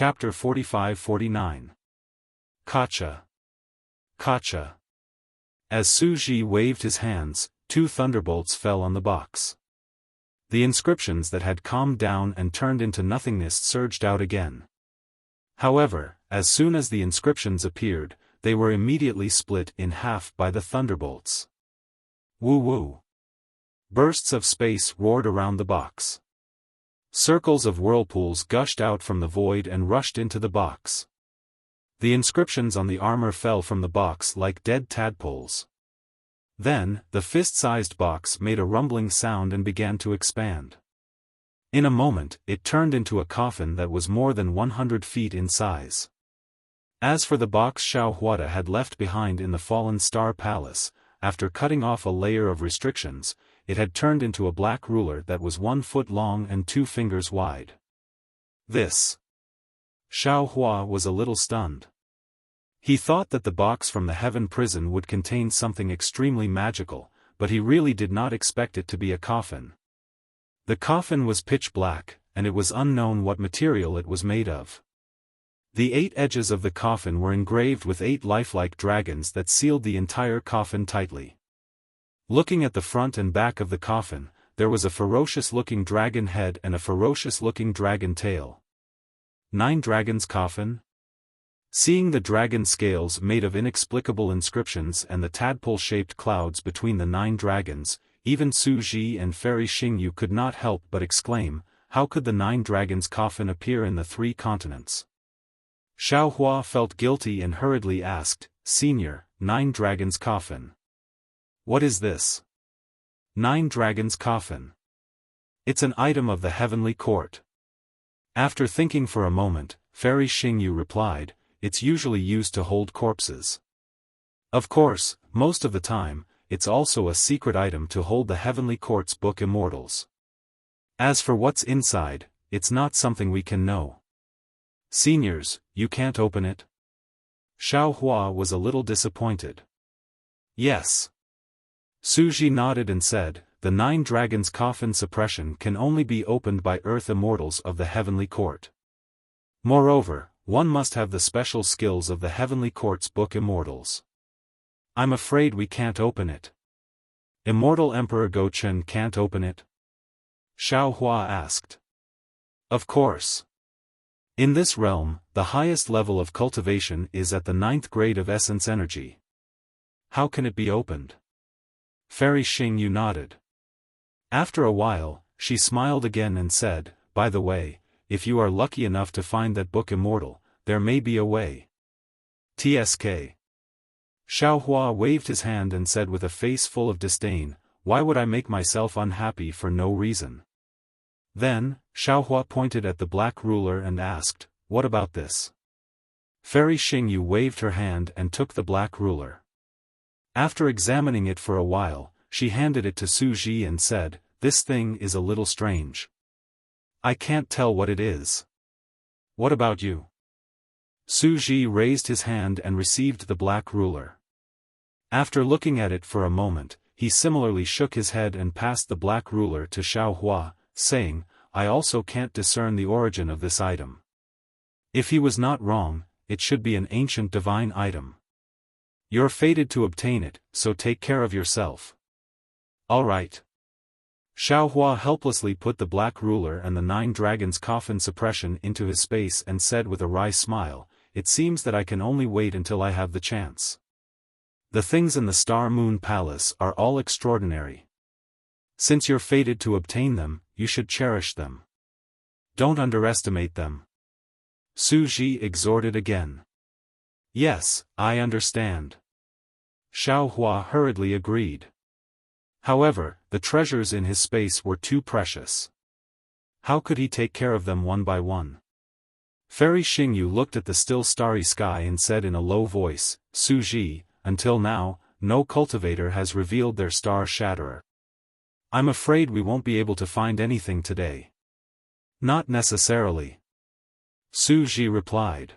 Chapter 45-49. Kacha. Kacha. As Su Ji waved his hands, 2 thunderbolts fell on the box. The inscriptions that had calmed down and turned into nothingness surged out again. However, as soon as the inscriptions appeared, they were immediately split in half by the thunderbolts. Woo-woo. Bursts of space roared around the box. Circles of whirlpools gushed out from the void and rushed into the box. The inscriptions on the armor fell from the box like dead tadpoles. Then, the fist-sized box made a rumbling sound and began to expand. In a moment, it turned into a coffin that was more than 100 feet in size. As for the box Xiaofan had left behind in the Fallen Star Palace, after cutting off a layer of restrictions, it had turned into a black ruler that was 1 foot long and 2 fingers wide. This. Xiaofan was a little stunned. He thought that the box from the heaven prison would contain something extremely magical, but he really did not expect it to be a coffin. The coffin was pitch black, and it was unknown what material it was made of. The 8 edges of the coffin were engraved with 8 lifelike dragons that sealed the entire coffin tightly. Looking at the front and back of the coffin, there was a ferocious-looking dragon head and a ferocious-looking dragon tail. 9 dragons coffin? Seeing the dragon scales made of inexplicable inscriptions and the tadpole-shaped clouds between the 9 dragons, even Su Ji and Fairy Xingyu could not help but exclaim, how could the 9 dragons coffin appear in the 3 continents? Xiaofan felt guilty and hurriedly asked, Senior, 9 dragons coffin. What is this? 9 dragons coffin. It's an item of the heavenly court. After thinking for a moment, Fairy Xingyu replied, it's usually used to hold corpses. Of course, most of the time, it's also a secret item to hold the heavenly court's book immortals. As for what's inside, it's not something we can know. Seniors, you can't open it? Xiaofan was a little disappointed. Yes. Su Ji nodded and said, the 9 dragons coffin suppression can only be opened by earth immortals of the heavenly court. Moreover, one must have the special skills of the heavenly court's book immortals. I'm afraid we can't open it. Immortal Emperor Gochen can't open it? Xiaofan asked. Of course. In this realm, the highest level of cultivation is at the 9th grade of essence energy. How can it be opened? Fairy Xingyu nodded. After a while, she smiled again and said, by the way, if you are lucky enough to find that book immortal, there may be a way. TSK. Xiaofan waved his hand and said with a face full of disdain, why would I make myself unhappy for no reason? Then, Xiaofan pointed at the black ruler and asked, what about this? Fairy Xingyu waved her hand and took the black ruler. After examining it for a while, she handed it to Su Ji and said, this thing is a little strange. I can't tell what it is. What about you? Su Ji raised his hand and received the black ruler. After looking at it for a moment, he similarly shook his head and passed the black ruler to Xiaofan, saying, I also can't discern the origin of this item. If he was not wrong, it should be an ancient divine item. You're fated to obtain it, so take care of yourself. All right. Xiaofan helplessly put the black ruler and the 9 dragons coffin suppression into his space and said with a wry smile, it seems that I can only wait until I have the chance. The things in the Star Moon Palace are all extraordinary. Since you're fated to obtain them, you should cherish them. Don't underestimate them. Su Ji exhorted again. Yes, I understand. Xiaofan hurriedly agreed. However, the treasures in his space were too precious. How could he take care of them one by one? Fairy Xingyu looked at the still starry sky and said in a low voice, Su Ji, until now, no cultivator has revealed their star shatterer. I'm afraid we won't be able to find anything today. Not necessarily. Su Ji replied.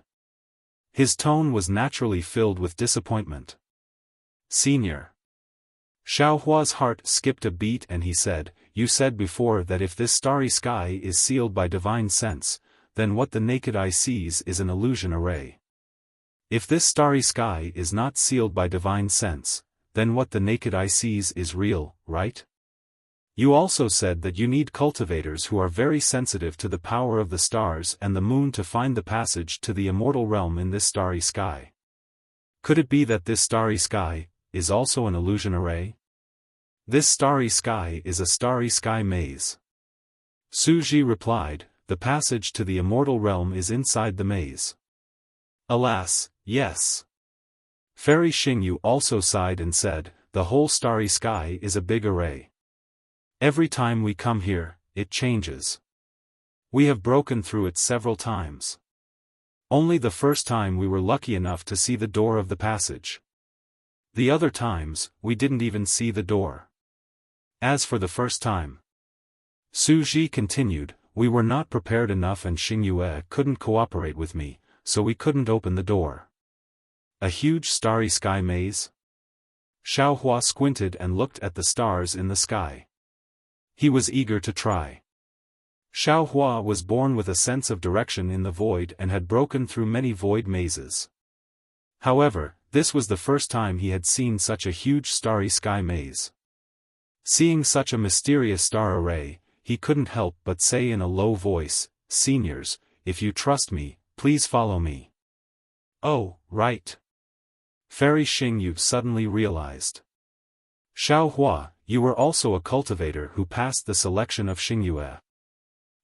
His tone was naturally filled with disappointment. Senior. Xiaohua's heart skipped a beat and he said, you said before that if this starry sky is sealed by divine sense, then what the naked eye sees is an illusion array. If this starry sky is not sealed by divine sense, then what the naked eye sees is real, right? You also said that you need cultivators who are very sensitive to the power of the stars and the moon to find the passage to the immortal realm in this starry sky. Could it be that this starry sky is also an illusion array? This starry sky is a starry sky maze. Suji replied, the passage to the immortal realm is inside the maze. Alas, yes. Fairy Xingyu also sighed and said, the whole starry sky is a big array. Every time we come here, it changes. We have broken through it several times. Only the first time we were lucky enough to see the door of the passage. The other times, we didn't even see the door. As for the first time, Suji continued, we were not prepared enough and Xingyue couldn't cooperate with me, so we couldn't open the door. A huge starry sky maze? Xiaofan squinted and looked at the stars in the sky. He was eager to try. Xiaofan was born with a sense of direction in the void and had broken through many void mazes. However, this was the first time he had seen such a huge starry sky maze. Seeing such a mysterious star array, he couldn't help but say in a low voice, "Seniors, if you trust me, please follow me." Oh, right. Fairy Xingyu suddenly realized. Xiaofan, you were also a cultivator who passed the selection of Xingyue.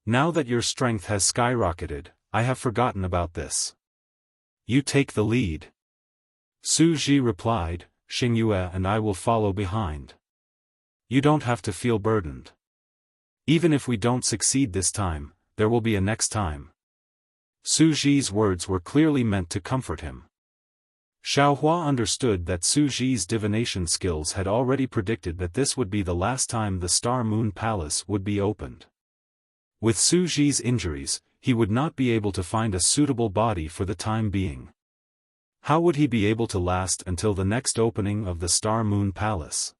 Now that your strength has skyrocketed, I have forgotten about this. You take the lead. Suji replied, Xingyue and I will follow behind. You don't have to feel burdened. Even if we don't succeed this time, there will be a next time. Suji's words were clearly meant to comfort him. Xiaofan understood that Suji's divination skills had already predicted that this would be the last time the Star Moon Palace would be opened. With Suji's injuries, he would not be able to find a suitable body for the time being. How would he be able to last until the next opening of the Star Moon Palace?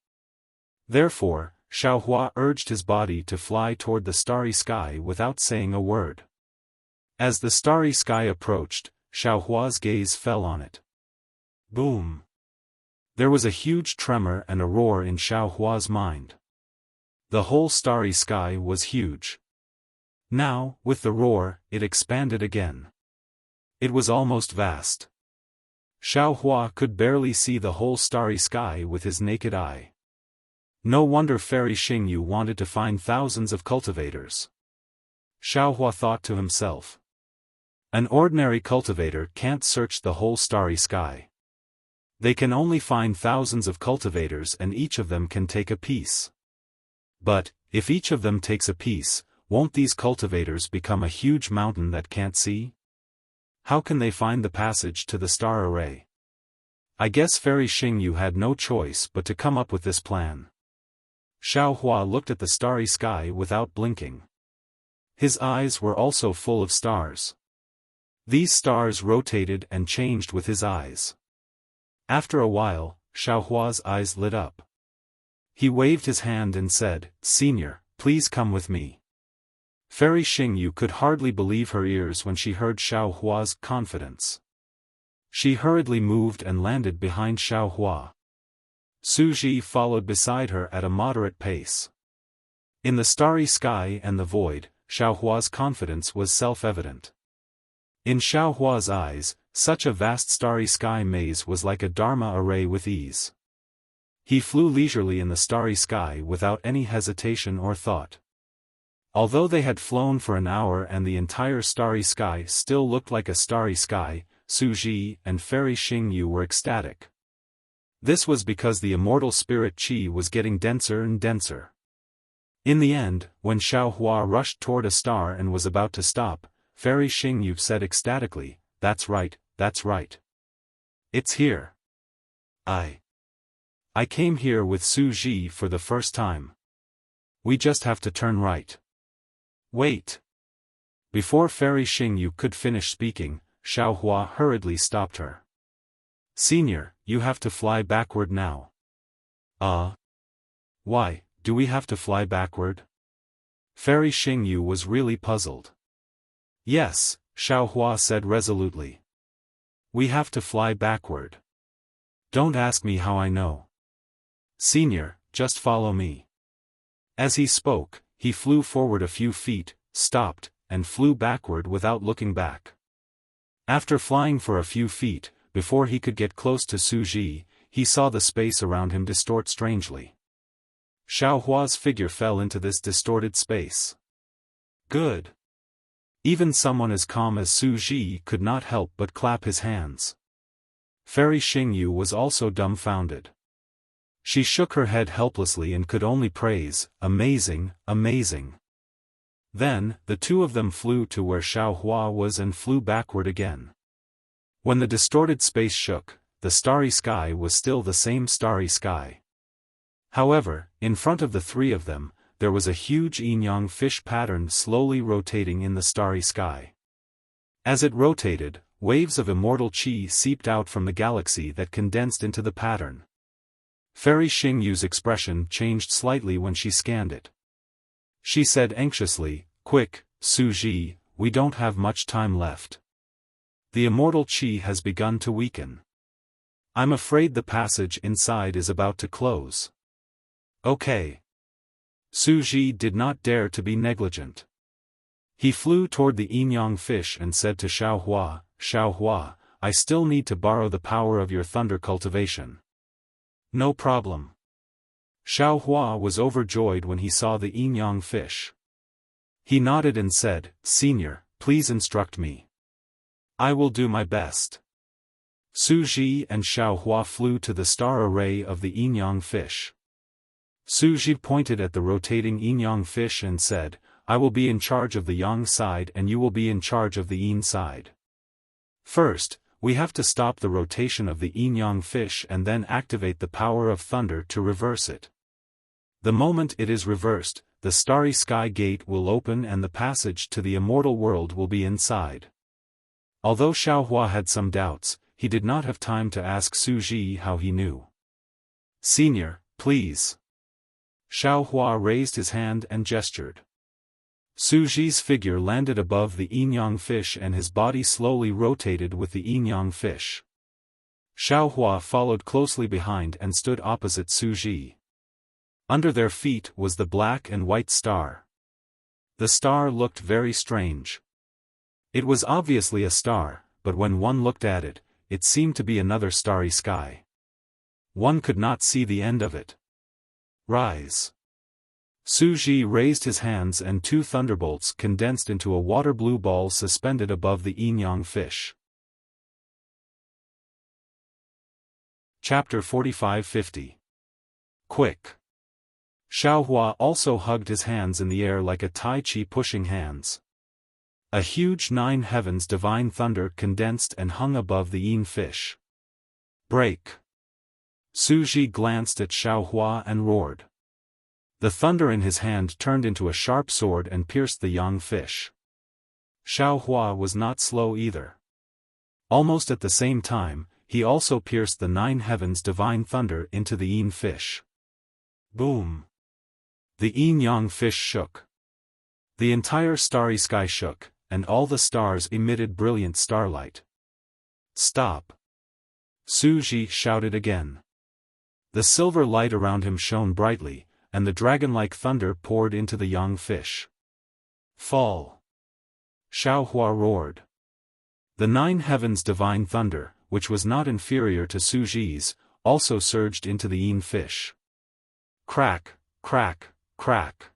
Therefore, Xiaofan urged his body to fly toward the starry sky without saying a word. As the starry sky approached, Xiaohua's gaze fell on it. Boom! There was a huge tremor and a roar in Xiaohua's mind. The whole starry sky was huge. Now, with the roar, it expanded again. It was almost vast. Xiaohua could barely see the whole starry sky with his naked eye. No wonder Fairy Xingyu wanted to find thousands of cultivators. Xiaohua thought to himself. An ordinary cultivator can't search the whole starry sky. They can only find thousands of cultivators and each of them can take a piece. But, if each of them takes a piece, won't these cultivators become a huge mountain that can't see? How can they find the passage to the star array? I guess Fairy Xingyu had no choice but to come up with this plan. Xiaohua looked at the starry sky without blinking. His eyes were also full of stars. These stars rotated and changed with his eyes. After a while, Xiaohua's eyes lit up. He waved his hand and said, "Senior, please come with me." Fairy Xingyu could hardly believe her ears when she heard Xiaohua's confidence. She hurriedly moved and landed behind Xiaohua. Suji followed beside her at a moderate pace. In the starry sky and the void, Xiaohua's confidence was self-evident. In Xiaohua's eyes, such a vast starry sky maze was like a dharma array with ease. He flew leisurely in the starry sky without any hesitation or thought. Although they had flown for an hour and the entire starry sky still looked like a starry sky, Suji and Fairy Xingyu were ecstatic. This was because the immortal spirit qi was getting denser and denser. In the end, when Xiaohua rushed toward a star and was about to stop, Fairy Xingyu said ecstatically, "That's right, that's right. It's here. I came here with Suji for the first time. We just have to turn right." Wait. Before Fairy Xingyu could finish speaking, Xiaohua hurriedly stopped her. "Senior, you have to fly backward now." Why, do we have to fly backward? Fairy Xingyu was really puzzled. Yes, Xiaohua said resolutely. We have to fly backward. Don't ask me how I know. Senior, just follow me. As he spoke, he flew forward a few feet, stopped, and flew backward without looking back. After flying for a few feet, before he could get close to Suji, he saw the space around him distort strangely. Xiaohua's figure fell into this distorted space. Good. Even someone as calm as Suji could not help but clap his hands. Fairy Xingyu was also dumbfounded. She shook her head helplessly and could only praise, amazing, amazing. Then, the two of them flew to where Xiaohua was and flew backward again. When the distorted space shook, the starry sky was still the same starry sky. However, in front of the three of them, there was a huge yin-yang fish pattern slowly rotating in the starry sky. As it rotated, waves of immortal qi seeped out from the galaxy that condensed into the pattern. Fairy Xingyu's expression changed slightly when she scanned it. She said anxiously, "Quick, Suji, we don't have much time left. The immortal qi has begun to weaken. I'm afraid the passage inside is about to close." Okay. Suji did not dare to be negligent. He flew toward the yin-yang fish and said to Xiaohua, "Xiaohua, I still need to borrow the power of your thunder cultivation." "No problem." Xiaohua was overjoyed when he saw the yin-yang fish. He nodded and said, "Senior, please instruct me. I will do my best." Suji and Xiaohua flew to the star array of the yin-yang fish. Suji pointed at the rotating yin-yang fish and said, "I will be in charge of the yang side and you will be in charge of the yin side. First, we have to stop the rotation of the yin-yang fish and then activate the power of thunder to reverse it. The moment it is reversed, the starry sky gate will open and the passage to the immortal world will be inside." Although Xiaohua had some doubts, he did not have time to ask Suji how he knew. "Senior, please." Xiaohua raised his hand and gestured. Suji's figure landed above the yin-yang fish and his body slowly rotated with the yin-yang fish. Xiaohua followed closely behind and stood opposite Suji. Under their feet was the black and white star. The star looked very strange. It was obviously a star, but when one looked at it, it seemed to be another starry sky. One could not see the end of it. "Rise." Suji raised his hands and two thunderbolts condensed into a water-blue ball suspended above the yin-yang fish. Chapter 45-50. Quick. Xiaohua also hugged his hands in the air like a Tai Chi pushing hands. A huge nine heavens divine thunder condensed and hung above the yin fish. "Break." Suji glanced at Xiaohua and roared. The thunder in his hand turned into a sharp sword and pierced the young fish. Xiaohua was not slow either. Almost at the same time, he also pierced the nine heavens divine thunder into the yin fish. Boom! The yin-yang fish shook. The entire starry sky shook, and all the stars emitted brilliant starlight. "Stop!" Suji shouted again. The silver light around him shone brightly, and the dragon-like thunder poured into the young fish. "Fall!" Xiaohua roared. The nine heavens divine thunder, which was not inferior to Suji's, also surged into the yin fish. Crack, crack, crack.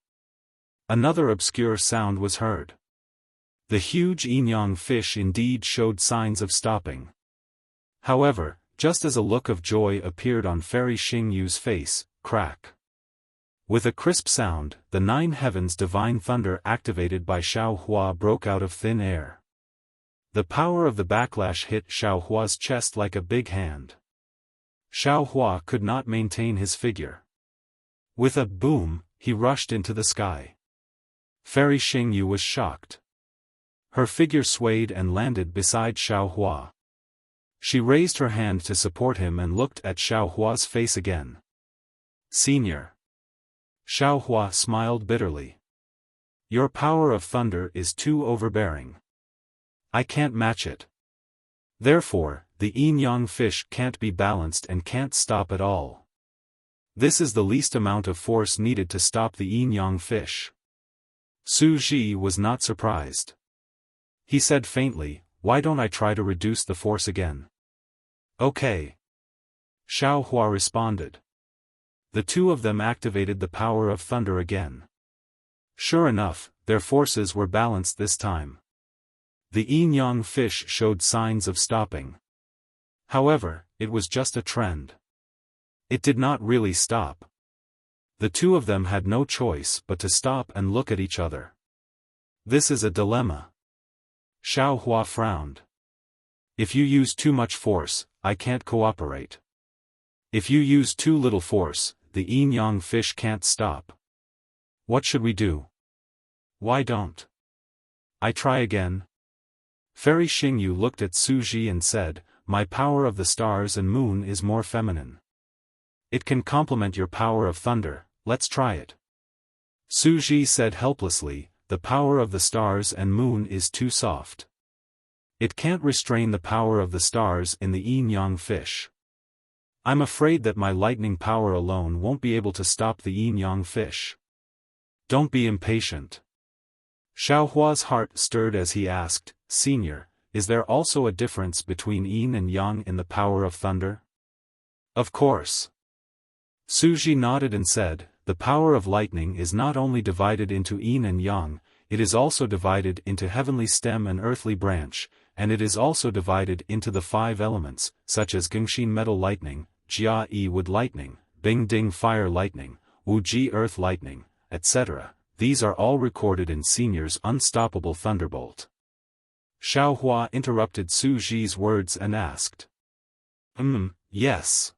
Another obscure sound was heard. The huge yin-yang fish indeed showed signs of stopping. However, just as a look of joy appeared on Fairy Xingyu's face, crack. With a crisp sound, the nine heavens divine thunder activated by Xiaohua broke out of thin air. The power of the backlash hit Xiaohua's chest like a big hand. Xiaohua could not maintain his figure. With a boom, he rushed into the sky. Fairy Xingyu was shocked. Her figure swayed and landed beside Xiaohua. She raised her hand to support him and looked at Xiaohua's face again. "Senior." Xiaohua smiled bitterly. "Your power of thunder is too overbearing. I can't match it. Therefore, the yin-yang fish can't be balanced and can't stop at all. This is the least amount of force needed to stop the yin-yang fish. Su Ji was not surprised. He said faintly, "Why don't I try to reduce the force again?" "Okay." Xiao Hua responded. The two of them activated the power of thunder again. Sure enough, their forces were balanced this time. The yin-yang fish showed signs of stopping. However, it was just a trend. It did not really stop. The two of them had no choice but to stop and look at each other. This is a dilemma. Xiao Hua frowned. If you use too much force, I can't cooperate. If you use too little force, the yin-yang fish can't stop. What should we do? Why don't I try again? Fairy Xingyu looked at Su Ji and said, "My power of the stars and moon is more feminine. It can complement your power of thunder, let's try it." Su Ji said helplessly, "The power of the stars and moon is too soft. It can't restrain the power of the stars in the yin-yang fish. I'm afraid that my lightning power alone won't be able to stop the yin-yang fish." "Don't be impatient." Xiao Hua's heart stirred as he asked, "Senior, is there also a difference between yin and yang in the power of thunder?" "Of course." Su Ji nodded and said, "The power of lightning is not only divided into yin and yang, it is also divided into heavenly stem and earthly branch, and it is also divided into the 5 elements, such as Gengxin metal lightning, Jia Yi wood lightning, Bing Ding fire lightning, Wu Ji earth lightning, etc. These are all recorded in Senior's unstoppable thunderbolt." Xiao Hua interrupted Su Ji's words and asked. Yes.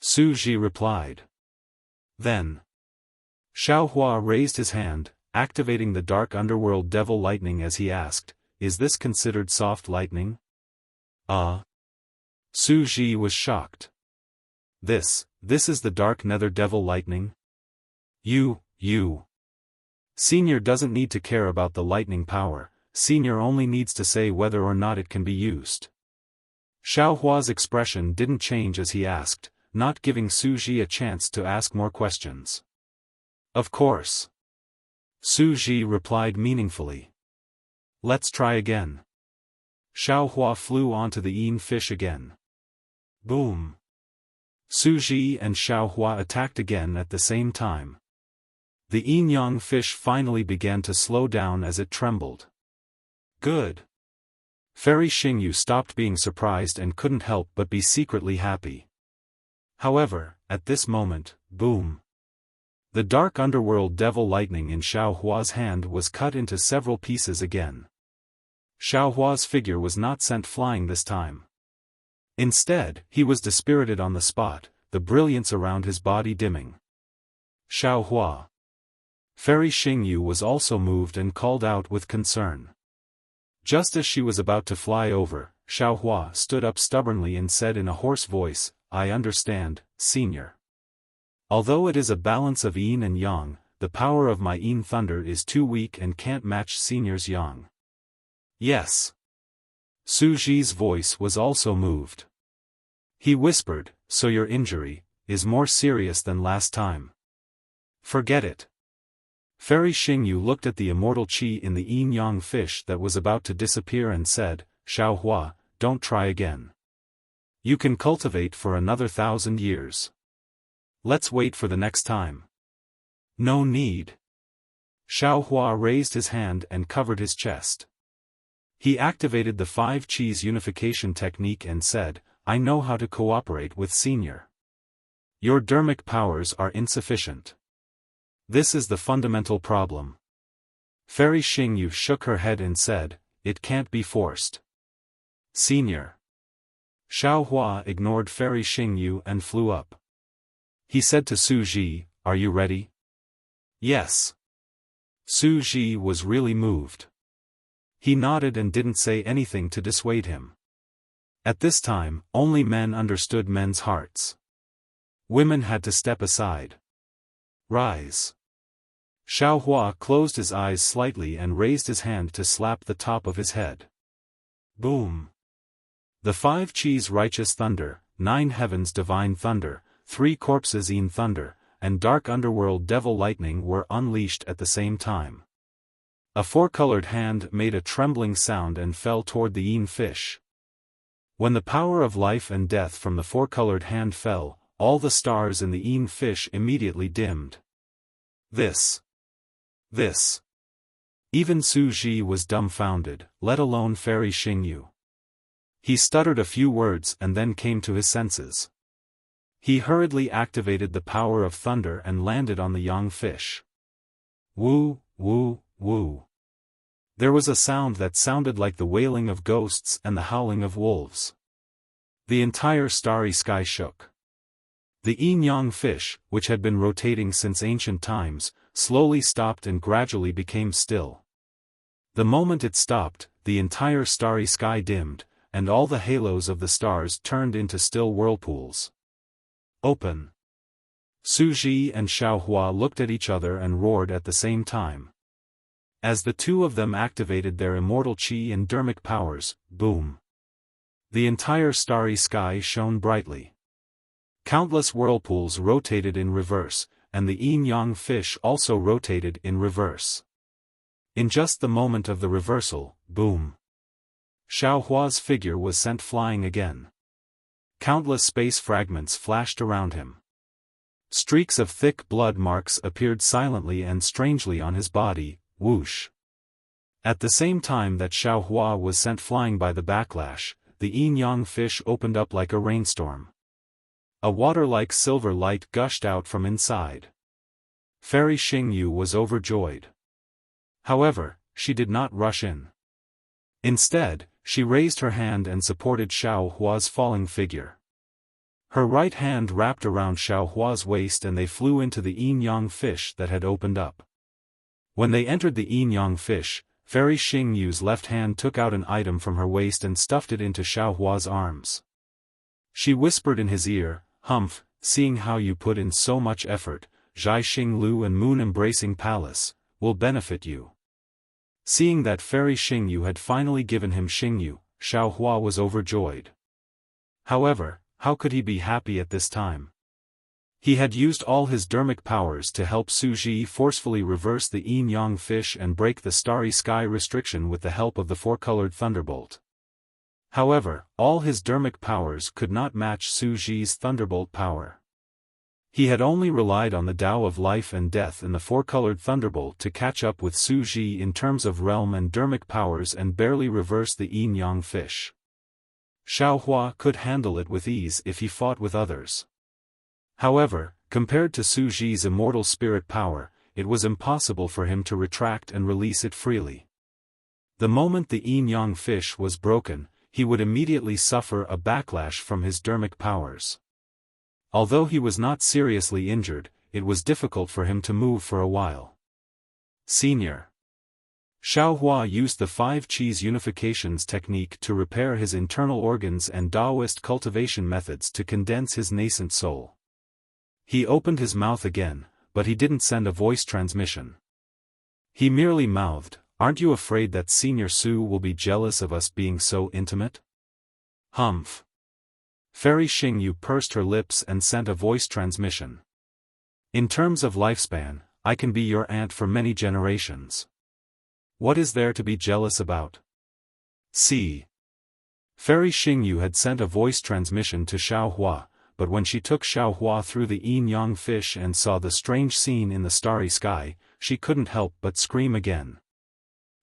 Su Ji replied. Then Xiao Hua raised his hand, activating the dark underworld devil lightning as he asked, "Is this considered soft lightning?" Su Ji was shocked. This is the dark nether devil lightning? You. Senior doesn't need to care about the lightning power, Senior only needs to say whether or not it can be used. Xiao Hua's expression didn't change as he asked, not giving Su Ji a chance to ask more questions. "Of course." Su Ji replied meaningfully. "Let's try again." Xiao Hua flew onto the yin fish again. Boom! Su Ji and Xiao Hua attacked again at the same time. The yin-yang fish finally began to slow down as it trembled. Good. Fairy Xingyu stopped being surprised and couldn't help but be secretly happy. However, at this moment, boom! The dark underworld devil lightning in Xiao Hua's hand was cut into several pieces again. Xiao Hua's figure was not sent flying this time. Instead, he was dispirited on the spot, the brilliance around his body dimming. "Xiao Hua." Fairy Xingyu was also moved and called out with concern. Just as she was about to fly over, Xiao Hua stood up stubbornly and said in a hoarse voice, "I understand, Senior. Although it is a balance of yin and yang, the power of my yin thunder is too weak and can't match Senior's yang." "Yes." Su Ji's voice was also moved. He whispered, "So your injury is more serious than last time." "Forget it." Fairy Xingyu looked at the immortal qi in the yin-yang fish that was about to disappear and said, "Xiao Hua, don't try again. You can cultivate for another 1,000 years. Let's wait for the next time." "No need." Xiao Hua raised his hand and covered his chest. He activated the 5 qis unification technique and said, "I know how to cooperate with Senior. Your dermic powers are insufficient. This is the fundamental problem." Fairy Xingyu shook her head and said, "It can't be forced. Senior." Xiao Hua ignored Fairy Xingyu and flew up. He said to Su Ji, "Are you ready?" "Yes." Su Ji was really moved. He nodded and didn't say anything to dissuade him. At this time, only men understood men's hearts. Women had to step aside. "Rise." Xiao Hua closed his eyes slightly and raised his hand to slap the top of his head. Boom. The 5 Qis righteous thunder, 9 heavens divine thunder, 3 corpses in thunder, and dark underworld devil lightning were unleashed at the same time. A 4-colored hand made a trembling sound and fell toward the yin fish. When the power of life and death from the 4-colored hand fell, all the stars in the yin fish immediately dimmed. This. Even Su Ji was dumbfounded, let alone Fairy Xingyu. He stuttered a few words and then came to his senses. He hurriedly activated the power of thunder and landed on the young fish. Woo, woo, woo. There was a sound that sounded like the wailing of ghosts and the howling of wolves. The entire starry sky shook. The yin-yang fish, which had been rotating since ancient times, slowly stopped and gradually became still. The moment it stopped, the entire starry sky dimmed, and all the halos of the stars turned into still whirlpools. Open. Su Ji and Xiao Hua looked at each other and roared at the same time. As the two of them activated their immortal qi and dermic powers, boom. The entire starry sky shone brightly. Countless whirlpools rotated in reverse, and the yin-yang fish also rotated in reverse. In just the moment of the reversal, boom. Xiao Hua's figure was sent flying again. Countless space fragments flashed around him. Streaks of thick blood marks appeared silently and strangely on his body, whoosh. At the same time that Xiao Hua was sent flying by the backlash, the yin-yang fish opened up like a rainstorm. A water-like silver light gushed out from inside. Fairy Xingyu was overjoyed. However, she did not rush in. Instead, she raised her hand and supported Xiao Hua's falling figure. Her right hand wrapped around Xiao Hua's waist and they flew into the yin-yang fish that had opened up. When they entered the yin-yang fish, Fairy Xingyu's left hand took out an item from her waist and stuffed it into Xiao Hua's arms. She whispered in his ear, "Humph, seeing how you put in so much effort, Zhai Xinglu and Moon Embracing Palace will benefit you." Seeing that Fairy Xingyu had finally given him Xingyu, Xiao Hua was overjoyed. However, how could he be happy at this time? He had used all his dermic powers to help Su Ji forcefully reverse the yin-yang fish and break the starry sky restriction with the help of the 4-colored thunderbolt. However, all his dermic powers could not match Su Ji's thunderbolt power. He had only relied on the Tao of life and death in the 4-colored thunderbolt to catch up with Su Ji in terms of realm and dermic powers and barely reverse the yin-yang fish. Xiao Hua could handle it with ease if he fought with others. However, compared to Su Ji's immortal spirit power, it was impossible for him to retract and release it freely. The moment the yin-yang fish was broken, he would immediately suffer a backlash from his dermic powers. Although he was not seriously injured, it was difficult for him to move for a while. Senior. Xiao Hua used the 5 Qis unifications technique to repair his internal organs and Taoist cultivation methods to condense his nascent soul. He opened his mouth again, but he didn't send a voice transmission. He merely mouthed, "Aren't you afraid that Senior Su will be jealous of us being so intimate?" Humph. Fairy Xingyu pursed her lips and sent a voice transmission. "In terms of lifespan, I can be your aunt for many generations. What is there to be jealous about?" See. Fairy Xingyu had sent a voice transmission to Xiao Hua, but when she took Xiao Hua through the yin-yang fish and saw the strange scene in the starry sky, she couldn't help but scream again.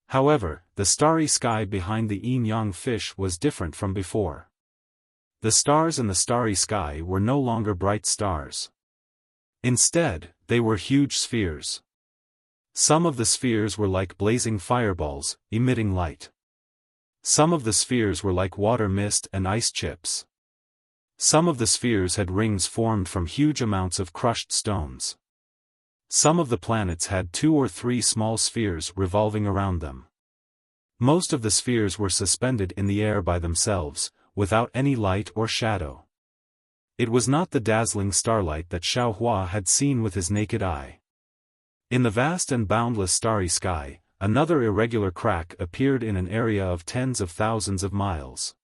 However, the starry sky behind the yin-yang fish was different from before. The stars in the starry sky were no longer bright stars. Instead, they were huge spheres. Some of the spheres were like blazing fireballs, emitting light. Some of the spheres were like water mist and ice chips. Some of the spheres had rings formed from huge amounts of crushed stones. Some of the planets had 2 or 3 small spheres revolving around them. Most of the spheres were suspended in the air by themselves, without any light or shadow. It was not the dazzling starlight that Xiao Hua had seen with his naked eye. In the vast and boundless starry sky, another irregular crack appeared in an area of tens of thousands of miles.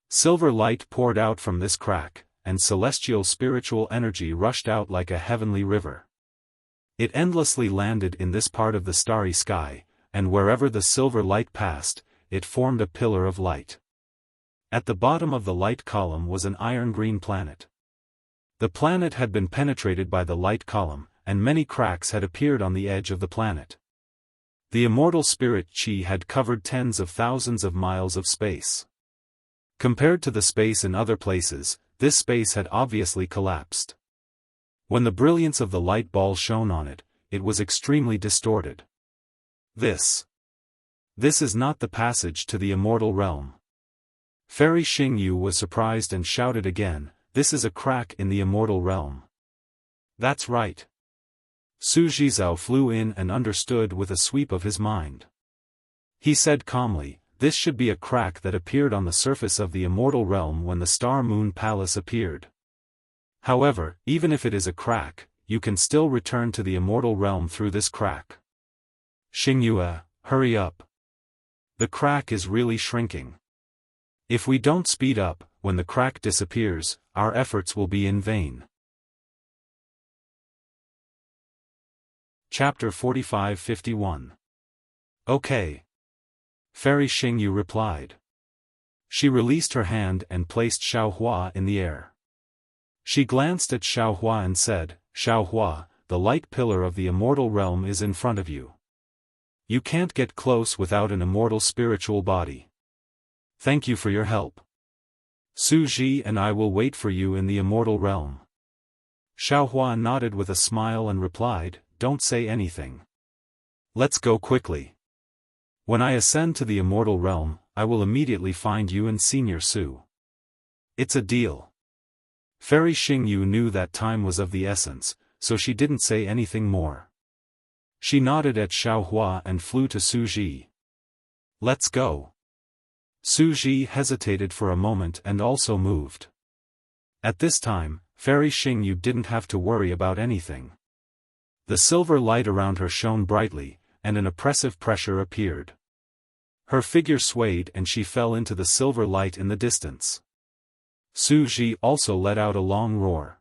Silver light poured out from this crack, and celestial spiritual energy rushed out like a heavenly river. It endlessly landed in this part of the starry sky, and wherever the silver light passed, it formed a pillar of light. At the bottom of the light column was an iron-green planet. The planet had been penetrated by the light column, and many cracks had appeared on the edge of the planet. The immortal spirit Qi had covered tens of thousands of miles of space. Compared to the space in other places, this space had obviously collapsed. When the brilliance of the light ball shone on it, it was extremely distorted. This is not the passage to the immortal realm. Fairy Xingyu was surprised and shouted again, "This is a crack in the immortal realm." That's right. Su Zhizao flew in and understood with a sweep of his mind. He said calmly, "This should be a crack that appeared on the surface of the immortal realm when the Star Moon Palace appeared. However, even if it is a crack, you can still return to the immortal realm through this crack. Xingyue, hurry up. The crack is really shrinking. If we don't speed up, when the crack disappears, our efforts will be in vain." Chapter 45-51. Okay. Fairy Xingyu replied. She released her hand and placed Xiaohua in the air. She glanced at Xiaohua and said, "Xiaohua, the light pillar of the immortal realm is in front of you. You can't get close without an immortal spiritual body. Thank you for your help. Su Zhi and I will wait for you in the immortal realm." Xiaohua nodded with a smile and replied, "Don't say anything. Let's go quickly. When I ascend to the immortal realm, I will immediately find you and Senior Su. It's a deal." Fairy Xingyu knew that time was of the essence, so she didn't say anything more. She nodded at Xiaohua and flew to Su Zhi. "Let's go." Su Zhi hesitated for a moment and also moved. At this time, Fairy Xingyu didn't have to worry about anything. The silver light around her shone brightly, and an oppressive pressure appeared. Her figure swayed and she fell into the silver light in the distance. Su Zhi also let out a long roar.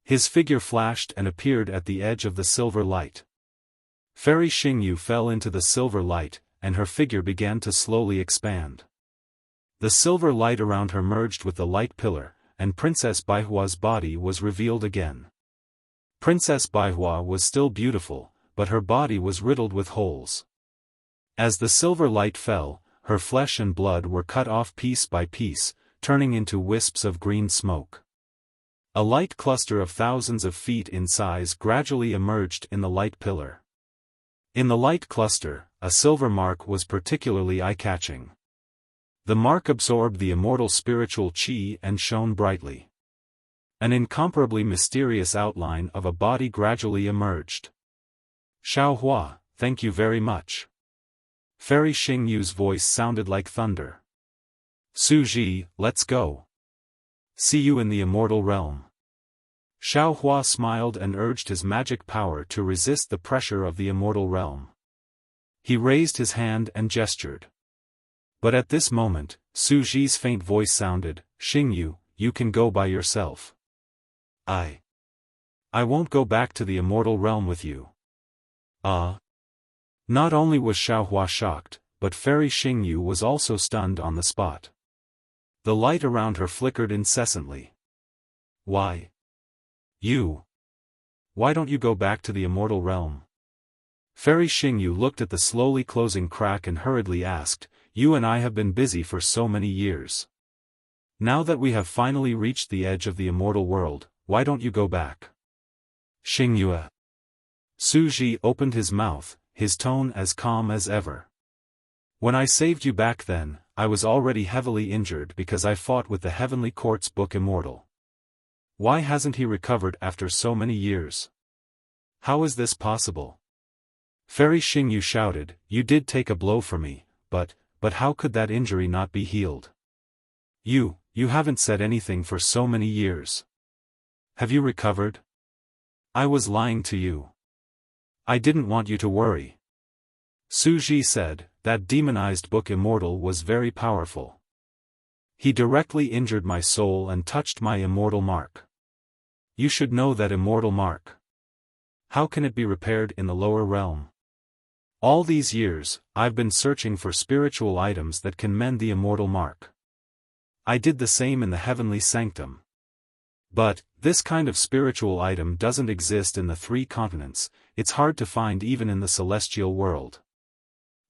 His figure flashed and appeared at the edge of the silver light. Fairy Xingyu fell into the silver light, and her figure began to slowly expand. The silver light around her merged with the light pillar, and Princess Baihua's body was revealed again. Princess Baihua was still beautiful, but her body was riddled with holes. As the silver light fell, her flesh and blood were cut off piece by piece, turning into wisps of green smoke. A light cluster of thousands of feet in size gradually emerged in the light pillar. In the light cluster, a silver mark was particularly eye-catching. The mark absorbed the immortal spiritual qi and shone brightly. An incomparably mysterious outline of a body gradually emerged. "Xiaohua, thank you very much." Fairy Xingyu's voice sounded like thunder. "Su Zhi, let's go. See you in the immortal realm." Xiaohua smiled and urged his magic power to resist the pressure of the immortal realm. He raised his hand and gestured. But at this moment, Su Zhi's faint voice sounded, "Xingyu, you can go by yourself. I won't go back to the immortal realm with you." Not only was Xiaohua shocked, but Fairy Xingyu was also stunned on the spot. The light around her flickered incessantly. "Why? Why don't you go back to the immortal realm?" Fairy Xingyu looked at the slowly closing crack and hurriedly asked, "You and I have been busy for so many years. Now that we have finally reached the edge of the immortal world, why don't you go back?" "Xingyue." Su Zhi opened his mouth, his tone as calm as ever. "When I saved you back then, I was already heavily injured because I fought with the Heavenly Court's Book Immortal. Why hasn't he recovered after so many years? How is this possible?" Fairy Xingyu shouted, "You did take a blow for me, but how could that injury not be healed? You haven't said anything for so many years. Have you recovered?" "I was lying to you. I didn't want you to worry." Suji said, that demonized book immortal was very powerful. He directly injured my soul and touched my immortal mark. You should know that immortal mark. How can it be repaired in the lower realm? All these years, I've been searching for spiritual items that can mend the immortal mark. I did the same in the heavenly sanctum. But, this kind of spiritual item doesn't exist in the 3 continents, it's hard to find even in the celestial world.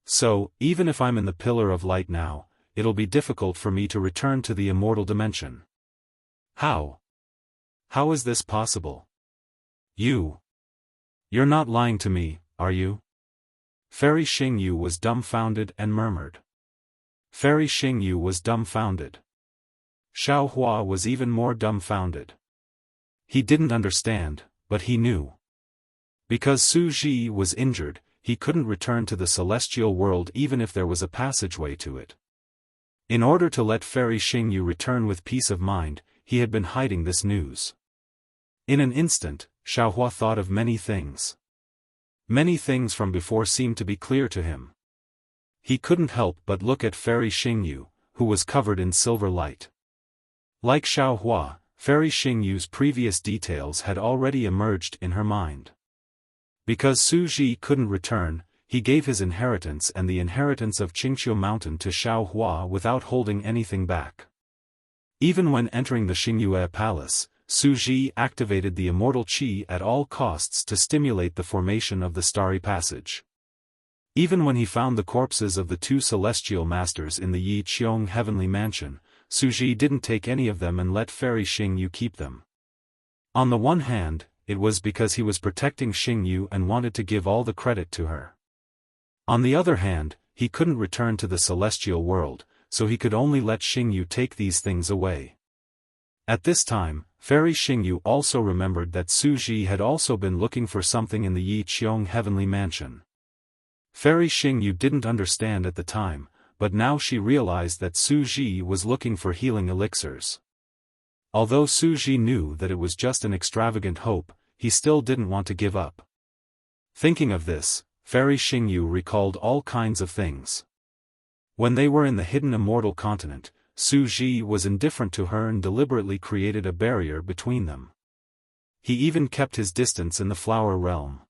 So, even if I'm in the pillar of light now, it'll be difficult for me to return to the immortal dimension. How? How is this possible? You're not lying to me, are you? Fairy Xingyu was dumbfounded and murmured. Fairy Xingyu was dumbfounded. Xiaofan was even more dumbfounded. He didn't understand, but he knew. Because Suji was injured, he couldn't return to the celestial world even if there was a passageway to it. In order to let Fairy Xingyu return with peace of mind, he had been hiding this news. In an instant, Xiaofan thought of many things. Many things from before seemed to be clear to him. He couldn't help but look at Fairy Xingyu, who was covered in silver light. Like Xiaofan, Fairy Xingyu's previous details had already emerged in her mind. Because Suji couldn't return, he gave his inheritance and the inheritance of Qingqiu Mountain to Xiaofan without holding anything back. Even when entering the Xingyue Palace, Suji activated the immortal qi at all costs to stimulate the formation of the Starry Passage. Even when he found the corpses of the 2 celestial masters in the Yi Qiong heavenly mansion, Suji didn't take any of them and let Fairy Xingyu keep them. On the one hand, it was because he was protecting Xingyu and wanted to give all the credit to her. On the other hand, he couldn't return to the celestial world, so he could only let Xingyu take these things away. At this time, Fairy Xingyu also remembered that Suji had also been looking for something in the Yi Qiong heavenly mansion. Fairy Xingyu didn't understand at the time, but now she realized that Suji was looking for healing elixirs. Although Suji knew that it was just an extravagant hope, he still didn't want to give up. Thinking of this, Fairy Xingyu recalled all kinds of things. When they were in the hidden immortal continent, Suji was indifferent to her and deliberately created a barrier between them. He even kept his distance in the flower realm.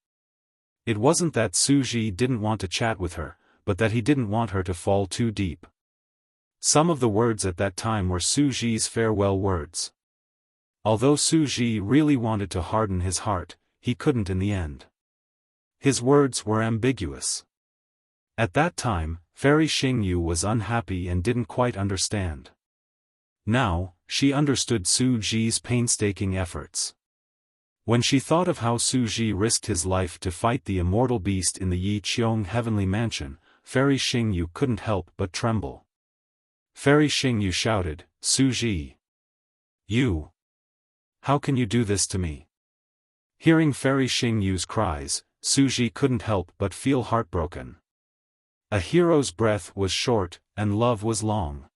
It wasn't that Suji didn't want to chat with her, but that he didn't want her to fall too deep. Some of the words at that time were Suji's farewell words. Although Suji really wanted to harden his heart, he couldn't in the end. His words were ambiguous. At that time, Fairy Xingyu was unhappy and didn't quite understand. Now, she understood Suji's painstaking efforts. When she thought of how Suji risked his life to fight the immortal beast in the Yi Qiong heavenly mansion, Fairy Xingyu couldn't help but tremble. Fairy Xingyu shouted, "Suji! You! How can you do this to me?" Hearing Fairy Xingyu's cries, Suji couldn't help but feel heartbroken. A hero's breath was short, and love was long.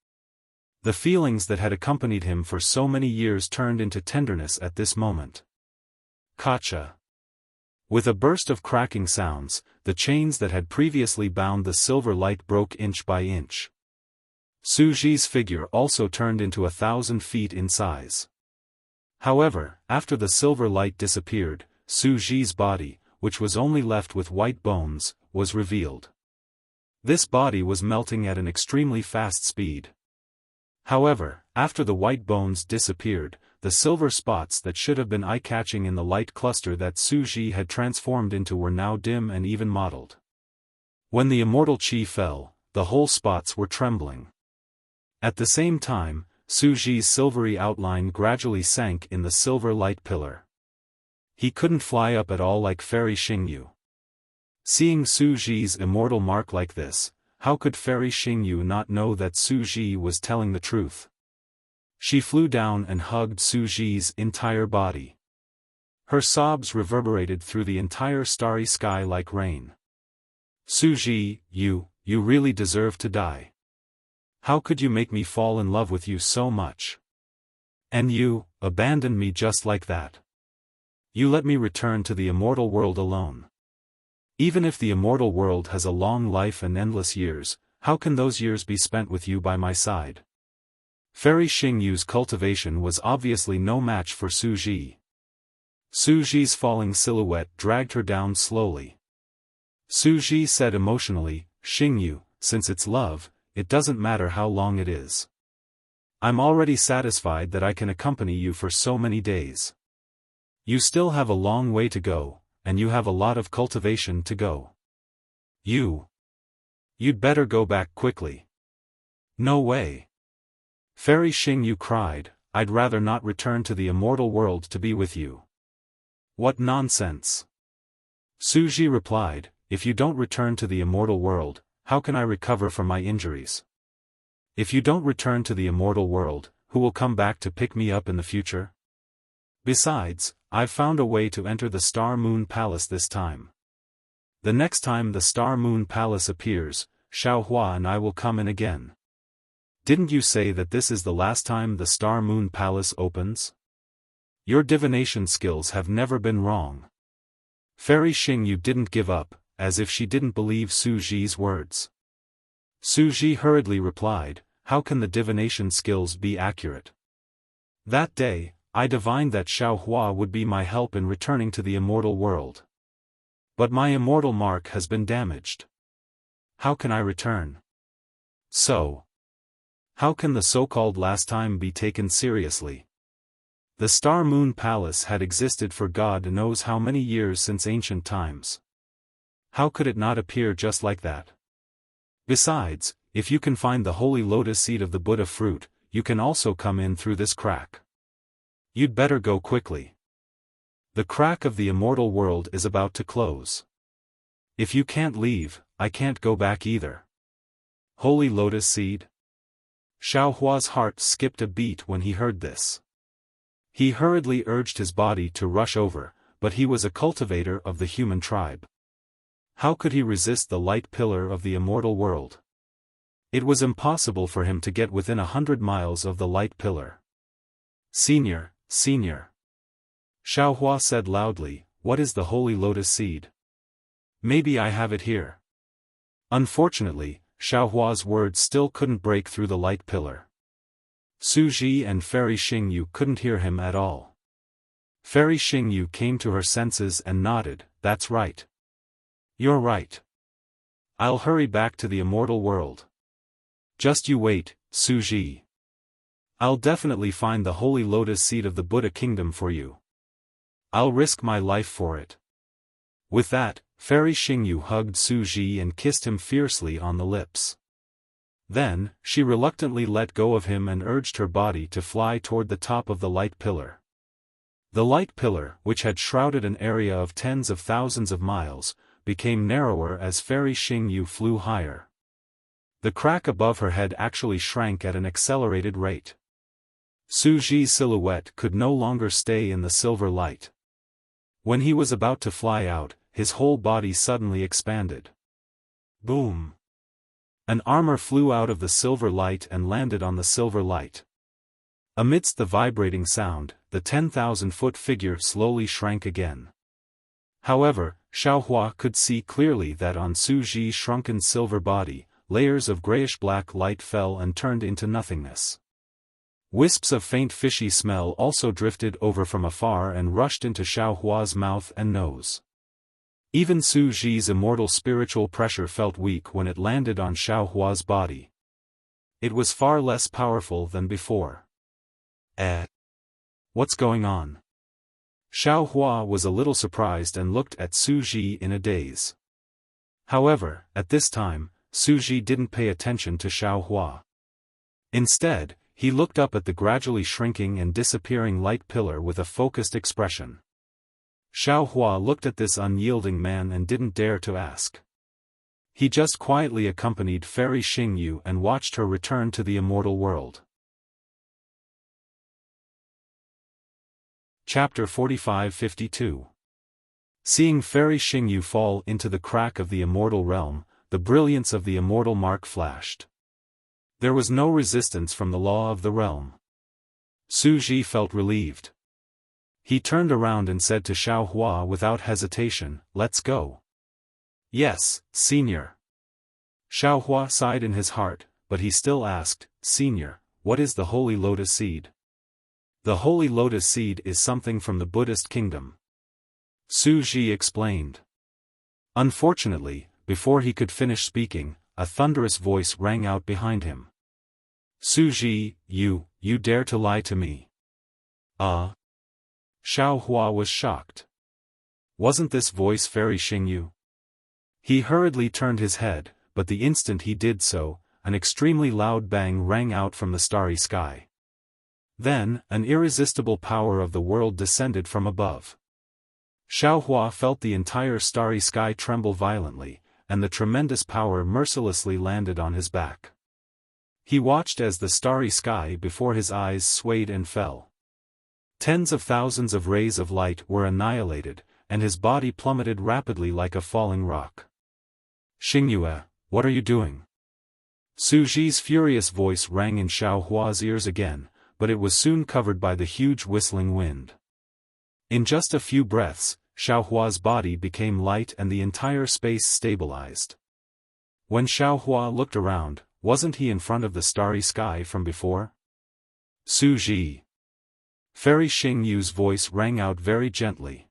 The feelings that had accompanied him for so many years turned into tenderness at this moment. Gotcha! With a burst of cracking sounds, the chains that had previously bound the silver light broke inch by inch. Suji's figure also turned into 1,000 feet in size. However, after the silver light disappeared, Suji's body, which was only left with white bones, was revealed. This body was melting at an extremely fast speed. However, after the white bones disappeared, the silver spots that should have been eye-catching in the light cluster that Suji had transformed into were now dim and even mottled. When the immortal qi fell, the whole spots were trembling. At the same time, Suji's silvery outline gradually sank in the silver light pillar. He couldn't fly up at all like Fairy Xingyu. Seeing Suji's immortal mark like this, how could Fairy Xingyu not know that Suji was telling the truth? She flew down and hugged Suji's entire body. Her sobs reverberated through the entire starry sky like rain. "Suji, you really deserve to die. How could you make me fall in love with you so much? And you abandoned me just like that. You let me return to the immortal world alone. Even if the immortal world has a long life and endless years, how can those years be spent with you by my side? Fairy Xingyu's cultivation was obviously no match for Su Ji. Su Ji's falling silhouette dragged her down slowly. Su Ji said emotionally, Xingyu, since it's love, it doesn't matter how long it is. I'm already satisfied that I can accompany you for so many days. You still have a long way to go, and you have a lot of cultivation to go. You'd better go back quickly. No way. Fairy Xingyu cried, I'd rather not return to the immortal world to be with you. What nonsense. Su Ji replied, if you don't return to the immortal world, how can I recover from my injuries? If you don't return to the immortal world, who will come back to pick me up in the future? Besides, I've found a way to enter the Star Moon Palace this time. The next time the Star Moon Palace appears, Xiaohua and I will come in again. Didn't you say that this is the last time the Star Moon Palace opens? Your divination skills have never been wrong. Fairy Xingyu didn't give up, as if she didn't believe Su Ji's words. Su Ji hurriedly replied, how can the divination skills be accurate? That day, I divined that Xiaohua would be my help in returning to the immortal world. But my immortal mark has been damaged. How can I return? So, how can the so-called last time be taken seriously? The Star Moon Palace had existed for God knows how many years since ancient times. How could it not appear just like that? Besides, if you can find the holy lotus seed of the Buddha fruit, you can also come in through this crack. You'd better go quickly. The crack of the immortal world is about to close. If you can't leave, I can't go back either. Holy lotus seed? Xiaohua's heart skipped a beat when he heard this. He hurriedly urged his body to rush over, but he was a cultivator of the human tribe. How could he resist the light pillar of the immortal world? It was impossible for him to get within 100 miles of the light pillar. Senior. Xiaohua said loudly, what is the holy lotus seed? Maybe I have it here. Unfortunately, Xiaohua's words still couldn't break through the light pillar. Su Ji and Fairy Xingyu couldn't hear him at all. Fairy Xingyu came to her senses and nodded, that's right. You're right. I'll hurry back to the immortal world. Just you wait, Su Ji. I'll definitely find the holy lotus seed of the Buddha kingdom for you. I'll risk my life for it. With that, Fairy Xingyu hugged Su Ji and kissed him fiercely on the lips. Then, she reluctantly let go of him and urged her body to fly toward the top of the light pillar. The light pillar, which had shrouded an area of tens of thousands of miles, became narrower as Fairy Xingyu flew higher. The crack above her head actually shrank at an accelerated rate. Su Ji's silhouette could no longer stay in the silver light. When he was about to fly out, his whole body suddenly expanded. Boom! An armor flew out of the silver light and landed on the silver light. Amidst the vibrating sound, the 10,000-foot figure slowly shrank again. However, Xiaohua could see clearly that on Su Ji's shrunken silver body, layers of grayish-black light fell and turned into nothingness. Wisps of faint fishy smell also drifted over from afar and rushed into Xiaohua's mouth and nose. Even Su Ji's immortal spiritual pressure felt weak when it landed on Xiaohua's body. It was far less powerful than before. What's going on? Xiaohua was a little surprised and looked at Su Ji in a daze. However, at this time, Su Ji didn't pay attention to Xiaohua. Instead, he looked up at the gradually shrinking and disappearing light pillar with a focused expression. Xiaohua looked at this unyielding man and didn't dare to ask. He just quietly accompanied Fairy Xingyu and watched her return to the immortal world. Chapter 45-52. Seeing Fairy Xingyu fall into the crack of the immortal realm, the brilliance of the immortal mark flashed. There was no resistance from the law of the realm. Su Ji felt relieved. He turned around and said to Xiaohua without hesitation, let's go. Yes, Senior. Xiaohua sighed in his heart, but he still asked, Senior, what is the Holy Lotus Seed? The Holy Lotus Seed is something from the Buddhist kingdom. Su Ji explained. Unfortunately, before he could finish speaking, a thunderous voice rang out behind him. Su Ji, you dare to lie to me. Xiaohua was shocked. Wasn't this voice Fairy Xingyu? He hurriedly turned his head, but the instant he did so, an extremely loud bang rang out from the starry sky. Then, an irresistible power of the world descended from above. Xiaohua felt the entire starry sky tremble violently, and the tremendous power mercilessly landed on his back. He watched as the starry sky before his eyes swayed and fell. Tens of thousands of rays of light were annihilated, and his body plummeted rapidly like a falling rock. Xingyue, what are you doing? Su Ji's furious voice rang in Xiaohua's ears again, but it was soon covered by the huge whistling wind. In just a few breaths, Xiaohua's body became light and the entire space stabilized. When Xiaohua looked around, wasn't he in front of the starry sky from before? Su Ji. Fairy Xingyu's voice rang out very gently.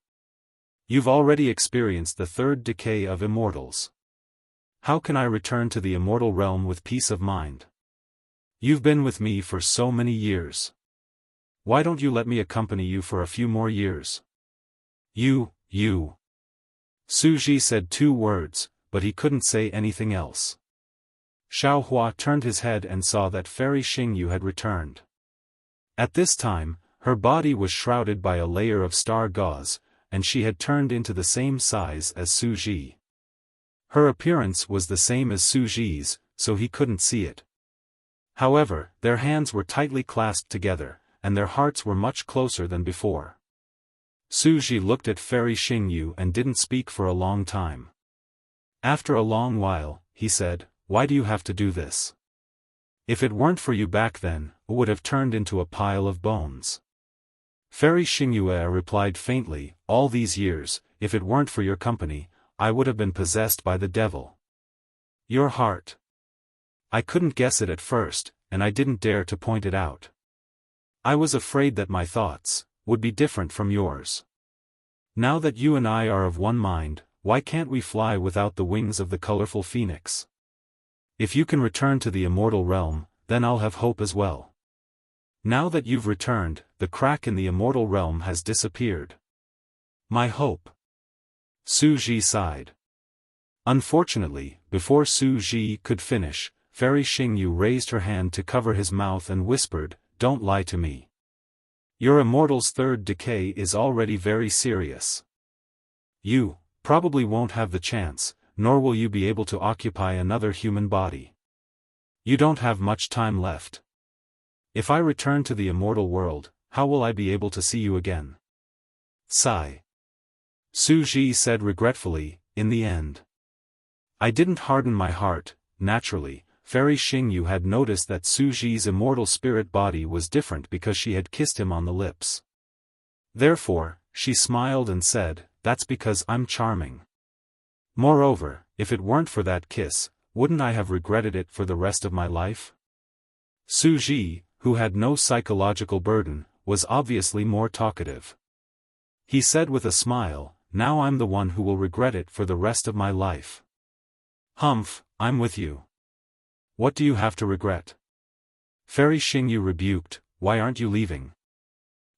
You've already experienced the third decay of immortals. How can I return to the immortal realm with peace of mind? You've been with me for so many years. Why don't you let me accompany you for a few more years? You. Su Ji said 2 words, but he couldn't say anything else. Xiaohua turned his head and saw that Fairy Xingyu had returned. At this time, her body was shrouded by a layer of star gauze, and she had turned into the same size as Su Ji. Her appearance was the same as Su Ji's, so he couldn't see it. However, their hands were tightly clasped together, and their hearts were much closer than before. Su Ji looked at Fairy Xingyu and didn't speak for a long time. After a long while, he said, Why do you have to do this? If it weren't for you back then, I would have turned into a pile of bones. Fairy Xingyu replied faintly, All these years, if it weren't for your company, I would have been possessed by the devil. Your heart. I couldn't guess it at first, and I didn't dare to point it out. I was afraid that my thoughts would be different from yours. Now that you and I are of one mind, why can't we fly without the wings of the colorful phoenix? If you can return to the immortal realm, then I'll have hope as well. Now that you've returned, the crack in the immortal realm has disappeared. My hope. Su Ji sighed. Unfortunately, before Su Ji could finish, Fairy Xingyu raised her hand to cover his mouth and whispered, Don't lie to me. Your immortal's third decay is already very serious. You probably won't have the chance, nor will you be able to occupy another human body. You don't have much time left. If I return to the immortal world, how will I be able to see you again? Sigh. Su Ji said regretfully, in the end. I didn't harden my heart. Naturally, Fairy Xingyu had noticed that Su Ji's immortal spirit body was different because she had kissed him on the lips. Therefore, she smiled and said, That's because I'm charming. Moreover, if it weren't for that kiss, wouldn't I have regretted it for the rest of my life? Su Ji, who had no psychological burden, was obviously more talkative. He said with a smile, Now I'm the one who will regret it for the rest of my life. Humph, I'm with you. What do you have to regret? Fairy Xingyu rebuked, Why aren't you leaving?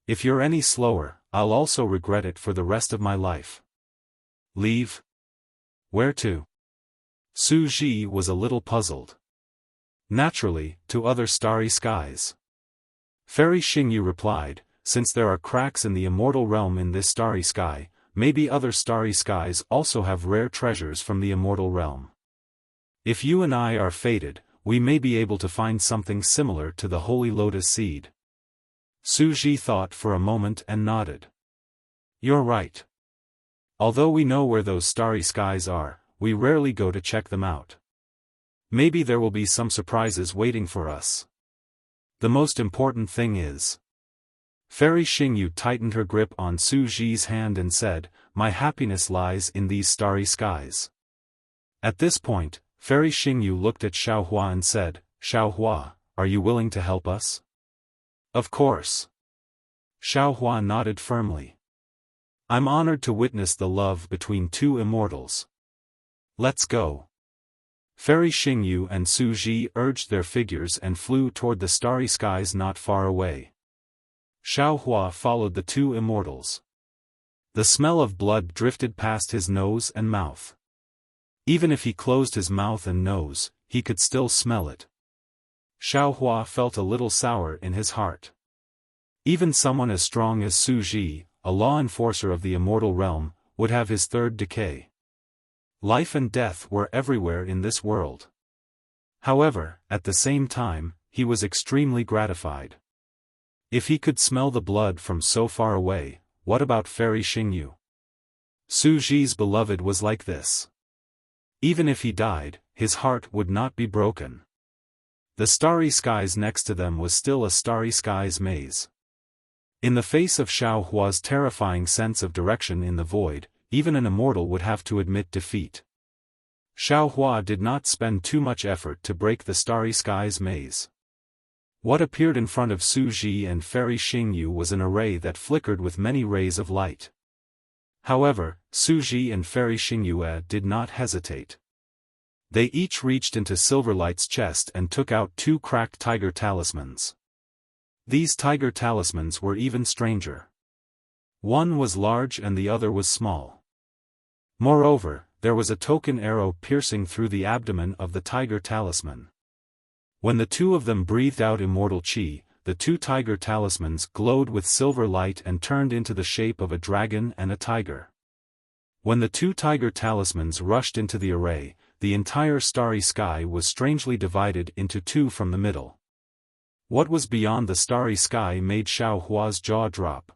If you're any slower, I'll also regret it for the rest of my life. Leave? Where to? Su Ji was a little puzzled. Naturally, to other starry skies. Fairy Xingyu replied, Since there are cracks in the immortal realm in this starry sky, maybe other starry skies also have rare treasures from the immortal realm. If you and I are fated, we may be able to find something similar to the Holy Lotus Seed. Su Ji thought for a moment and nodded. You're right. Although we know where those starry skies are, we rarely go to check them out. Maybe there will be some surprises waiting for us. The most important thing is. Fairy Xingyu tightened her grip on Su Ji's hand and said, My happiness lies in these starry skies. At this point, Fairy Xingyu looked at Xiaohua and said, "Xiaohua, are you willing to help us?" "Of course." Xiaohua nodded firmly. "I'm honored to witness the love between two immortals. Let's go." Fairy Xingyu and Su Ji urged their figures and flew toward the starry skies not far away. Xiaohua followed the two immortals. The smell of blood drifted past his nose and mouth. Even if he closed his mouth and nose, he could still smell it. Xiaohua felt a little sour in his heart. Even someone as strong as Su Ji, a law enforcer of the immortal realm, would have his third decay. Life and death were everywhere in this world. However, at the same time, he was extremely gratified. If he could smell the blood from so far away, what about Fairy Xingyu? Su Ji's beloved was like this. Even if he died, his heart would not be broken. The starry skies next to them was still a starry skies maze. In the face of Xiaohua's terrifying sense of direction in the void, even an immortal would have to admit defeat. Xiaohua did not spend too much effort to break the starry skies maze. What appeared in front of Su Ji and Fairy Xingyu was an array that flickered with many rays of light. However, Su Ji and Fairy Xingyu did not hesitate. They each reached into Silverlight's chest and took out two cracked tiger talismans. These tiger talismans were even stranger. One was large and the other was small. Moreover, there was a token arrow piercing through the abdomen of the tiger talisman. When the two of them breathed out immortal chi, the two tiger talismans glowed with silver light and turned into the shape of a dragon and a tiger. When the two tiger talismans rushed into the array, the entire starry sky was strangely divided into two from the middle. What was beyond the starry sky made Xiaohua's jaw drop.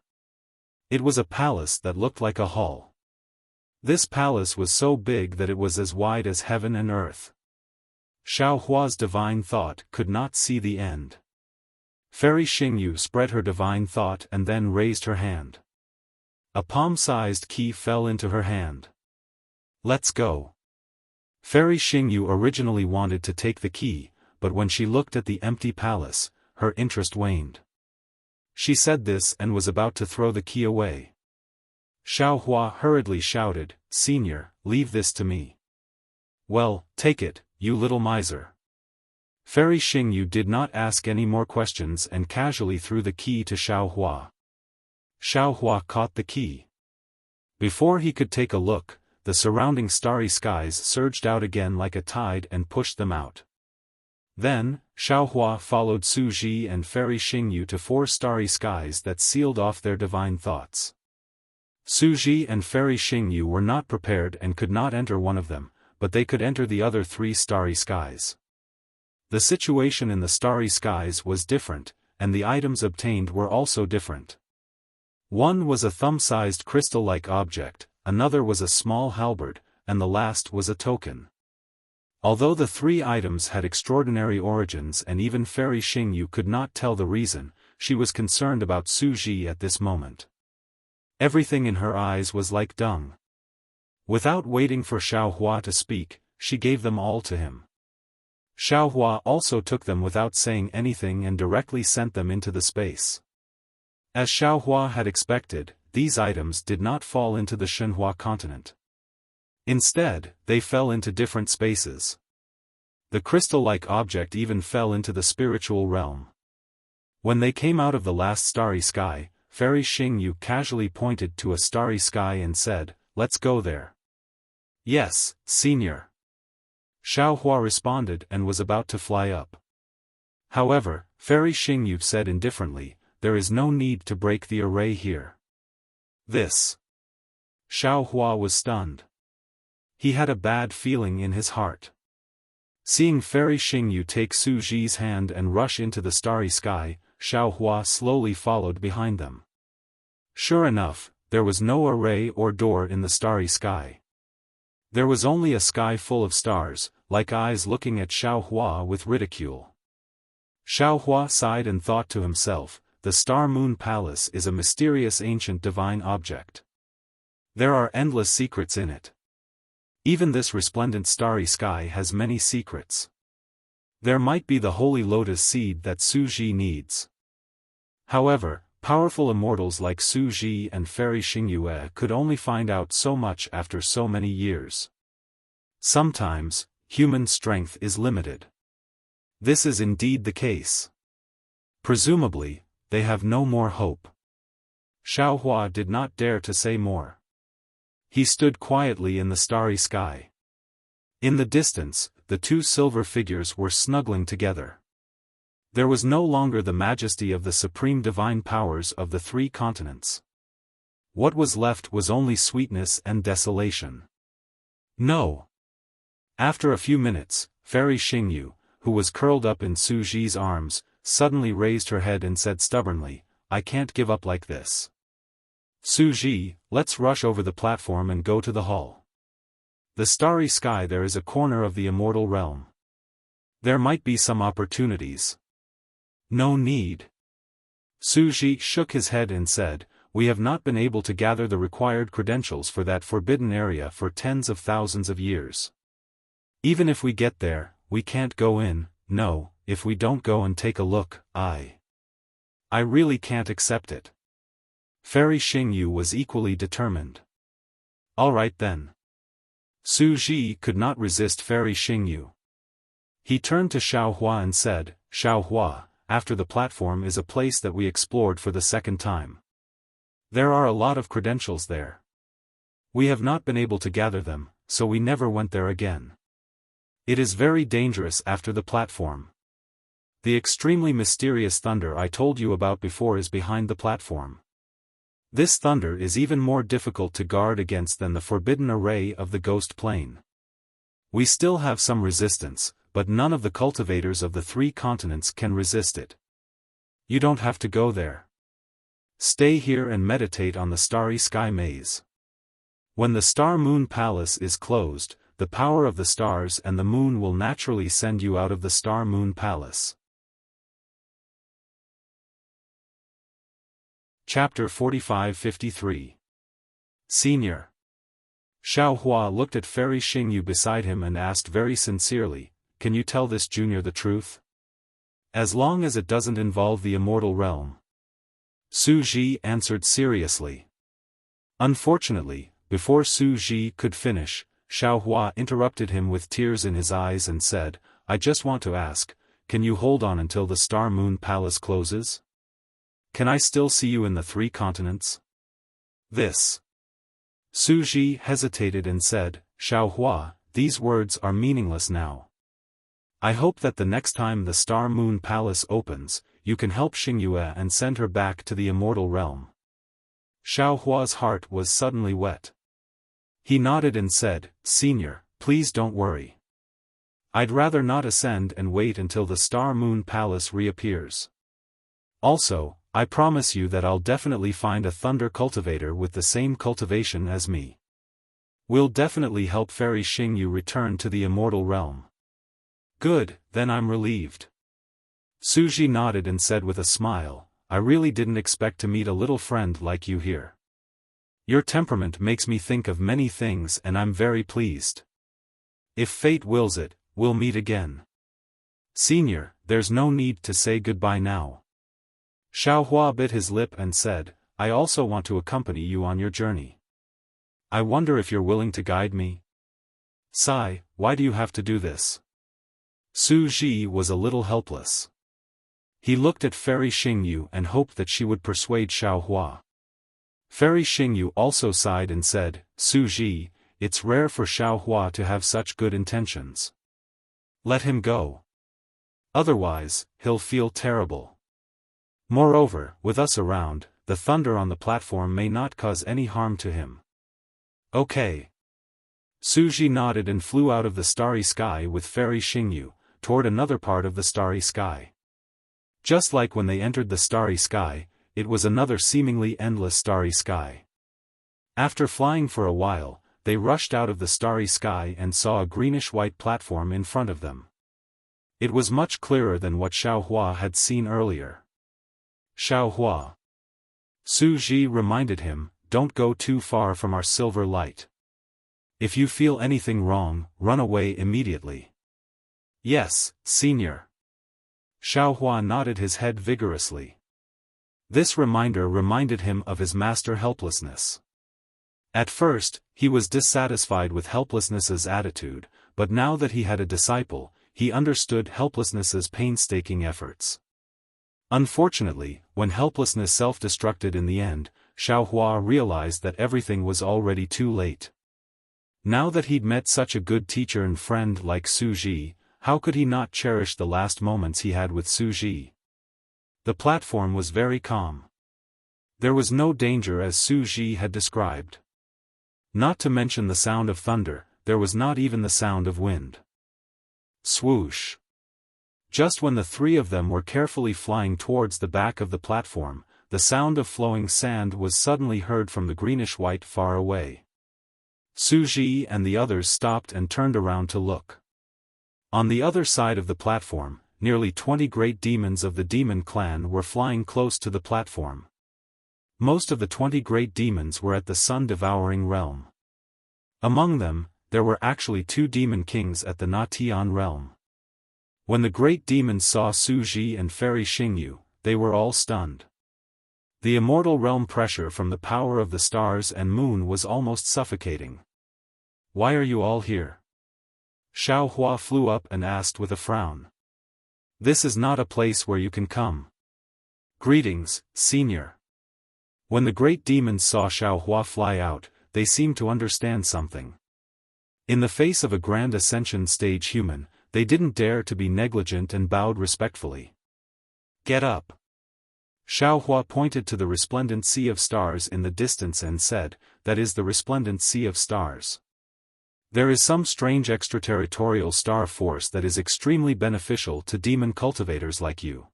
It was a palace that looked like a hall. This palace was so big that it was as wide as heaven and earth. Xiaohua's divine thought could not see the end. Fairy Xingyu spread her divine thought and then raised her hand. A palm-sized key fell into her hand. "Let's go." Fairy Xingyu originally wanted to take the key, but when she looked at the empty palace, her interest waned. She said this and was about to throw the key away. Xiaohua hurriedly shouted, "Senior, leave this to me." "Well, take it, you little miser." Fairy Xingyu did not ask any more questions and casually threw the key to Xiaohua. Xiaohua caught the key. Before he could take a look, the surrounding starry skies surged out again like a tide and pushed them out. Then, Xiaohua followed Su Ji and Fairy Xingyu to four starry skies that sealed off their divine thoughts. Su Ji and Fairy Xingyu were not prepared and could not enter one of them, but they could enter the other three starry skies. The situation in the starry skies was different, and the items obtained were also different. One was a thumb-sized crystal-like object, another was a small halberd, and the last was a token. Although the three items had extraordinary origins and even Fairy Xingyu could not tell the reason, she was concerned about Su Ji at this moment. Everything in her eyes was like dung. Without waiting for Xiaohua to speak, she gave them all to him. Xiaohua also took them without saying anything and directly sent them into the space. As Xiaohua had expected, these items did not fall into the Shenhua continent. Instead, they fell into different spaces. The crystal-like object even fell into the spiritual realm. When they came out of the last starry sky, Fairy Xingyu casually pointed to a starry sky and said, "Let's go there." "Yes, senior." Xiaohua responded and was about to fly up. However, Fairy Xingyu said indifferently, "There is no need to break the array here." This. Xiaohua was stunned. He had a bad feeling in his heart. Seeing Fairy Xingyu take Su Ji's hand and rush into the starry sky, Xiaohua slowly followed behind them. Sure enough, there was no array or door in the starry sky. There was only a sky full of stars, like eyes looking at Xiaohua with ridicule. Xiaohua sighed and thought to himself, the Star Moon Palace is a mysterious ancient divine object. There are endless secrets in it. Even this resplendent starry sky has many secrets. There might be the holy lotus seed that Su Ji needs. However, powerful immortals like Su Ji and Fairy Xingyue could only find out so much after so many years. Sometimes, human strength is limited. This is indeed the case. Presumably, they have no more hope. Xiaohua did not dare to say more. He stood quietly in the starry sky. In the distance, the two silver figures were snuggling together. There was no longer the majesty of the supreme divine powers of the three continents. What was left was only sweetness and desolation. No. After a few minutes, Fairy Xingyu, who was curled up in Su Ji's arms, suddenly raised her head and said stubbornly, "I can't give up like this. Su Ji, let's rush over the platform and go to the hall. The starry sky there is a corner of the immortal realm. There might be some opportunities." "No need." Su Ji shook his head and said, "We have not been able to gather the required credentials for that forbidden area for tens of thousands of years. Even if we get there, we can't go in. No, if we don't go and take a look, I really can't accept it." Fairy Xingyu was equally determined. "All right then." Su Ji could not resist Fairy Xingyu. He turned to Xiaohua and said, "Xiaohua, after the platform is a place that we explored for the second time. There are a lot of credentials there. We have not been able to gather them, so we never went there again. It is very dangerous after the platform. The extremely mysterious thunder I told you about before is behind the platform. This thunder is even more difficult to guard against than the forbidden array of the ghost plane. We still have some resistance, but none of the cultivators of the three continents can resist it. You don't have to go there. Stay here and meditate on the starry sky maze. When the Star Moon Palace is closed, the power of the stars and the moon will naturally send you out of the Star Moon Palace." Chapter 45-53. Senior. Xiaohua looked at Fairy Xingyu beside him and asked very sincerely, "Can you tell this junior the truth? As long as it doesn't involve the immortal realm." Su Ji answered seriously. Unfortunately, before Su Ji could finish, Xiaohua interrupted him with tears in his eyes and said, "I just want to ask, can you hold on until the Star Moon Palace closes? Can I still see you in the three continents?" This. Su Ji hesitated and said, "Xiaohua, these words are meaningless now. I hope that the next time the Star Moon Palace opens, you can help Xingyue and send her back to the immortal realm." Xiaohua's heart was suddenly wet. He nodded and said, "Senior, please don't worry. I'd rather not ascend and wait until the Star Moon Palace reappears. Also, I promise you that I'll definitely find a thunder cultivator with the same cultivation as me. We'll definitely help Fairy Xingyu return to the immortal realm." "Good, then I'm relieved." Su Ji nodded and said with a smile, "I really didn't expect to meet a little friend like you here. Your temperament makes me think of many things and I'm very pleased. If fate wills it, we'll meet again. Senior, there's no need to say goodbye now." Xiaohua bit his lip and said, "I also want to accompany you on your journey. I wonder if you're willing to guide me?" "Sigh, why do you have to do this?" Su Ji was a little helpless. He looked at Fairy Xingyu and hoped that she would persuade Xiaohua. Fairy Xingyu also sighed and said, "Su Ji, it's rare for Xiaohua to have such good intentions. Let him go. Otherwise, he'll feel terrible. Moreover, with us around, the thunder on the platform may not cause any harm to him." "Okay." Su Ji nodded and flew out of the starry sky with Fairy Xingyu, toward another part of the starry sky. Just like when they entered the starry sky, it was another seemingly endless starry sky. After flying for a while, they rushed out of the starry sky and saw a greenish-white platform in front of them. It was much clearer than what Xiaohua had seen earlier. "Xiaohua." Su Ji reminded him, "Don't go too far from our silver light. If you feel anything wrong, run away immediately. Yes, Senior. Xiaofan nodded his head vigorously. This reminder reminded him of his master helplessness. At first, he was dissatisfied with helplessness's attitude, but now that he had a disciple, he understood helplessness's painstaking efforts. Unfortunately, when helplessness self-destructed in the end, Xiaofan realized that everything was already too late. Now that he'd met such a good teacher and friend like Suji, how could he not cherish the last moments he had with Suji? The platform was very calm. There was no danger as Suji had described. Not to mention the sound of thunder, there was not even the sound of wind. Swoosh! Just when the three of them were carefully flying towards the back of the platform, the sound of flowing sand was suddenly heard from the greenish-white far away. Suji and the others stopped and turned around to look. On the other side of the platform, nearly 20 great demons of the demon clan were flying close to the platform. Most of the 20 great demons were at the sun-devouring realm. Among them, there were actually 2 demon kings at the Na-Tian realm. When the great demons saw Suji and Fairy Xingyu, they were all stunned. The immortal realm pressure from the power of the stars and moon was almost suffocating. Why are you all here? Xiaofan flew up and asked with a frown. This is not a place where you can come. Greetings, Senior. When the great demons saw Xiaofan fly out, they seemed to understand something. In the face of a grand ascension stage human, they didn't dare to be negligent and bowed respectfully. Get up. Xiaofan pointed to the resplendent sea of stars in the distance and said, that is the resplendent sea of stars. There is some strange extraterritorial star force that is extremely beneficial to demon cultivators like you.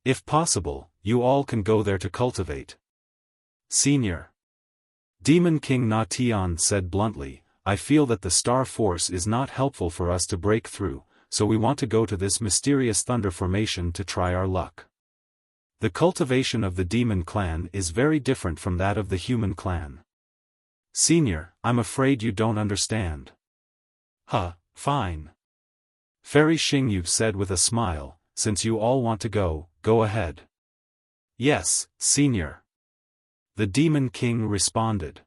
If possible, you all can go there to cultivate. Senior. Demon King Na-Tian said bluntly, I feel that the star force is not helpful for us to break through, so we want to go to this mysterious thunder formation to try our luck. The cultivation of the demon clan is very different from that of the human clan. Senior, I'm afraid you don't understand. Fine. Fairy Xingyu said with a smile, since you all want to go, go ahead. Yes, Senior. The Demon King responded.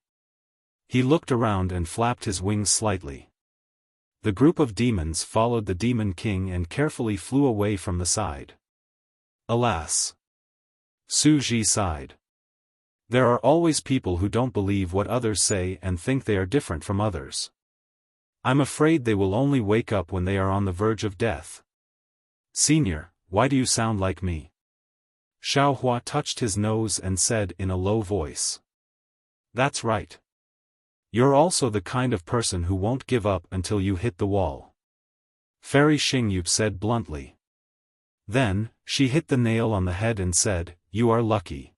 He looked around and flapped his wings slightly. The group of demons followed the Demon King and carefully flew away from the side. Alas! Suji sighed. There are always people who don't believe what others say and think they are different from others. I'm afraid they will only wake up when they are on the verge of death. Senior, why do you sound like me? Xiaofan touched his nose and said in a low voice. That's right. You're also the kind of person who won't give up until you hit the wall. Fairy Xingyu said bluntly. Then, she hit the nail on the head and said, you are lucky.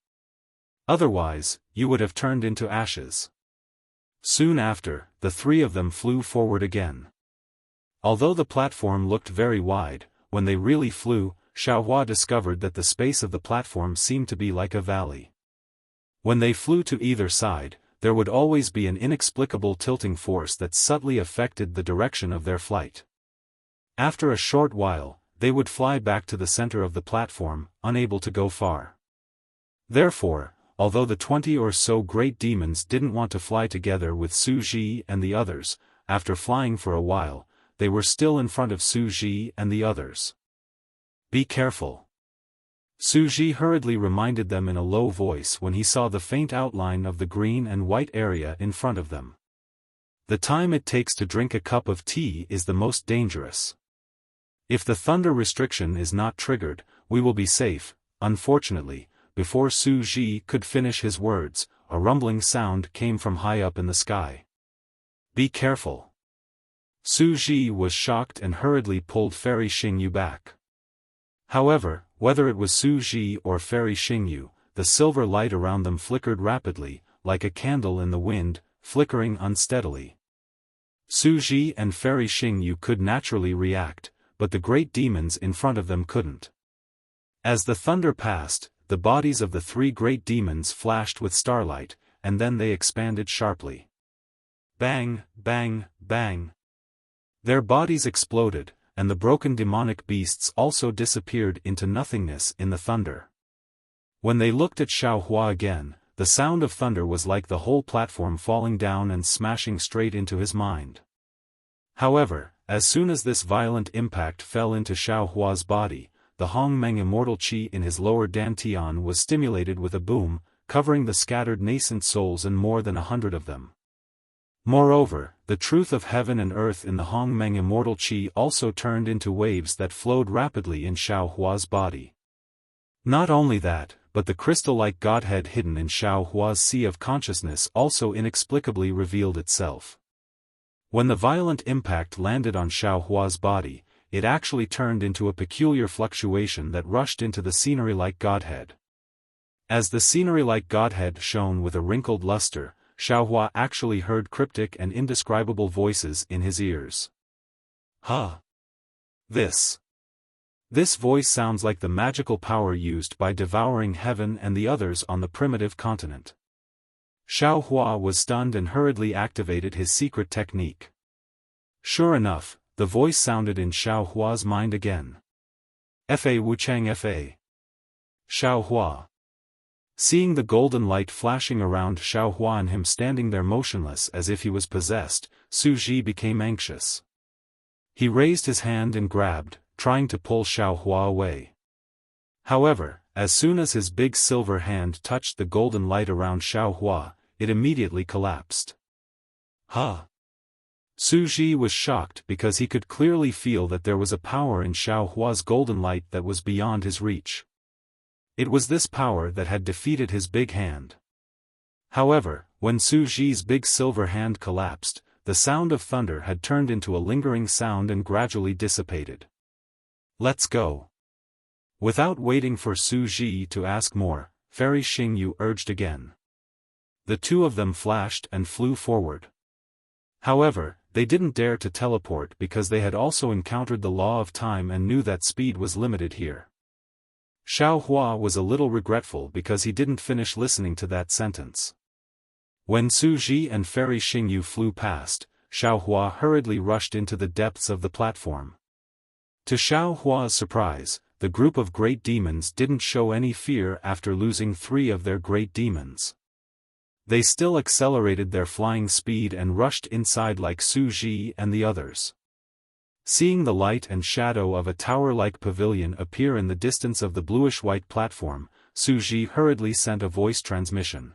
Otherwise, you would have turned into ashes. Soon after, the three of them flew forward again. Although the platform looked very wide, when they really flew, Xiaofan discovered that the space of the platform seemed to be like a valley. When they flew to either side, there would always be an inexplicable tilting force that subtly affected the direction of their flight. After a short while, they would fly back to the center of the platform, unable to go far. Therefore, although the 20 or so great demons didn't want to fly together with Suji and the others, after flying for a while, they were still in front of Suji and the others. Be careful. Suji hurriedly reminded them in a low voice when he saw the faint outline of the green and white area in front of them. The time it takes to drink a cup of tea is the most dangerous. If the thunder restriction is not triggered, we will be safe. Unfortunately, before Suji could finish his words, a rumbling sound came from high up in the sky. Be careful. Suji was shocked and hurriedly pulled Fairy Xingyu back. However, whether it was Suji or Fairy Xingyu, the silver light around them flickered rapidly, like a candle in the wind, flickering unsteadily. Suji and Fairy Xingyu could naturally react, but the great demons in front of them couldn't. As the thunder passed, the bodies of the three great demons flashed with starlight, and then they expanded sharply. Bang, bang, bang. Their bodies exploded, and the broken demonic beasts also disappeared into nothingness in the thunder. When they looked at Xiaohua again, the sound of thunder was like the whole platform falling down and smashing straight into his mind. However, as soon as this violent impact fell into Xiaohua's body, the Hongmeng immortal qi in his lower dantian was stimulated with a boom, covering the scattered nascent souls and more than 100 of them. Moreover, the truth of heaven and earth in the Hongmeng immortal qi also turned into waves that flowed rapidly in Xiaohua's body. Not only that, but the crystal-like Godhead hidden in Xiaohua's sea of consciousness also inexplicably revealed itself. When the violent impact landed on Xiaohua's body, it actually turned into a peculiar fluctuation that rushed into the scenery-like Godhead. As the scenery-like Godhead shone with a wrinkled luster, Xiaohua actually heard cryptic and indescribable voices in his ears. Huh! This voice sounds like the magical power used by devouring heaven and the others on the primitive continent. Xiaohua was stunned and hurriedly activated his secret technique. Sure enough, the voice sounded in Xiaohua's mind again. Fa Wuchang Fa. Xiaohua. Seeing the golden light flashing around Xiaohua and him standing there motionless as if he was possessed, Su Ji became anxious. He raised his hand and grabbed, trying to pull Xiaohua away. However, as soon as his big silver hand touched the golden light around Xiaohua, it immediately collapsed. Huh! Su Ji was shocked because he could clearly feel that there was a power in Xiaohua's golden light that was beyond his reach. It was this power that had defeated his big hand. However, when Su Ji's big silver hand collapsed, the sound of thunder had turned into a lingering sound and gradually dissipated. Let's go. Without waiting for Su Ji to ask more, Fairy Xingyu urged again. The two of them flashed and flew forward. However, they didn't dare to teleport because they had also encountered the law of time and knew that speed was limited here. Xiaohua was a little regretful because he didn't finish listening to that sentence. When Su Ji and Fairy Xingyu flew past, Xiaohua hurriedly rushed into the depths of the platform. To Xiaohua's surprise, the group of great demons didn't show any fear after losing 3 of their great demons. They still accelerated their flying speed and rushed inside like Su Ji and the others. Seeing the light and shadow of a tower-like pavilion appear in the distance of the bluish-white platform, Su Ji hurriedly sent a voice transmission.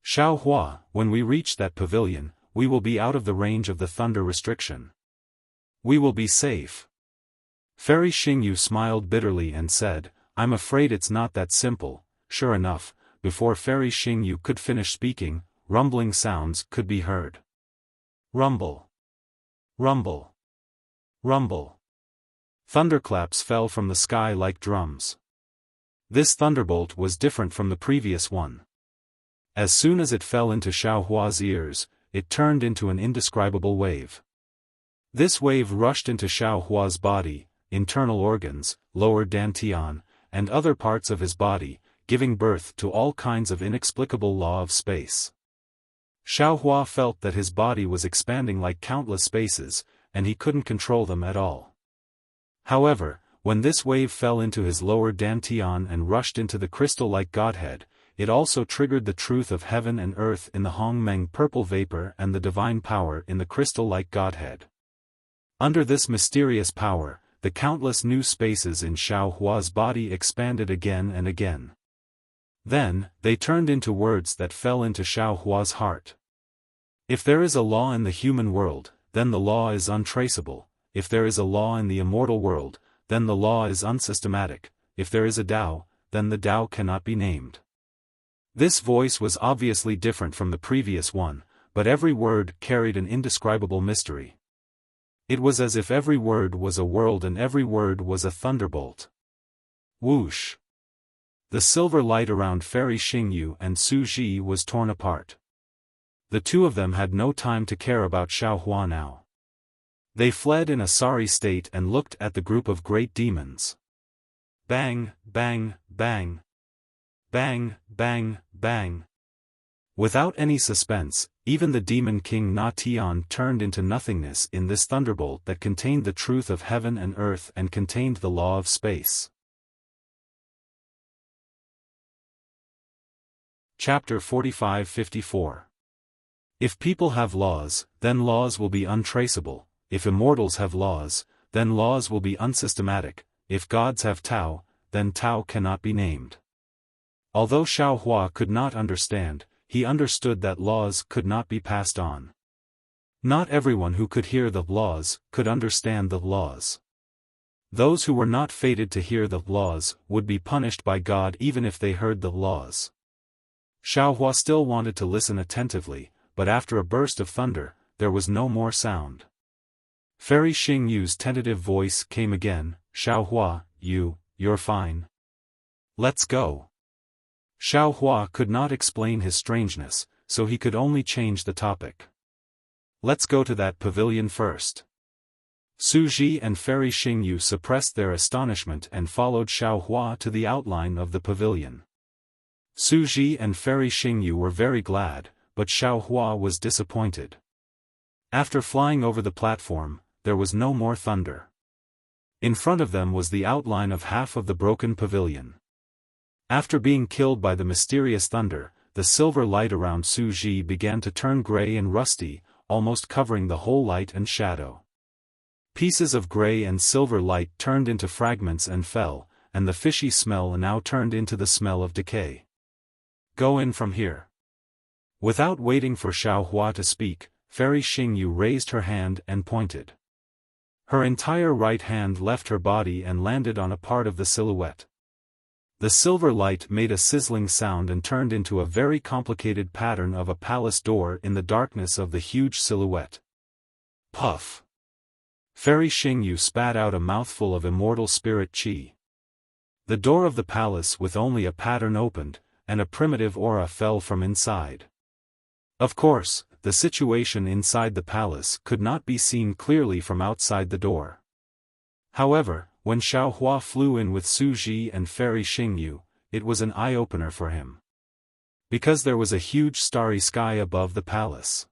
Xiaohua, when we reach that pavilion, we will be out of the range of the thunder restriction. We will be safe. Fairy Xingyu smiled bitterly and said, I'm afraid it's not that simple. Sure enough, before Fairy Xingyu could finish speaking, rumbling sounds could be heard. Rumble. Rumble. Rumble. Thunderclaps fell from the sky like drums. This thunderbolt was different from the previous one. As soon as it fell into Xiaohua's ears, it turned into an indescribable wave. This wave rushed into Xiaohua's body, internal organs, lower dantian, and other parts of his body, giving birth to all kinds of inexplicable law of space. Xiaohua felt that his body was expanding like countless spaces, and he couldn't control them at all. However, when this wave fell into his lower dantian and rushed into the crystal-like Godhead, it also triggered the truth of heaven and earth in the Hongmeng purple vapor and the divine power in the crystal-like Godhead. Under this mysterious power, the countless new spaces in Xiaohua's body expanded again and again. Then, they turned into words that fell into Xiaohua's heart. If there is a law in the human world, then the law is untraceable. If there is a law in the immortal world, then the law is unsystematic. If there is a Tao, then the Tao cannot be named. This voice was obviously different from the previous one, but every word carried an indescribable mystery. It was as if every word was a world and every word was a thunderbolt. Whoosh! The silver light around Fairy Xingyu and Su Ji was torn apart. The two of them had no time to care about Xiaohua now. They fled in a sorry state and looked at the group of great demons. Bang, bang, bang. Bang, bang, bang. Without any suspense, even the demon king Na Tian turned into nothingness in this thunderbolt that contained the truth of heaven and earth and contained the law of space. Chapter 45-54. If people have laws, then laws will be untraceable. If immortals have laws, then laws will be unsystematic. If gods have Tao, then Tao cannot be named. Although Xiaofan could not understand, he understood that laws could not be passed on. Not everyone who could hear the laws could understand the laws. Those who were not fated to hear the laws would be punished by God even if they heard the laws. Xiaofan still wanted to listen attentively, but after a burst of thunder, there was no more sound. Fairy Xingyu's tentative voice came again, "Xiaofan, you're fine. Let's go." Xiaofan could not explain his strangeness, so he could only change the topic. "Let's go to that pavilion first." Suji and Fairy Xingyu suppressed their astonishment and followed Xiaofan to the outline of the pavilion. Suji and Fairy Xingyu were very glad, but Xiaofan was disappointed. After flying over the platform, there was no more thunder. In front of them was the outline of half of the broken pavilion. After being killed by the mysterious thunder, the silver light around Suji began to turn gray and rusty, almost covering the whole light and shadow. Pieces of gray and silver light turned into fragments and fell, and the fishy smell now turned into the smell of decay. "Go in from here." Without waiting for Xiaofan to speak, Fairy Xingyu raised her hand and pointed. Her entire right hand left her body and landed on a part of the silhouette. The silver light made a sizzling sound and turned into a very complicated pattern of a palace door in the darkness of the huge silhouette. Puff! Fairy Xingyu spat out a mouthful of immortal spirit qi. The door of the palace with only a pattern opened, and a primitive aura fell from inside. Of course, the situation inside the palace could not be seen clearly from outside the door. However, when Xiaofan flew in with Suji and Fairy Xingyu, it was an eye-opener for him. Because there was a huge starry sky above the palace.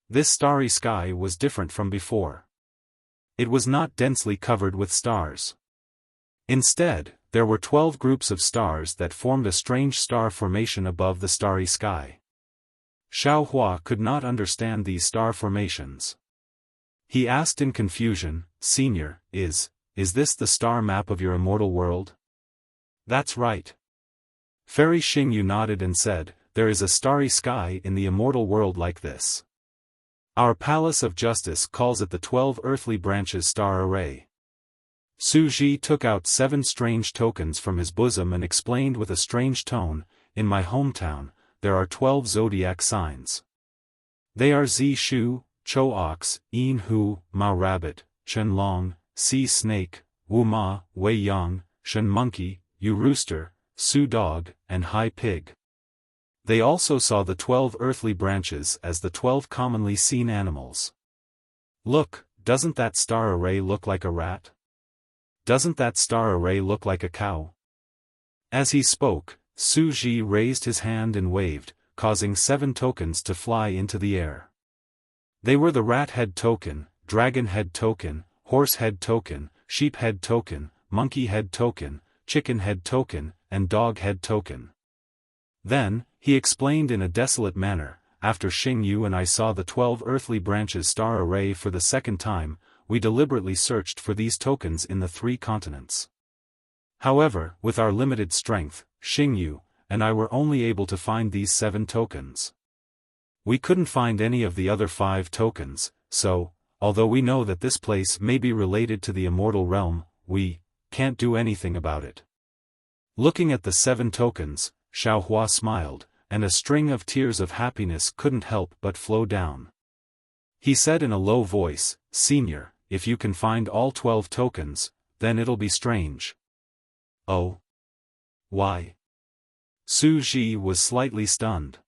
This starry sky was different from before. It was not densely covered with stars. Instead, there were 12 groups of stars that formed a strange star formation above the starry sky. Xiaofan could not understand these star formations. He asked in confusion, "Senior, is this the star map of your immortal world?" "That's right." Fairy Xingyu nodded and said, "There is a starry sky in the immortal world like this. Our Palace of Justice calls it the 12 earthly branches star array." Suji took out 7 strange tokens from his bosom and explained with a strange tone, "In my hometown, there are 12 zodiac signs. They are Zi Shu, Chou Ox, Yin Hu, Ma Rabbit, Chen Long, Si Snake, Wu Ma, Wei Yang, Shen Monkey, Yu Rooster, Su Dog, and Hai Pig." They also saw the 12 earthly branches as the 12 commonly seen animals. "Look, doesn't that star array look like a rat? Doesn't that star array look like a cow?" As he spoke, Suji raised his hand and waved, causing 7 tokens to fly into the air. They were the rat head token, dragon head token, horse head token, sheep head token, monkey head token, chicken head token, and dog head token. Then, he explained in a desolate manner, "After Xingyu and I saw the 12 earthly branches star array for the second time, we deliberately searched for these tokens in the 3 continents. However, with our limited strength, Xingyu and I were only able to find these 7 tokens. We couldn't find any of the other 5 tokens, so, although we know that this place may be related to the immortal realm, we can't do anything about it." Looking at the 7 tokens, Xiaofan smiled, and a string of tears of happiness couldn't help but flow down. He said in a low voice, "Senior, if you can find all 12 tokens, then it'll be strange." "Oh? Why?" Suji was slightly stunned.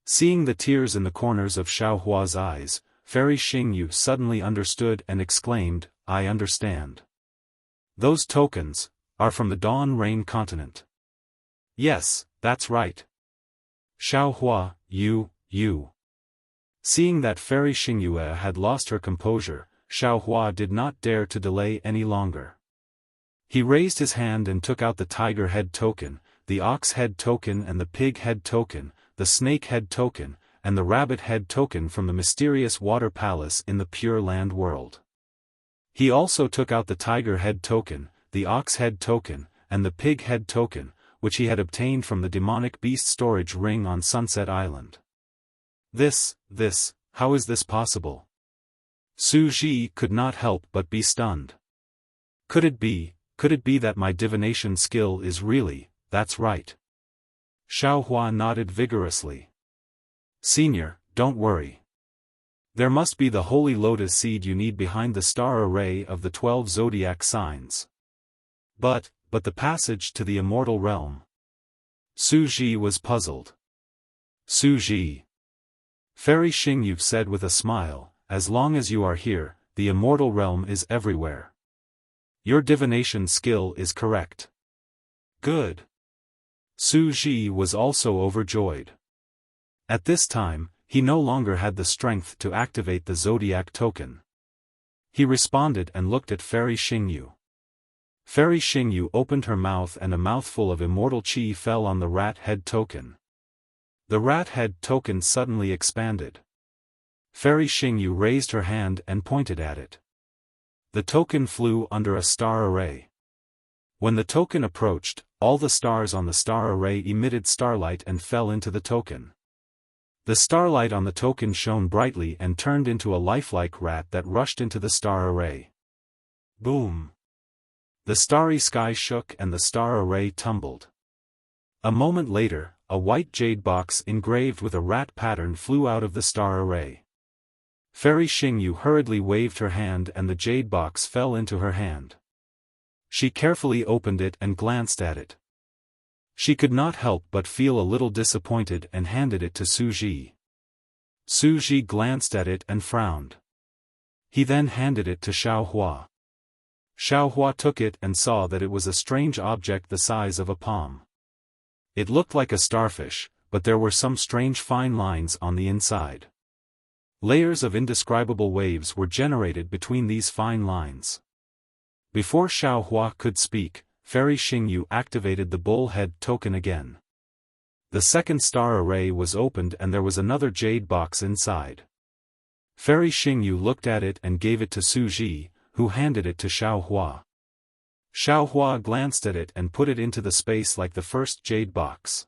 Seeing the tears in the corners of Xiaohua's eyes, Fairy Xingyu suddenly understood and exclaimed, "I understand. Those tokens are from the Dawn Rain continent." "Yes, that's right." Xiaohua, you. Seeing that Fairy Xingyue had lost her composure, Xiaohua did not dare to delay any longer. He raised his hand and took out the tiger head token, the ox head token and the pig head token, the snake head token, and the rabbit head token from the mysterious water palace in the Pure Land world. He also took out the tiger head token, the ox head token, and the pig head token, which he had obtained from the demonic beast storage ring on Sunset Island. How is this possible? Su Ji could not help but be stunned. Could it be that my divination skill is really, that's right? Xiaohua nodded vigorously. Senior, don't worry. There must be the holy lotus seed you need behind the star array of the 12 zodiac signs. But the passage to the immortal realm. Su Ji was puzzled. Su Ji. Fairy Xingyue said with a smile, as long as you are here, the immortal realm is everywhere. Your divination skill is correct. Good. Su Ji was also overjoyed. At this time, he no longer had the strength to activate the zodiac token. He responded and looked at Fairy Xingyue. Fairy Xingyue opened her mouth and a mouthful of immortal qi fell on the rat head token. The rat head token suddenly expanded. Fairy Xingyue raised her hand and pointed at it. The token flew under a star array. When the token approached, all the stars on the star array emitted starlight and fell into the token. The starlight on the token shone brightly and turned into a lifelike rat that rushed into the star array. Boom! The starry sky shook and the star array tumbled. A moment later, a white jade box engraved with a rat pattern flew out of the star array. Fairy Xingyue hurriedly waved her hand and the jade box fell into her hand. She carefully opened it and glanced at it. She could not help but feel a little disappointed and handed it to Su Ji. Su Ji glanced at it and frowned. He then handed it to Xiaohua. Xiaohua took it and saw that it was a strange object the size of a palm. It looked like a starfish, but there were some strange fine lines on the inside. Layers of indescribable waves were generated between these fine lines. Before Xiaohua could speak, Fairy Xingyue activated the bullhead token again. The second star array was opened and there was another jade box inside. Fairy Xingyue looked at it and gave it to Su Ji, who handed it to Xiaohua. Xiaohua glanced at it and put it into the space like the first jade box.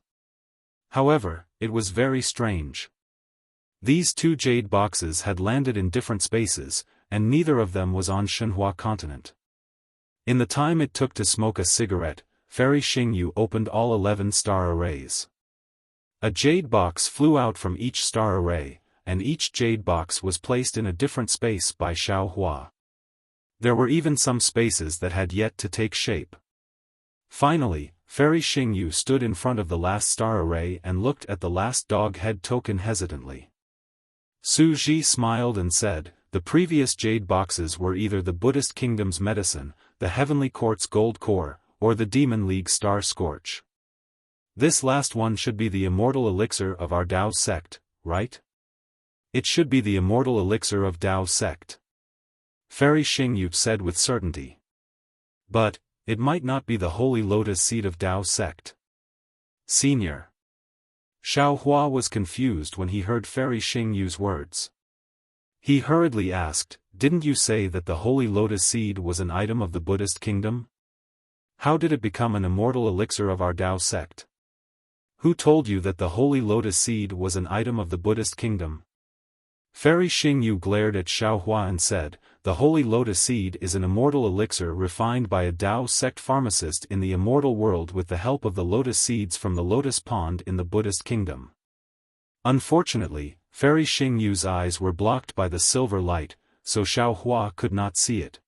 However, it was very strange. These two jade boxes had landed in different spaces, and neither of them was on Shenhua continent. In the time it took to smoke a cigarette, Fairy Xingyue opened all 11 star arrays. A jade box flew out from each star array, and each jade box was placed in a different space by Xiaohua. There were even some spaces that had yet to take shape. Finally, Fairy Xingyue stood in front of the last star array and looked at the last dog head token hesitantly. Su Ji smiled and said, the previous jade boxes were either the Buddhist Kingdom's medicine, the Heavenly Court's gold core, or the Demon League star scorch. This last one should be the immortal elixir of our Dao sect, right? It should be the immortal elixir of Dao sect. Fairy Xingyue said with certainty. But, it might not be the holy lotus seed of Dao sect. Senior. Xiaohua was confused when he heard Fairy Xingyue's words. He hurriedly asked, didn't you say that the holy lotus seed was an item of the Buddhist kingdom? How did it become an immortal elixir of our Dao sect? Who told you that the holy lotus seed was an item of the Buddhist kingdom? Fairy Xingyue glared at Xiaohua and said, the holy lotus seed is an immortal elixir refined by a Dao sect pharmacist in the immortal world with the help of the lotus seeds from the lotus pond in the Buddhist kingdom. Unfortunately, Fairy Xingyue's eyes were blocked by the silver light, so Xiaohua could not see it.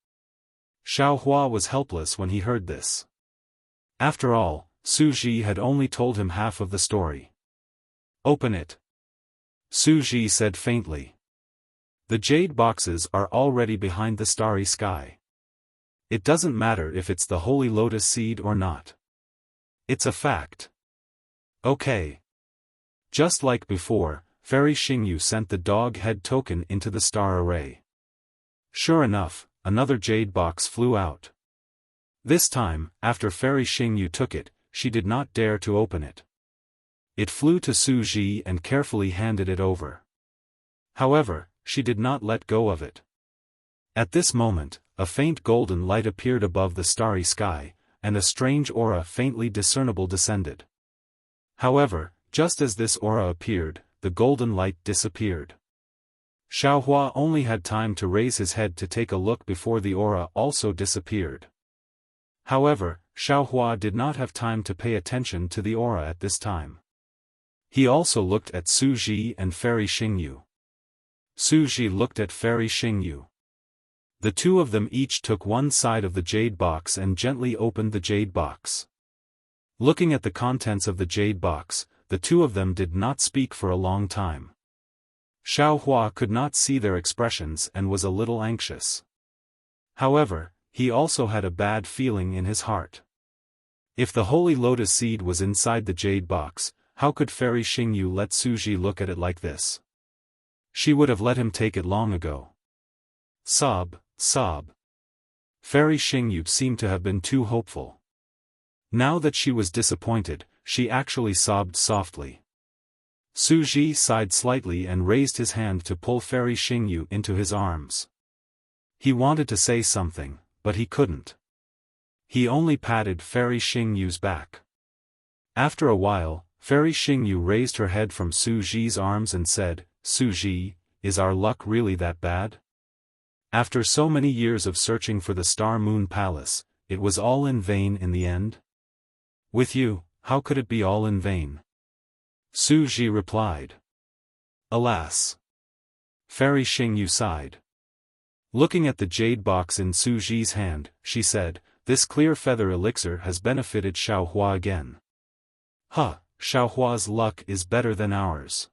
Xiaohua was helpless when he heard this. After all, Su Ji had only told him half of the story. Open it. Su Ji said faintly. The jade boxes are already behind the starry sky. It doesn't matter if it's the holy lotus seed or not. It's a fact. Okay. Just like before, Fairy Xingyu sent the dog head token into the star array. Sure enough, another jade box flew out. This time, after Fairy Xingyu took it, she did not dare to open it. It flew to Su Ji and carefully handed it over. However, she did not let go of it. At this moment, a faint golden light appeared above the starry sky, and a strange aura faintly discernible descended. However, just as this aura appeared, the golden light disappeared. Xiaohua only had time to raise his head to take a look before the aura also disappeared. However, Xiaohua did not have time to pay attention to the aura at this time. He also looked at Su Ji and Fairy Xingyu. Su Ji looked at Fairy Xingyu. The two of them each took one side of the jade box and gently opened the jade box. Looking at the contents of the jade box, the two of them did not speak for a long time. Xiaohua could not see their expressions and was a little anxious. However, he also had a bad feeling in his heart. If the holy lotus seed was inside the jade box, how could Fairy Xingyu let Su Ji look at it like this? She would have let him take it long ago. Sob, sob. Fairy Xingyu seemed to have been too hopeful. Now that she was disappointed, she actually sobbed softly. Su Ji sighed slightly and raised his hand to pull Fairy Xingyu into his arms. He wanted to say something, but he couldn't. He only patted Fairy Xingyu's back. After a while, Fairy Xingyu raised her head from Su Ji's arms and said, "Su Ji, is our luck really that bad? After so many years of searching for the Star Moon Palace, it was all in vain in the end? With you, how could it be all in vain?" Su Ji replied. "Alas." Fairy Xingyu sighed. Looking at the jade box in Su Ji's hand, she said, "This clear feather elixir has benefited Xiaohua again. Huh, Xiaohua's luck is better than ours."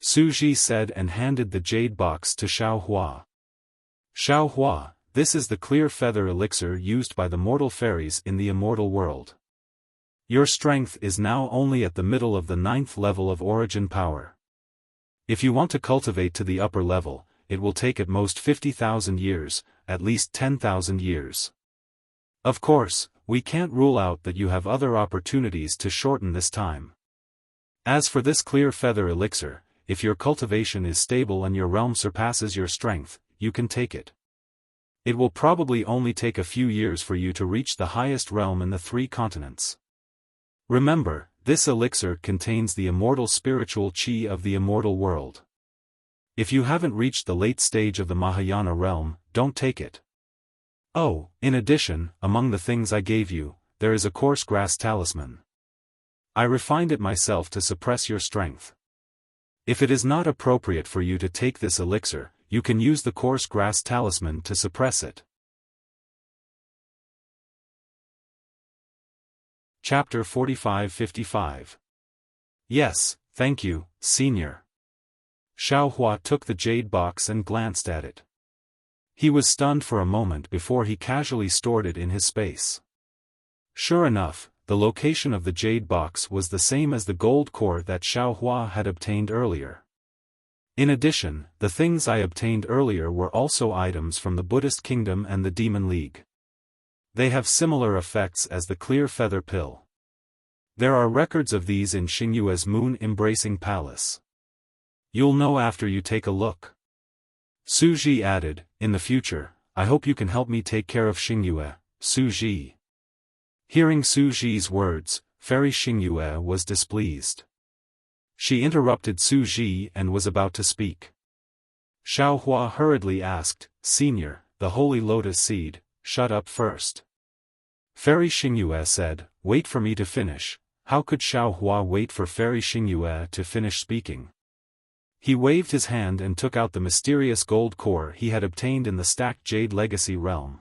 Su Ji said and handed the jade box to Xiaohua. "Xiaohua, this is the clear feather elixir used by the mortal fairies in the immortal world. Your strength is now only at the middle of the 9th level of origin power. If you want to cultivate to the upper level, it will take at most 50,000 years, at least 10,000 years. Of course, we can't rule out that you have other opportunities to shorten this time. As for this clear feather elixir, if your cultivation is stable and your realm surpasses your strength, you can take it. It will probably only take a few years for you to reach the highest realm in the 3 continents. Remember, this elixir contains the immortal spiritual qi of the immortal world. If you haven't reached the late stage of the Mahayana realm, don't take it. Oh, in addition, among the things I gave you, there is a coarse grass talisman. I refined it myself to suppress your strength. If it is not appropriate for you to take this elixir, you can use the coarse grass talisman to suppress it." Chapter 45-55. Yes, thank you, Senior. Xiaohua took the jade box and glanced at it. He was stunned for a moment before he casually stored it in his space. Sure enough, the location of the jade box was the same as the gold core that Xiaohua had obtained earlier. In addition, the things I obtained earlier were also items from the Buddhist Kingdom and the Demon League. They have similar effects as the clear feather pill. There are records of these in Xingyue's moon-embracing palace. You'll know after you take a look. Su Ji added, "In the future, I hope you can help me take care of Xingyue, Su Ji." Hearing Su Ji's words, Fairy Xingyue was displeased. She interrupted Su Ji and was about to speak. Xiaohua hurriedly asked, "Senior, the holy lotus seed, shut up first." Fairy Xingyue said, "Wait for me to finish." How could Xiaohua wait for Fairy Xingyue to finish speaking? He waved his hand and took out the mysterious gold core he had obtained in the stacked jade legacy realm.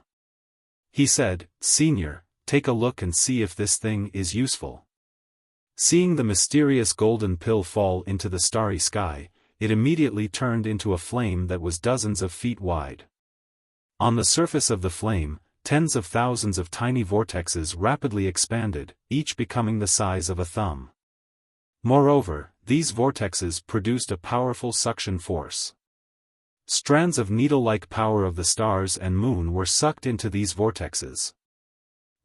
He said, "Senior, take a look and see if this thing is useful." Seeing the mysterious golden pill fall into the starry sky, it immediately turned into a flame that was dozens of feet wide. On the surface of the flame, tens of thousands of tiny vortexes rapidly expanded, each becoming the size of a thumb. Moreover, these vortexes produced a powerful suction force. Strands of needle-like power of the stars and moon were sucked into these vortexes.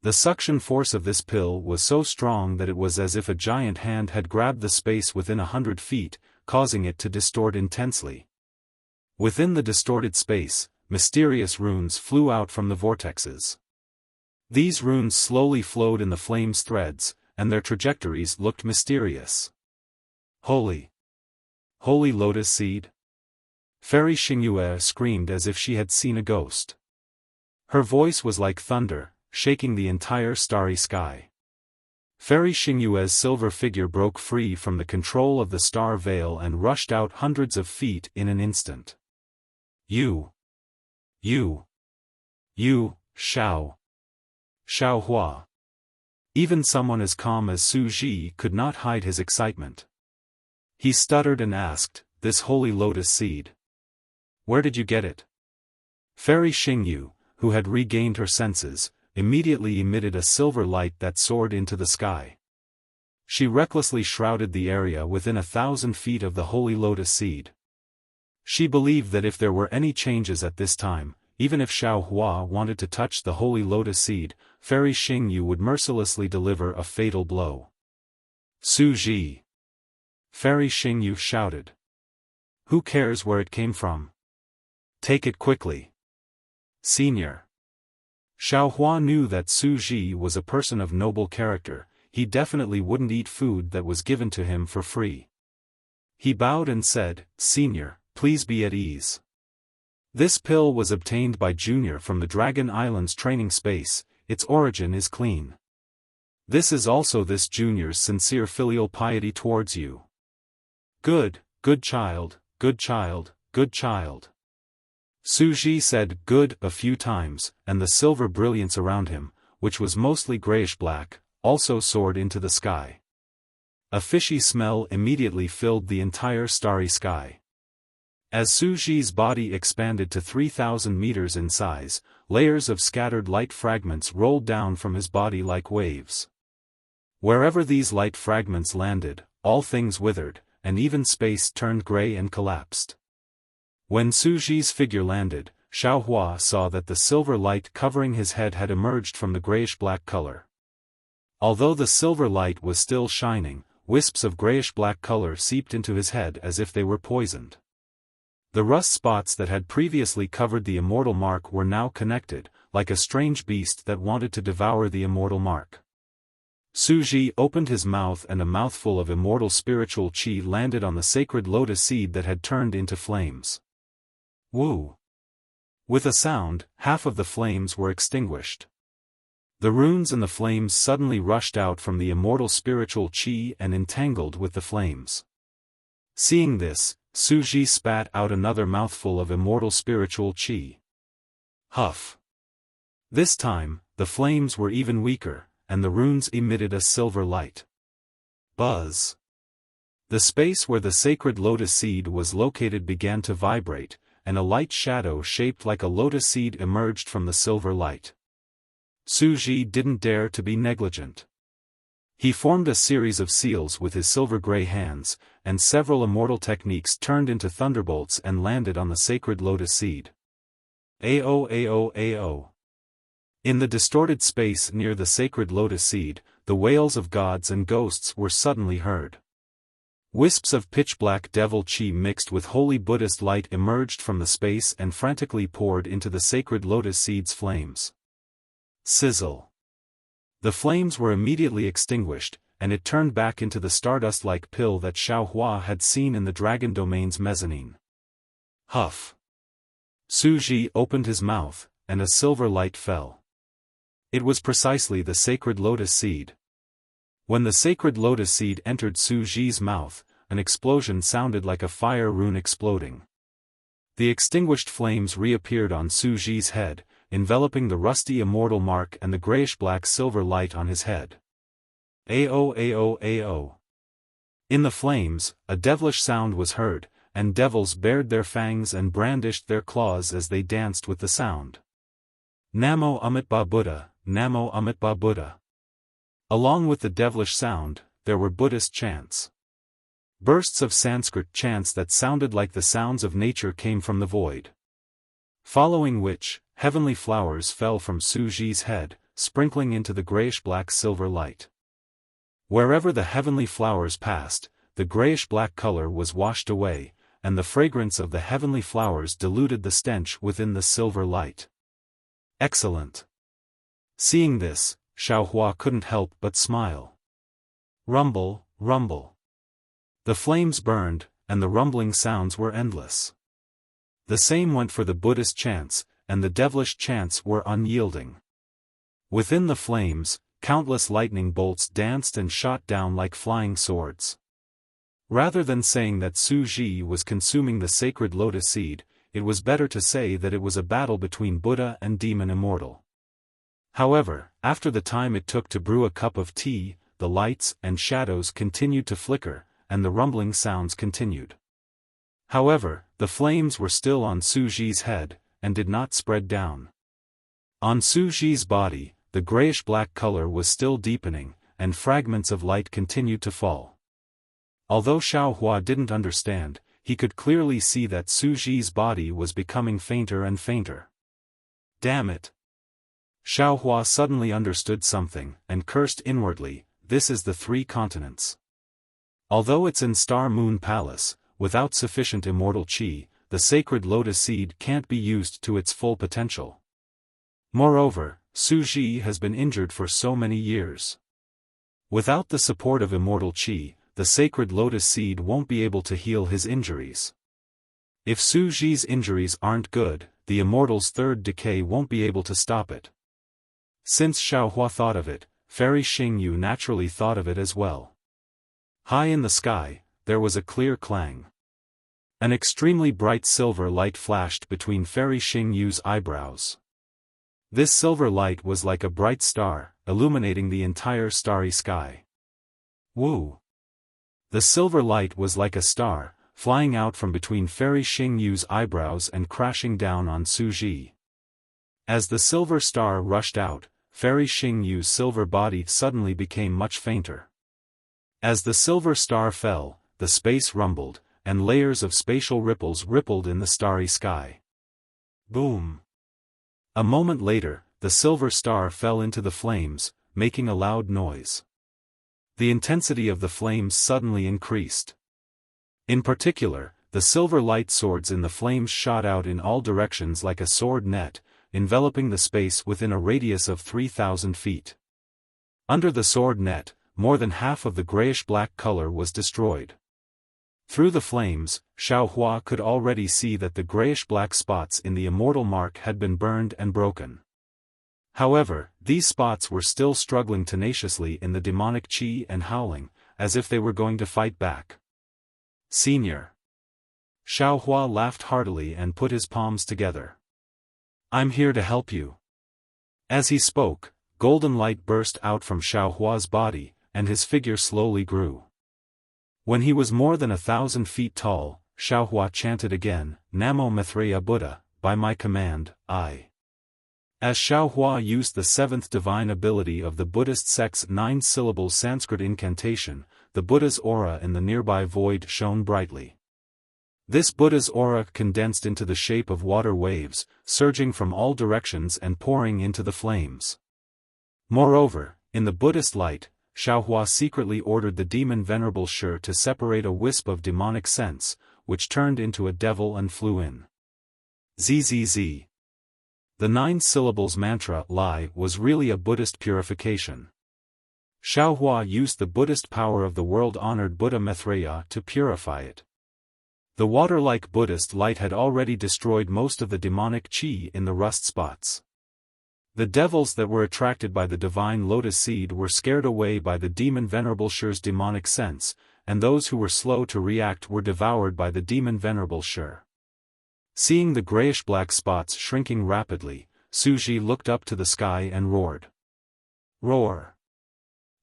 The suction force of this pill was so strong that it was as if a giant hand had grabbed the space within 100 feet, causing it to distort intensely. Within the distorted space, mysterious runes flew out from the vortexes. These runes slowly flowed in the flame's threads, and their trajectories looked mysterious. Holy lotus seed? Fairy Xingyue screamed as if she had seen a ghost. Her voice was like thunder, shaking the entire starry sky. Fairy Xingyue's silver figure broke free from the control of the star veil and rushed out hundreds of feet in an instant. You, Xiaohua. Even someone as calm as Su Ji could not hide his excitement. He stuttered and asked, "This holy lotus seed? Where did you get it?" Fairy Xingyu, who had regained her senses, immediately emitted a silver light that soared into the sky. She recklessly shrouded the area within 1,000 feet of the holy lotus seed. She believed that if there were any changes at this time, even if Xiaohua wanted to touch the holy lotus seed, Fairy Xingyu would mercilessly deliver a fatal blow. Su Ji! Fairy Xingyu shouted. Who cares where it came from? Take it quickly. Senior. Xiaohua knew that Su Ji was a person of noble character. He definitely wouldn't eat food that was given to him for free. He bowed and said, "Senior, please be at ease. This pill was obtained by Junior from the Dragon Island's training space. Its origin is clean. This is also this Junior's sincere filial piety towards you. Good child, good child, good child." Su Ji said "good" a few times, and the silver brilliance around him, which was mostly grayish-black, also soared into the sky. A fishy smell immediately filled the entire starry sky. As Su Ji's body expanded to 3,000 meters in size, layers of scattered light fragments rolled down from his body like waves. Wherever these light fragments landed, all things withered, and even space turned gray and collapsed. When Su Ji's figure landed, Xiaohua saw that the silver light covering his head had emerged from the grayish-black color. Although the silver light was still shining, wisps of grayish-black color seeped into his head as if they were poisoned. The rust spots that had previously covered the immortal mark were now connected, like a strange beast that wanted to devour the immortal mark. Su Ji opened his mouth and a mouthful of immortal spiritual qi landed on the sacred lotus seed that had turned into flames. Woo! With a sound, half of the flames were extinguished. The runes and the flames suddenly rushed out from the immortal spiritual qi and entangled with the flames. Seeing this, Su Ji spat out another mouthful of immortal spiritual qi. Huff! This time, the flames were even weaker, and the runes emitted a silver light. Buzz! The space where the sacred lotus seed was located began to vibrate, and a light shadow shaped like a lotus seed emerged from the silver light. Su Ji didn't dare to be negligent. He formed a series of seals with his silver-gray hands, and several immortal techniques turned into thunderbolts and landed on the sacred lotus seed. Ao. In the distorted space near the sacred lotus seed, the wails of gods and ghosts were suddenly heard. Wisps of pitch-black devil chi mixed with holy Buddhist light emerged from the space and frantically poured into the sacred lotus seed's flames. Sizzle! The flames were immediately extinguished, and it turned back into the stardust-like pill that Xiaohua had seen in the dragon domain's mezzanine. Huff! Su Ji opened his mouth, and a silver light fell. It was precisely the sacred lotus seed. When the sacred lotus seed entered Su Ji's mouth, an explosion sounded like a fire rune exploding. The extinguished flames reappeared on Su Ji's head, enveloping the rusty immortal mark and the grayish-black silver light on his head. Ao. In the flames, a devilish sound was heard, and devils bared their fangs and brandished their claws as they danced with the sound. Namo Amitabha Buddha, Namo Amitabha Buddha. Along with the devilish sound, there were Buddhist chants. Bursts of Sanskrit chants that sounded like the sounds of nature came from the void. Following which, heavenly flowers fell from Suji's head, sprinkling into the grayish-black silver light. Wherever the heavenly flowers passed, the grayish-black color was washed away, and the fragrance of the heavenly flowers diluted the stench within the silver light. Excellent! Seeing this, Xiaohua couldn't help but smile. Rumble, rumble. The flames burned, and the rumbling sounds were endless. The same went for the Buddhist chants, and the devilish chants were unyielding. Within the flames, countless lightning bolts danced and shot down like flying swords. Rather than saying that Suji was consuming the sacred lotus seed, it was better to say that it was a battle between Buddha and demon immortal. However, after the time it took to brew a cup of tea, the lights and shadows continued to flicker, and the rumbling sounds continued. However, the flames were still on Suji's head, and did not spread down. On Suji's body, the grayish-black color was still deepening, and fragments of light continued to fall. Although Xiaohua didn't understand, he could clearly see that Suji's body was becoming fainter and fainter. Damn it! Xiaohua suddenly understood something, and cursed inwardly, this is the three continents. Although it's in Star Moon Palace, without sufficient immortal qi, the sacred lotus seed can't be used to its full potential. Moreover, Suji has been injured for so many years. Without the support of immortal qi, the sacred lotus seed won't be able to heal his injuries. If Suji's injuries aren't good, the immortal's third decay won't be able to stop it. Since Xiaohua thought of it, Fairy Xingyu naturally thought of it as well. High in the sky, there was a clear clang. An extremely bright silver light flashed between Fairy Xingyu's eyebrows. This silver light was like a bright star, illuminating the entire starry sky. Woo! The silver light was like a star, flying out from between Fairy Xingyu's eyebrows and crashing down on Suji. As the silver star rushed out, Fairy Xingyu's silver body suddenly became much fainter. As the silver star fell, the space rumbled, and layers of spatial ripples rippled in the starry sky. Boom! A moment later, the silver star fell into the flames, making a loud noise. The intensity of the flames suddenly increased. In particular, the silver light swords in the flames shot out in all directions like a sword net, enveloping the space within a radius of 3,000 feet. Under the sword net, more than half of the grayish-black color was destroyed. Through the flames, Xiaohua could already see that the grayish-black spots in the immortal mark had been burned and broken. However, these spots were still struggling tenaciously in the demonic qi and howling, as if they were going to fight back. Senior. Xiaohua laughed heartily and put his palms together. I'm here to help you. As he spoke, golden light burst out from Xiaohua's body, and his figure slowly grew. When he was more than 1,000 feet tall, Xiaohua chanted again, Namo Maitreya Buddha, by my command, I. As Xiaohua used the seventh divine ability of the Buddhist sect's 9-syllable Sanskrit incantation, the Buddha's aura in the nearby void shone brightly. This Buddha's aura condensed into the shape of water waves, surging from all directions and pouring into the flames. Moreover, in the Buddhist light, Xiaohua secretly ordered the demon Venerable Shi to separate a wisp of demonic sense, which turned into a devil and flew in. ZZZ. The 9 syllables mantra Lai was really a Buddhist purification. Xiaohua used the Buddhist power of the world-honored Buddha Maitreya to purify it. The water-like Buddhist light had already destroyed most of the demonic qi in the rust spots. The devils that were attracted by the divine lotus seed were scared away by the demon Venerable Shi's demonic sense, and those who were slow to react were devoured by the demon Venerable Shi. Seeing the grayish-black spots shrinking rapidly, Suji looked up to the sky and roared. Roar!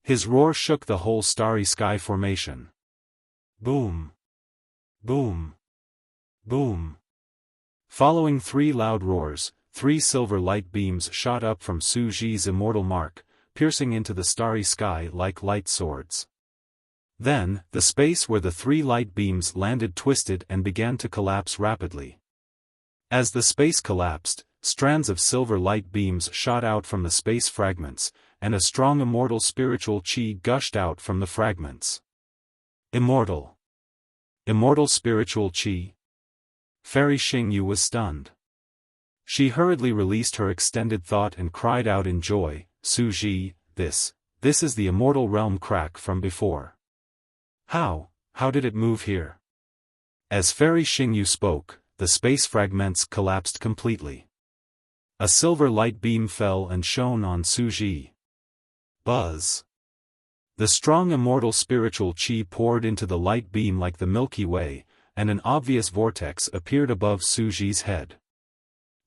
His roar shook the whole starry sky formation. Boom! Boom! Boom! Following 3 loud roars, 3 silver light beams shot up from Suji's immortal mark, piercing into the starry sky like light swords. Then, the space where the 3 light beams landed twisted and began to collapse rapidly. As the space collapsed, strands of silver light beams shot out from the space fragments, and a strong immortal spiritual qi gushed out from the fragments. Immortal. Immortal spiritual qi. Fairy Xingyu was stunned. She hurriedly released her extended thought and cried out in joy, Su Ji, this is the immortal realm crack from before. How did it move here? As Fairy Xingyu spoke, the space fragments collapsed completely. A silver light beam fell and shone on Su Ji. Buzz. The strong immortal spiritual qi poured into the light beam like the Milky Way, and an obvious vortex appeared above Su Ji's head.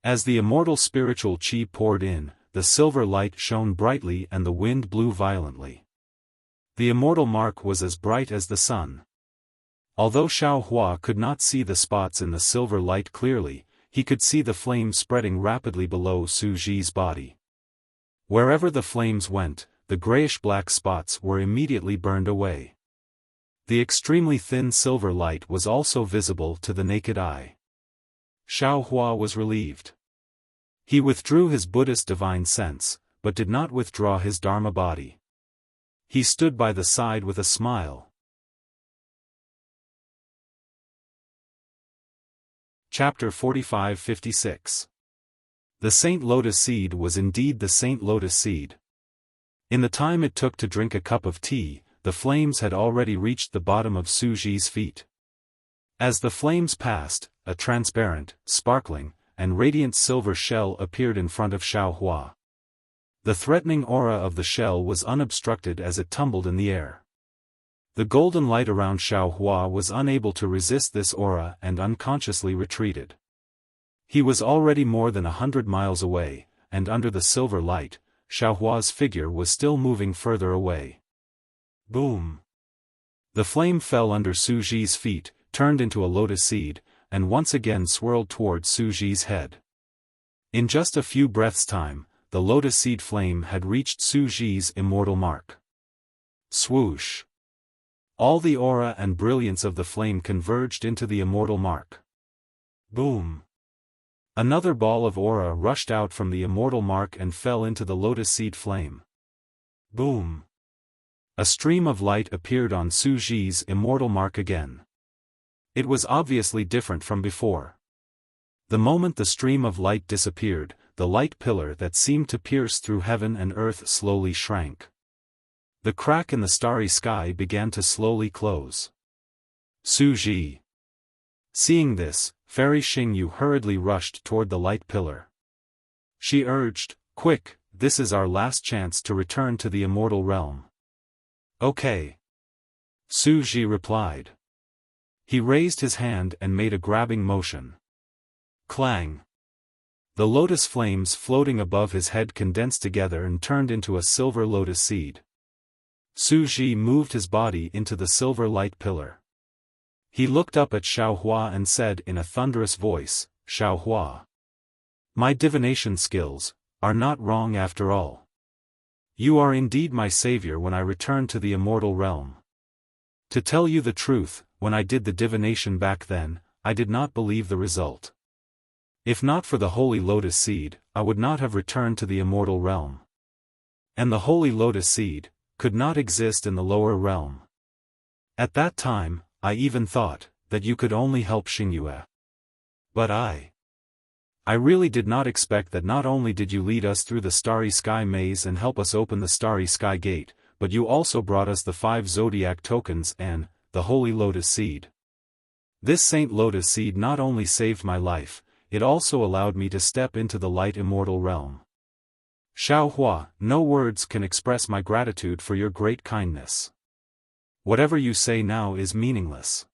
As the immortal spiritual qi poured in, the silver light shone brightly and the wind blew violently. The immortal mark was as bright as the sun. Although Xiaofan could not see the spots in the silver light clearly, he could see the flame spreading rapidly below Su Ji's body. Wherever the flames went, the grayish-black spots were immediately burned away. The extremely thin silver light was also visible to the naked eye. Xiaofan was relieved. He withdrew his Buddhist divine sense, but did not withdraw his Dharma body. He stood by the side with a smile. Chapter 45-56. The Saint Lotus Seed was indeed the Saint Lotus Seed. In the time it took to drink a cup of tea, the flames had already reached the bottom of Su Ji's feet. As the flames passed, a transparent, sparkling, and radiant silver shell appeared in front of Xiaofan. The threatening aura of the shell was unobstructed as it tumbled in the air. The golden light around Xiaofan was unable to resist this aura and unconsciously retreated. He was already more than 100 miles away, and under the silver light, Xiaohua's figure was still moving further away. Boom! The flame fell under Su Ji's feet, turned into a lotus seed, and once again swirled toward Su Ji's head. In just a few breaths' time, the lotus seed flame had reached Su Ji's immortal mark. Swoosh! All the aura and brilliance of the flame converged into the immortal mark. Boom! Another ball of aura rushed out from the immortal mark and fell into the lotus seed flame. Boom! A stream of light appeared on Su Ji's immortal mark again. It was obviously different from before. The moment the stream of light disappeared, the light pillar that seemed to pierce through heaven and earth slowly shrank. The crack in the starry sky began to slowly close. Su Ji. Seeing this, Fairy Xingyu hurriedly rushed toward the light pillar. She urged, "Quick, this is our last chance to return to the immortal realm." "Okay." Su Ji replied. He raised his hand and made a grabbing motion. Clang! The lotus flames floating above his head condensed together and turned into a silver lotus seed. Su Ji moved his body into the silver light pillar. He looked up at Xiaofan and said in a thunderous voice, "Xiaofan. My divination skills are not wrong after all. You are indeed my savior when I return to the immortal realm. To tell you the truth, when I did the divination back then, I did not believe the result. If not for the holy lotus seed, I would not have returned to the immortal realm. And the holy lotus seed could not exist in the lower realm. At that time, I even thought that you could only help Xingyue. But I really did not expect that not only did you lead us through the starry sky maze and help us open the starry sky gate, but you also brought us the 5 zodiac tokens and the holy lotus seed. This Saint Lotus seed not only saved my life, it also allowed me to step into the light immortal realm. Xiaofan, no words can express my gratitude for your great kindness. Whatever you say now is meaningless.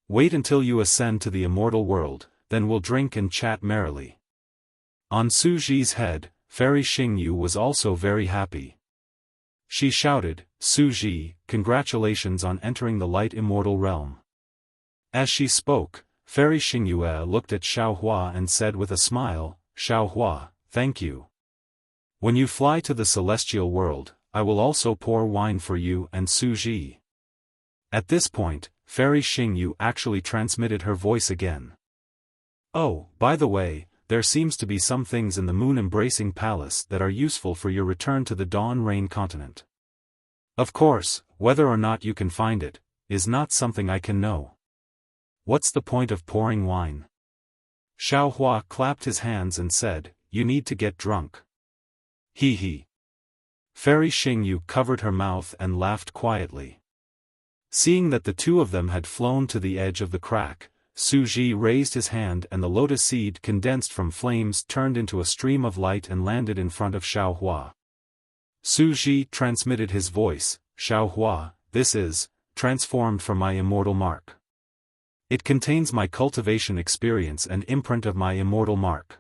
Wait until you ascend to the immortal world, then we'll drink and chat merrily." On Su Ji's head, Fairy Xingyu was also very happy. She shouted, "Su Ji, congratulations on entering the light immortal realm." As she spoke, Fairy Xingyue looked at Xiaofan and said with a smile, "Xiaofan, thank you. When you fly to the celestial world, I will also pour wine for you and Su Ji." At this point, Fairy Xingyu actually transmitted her voice again. Oh, by the way, there seems to be some things in the moon-embracing palace that are useful for your return to the Dawn Rain continent. Of course, whether or not you can find it, is not something I can know. What's the point of pouring wine? Xiao Hua clapped his hands and said, you need to get drunk. Hee hee. Fairy Xingyu covered her mouth and laughed quietly. Seeing that the two of them had flown to the edge of the crack, Su Ji raised his hand and the lotus seed condensed from flames turned into a stream of light and landed in front of Xiao Hua. Su Ji transmitted his voice, Xiao Hua, this is, transformed from my immortal mark. It contains my cultivation experience and imprint of my immortal mark.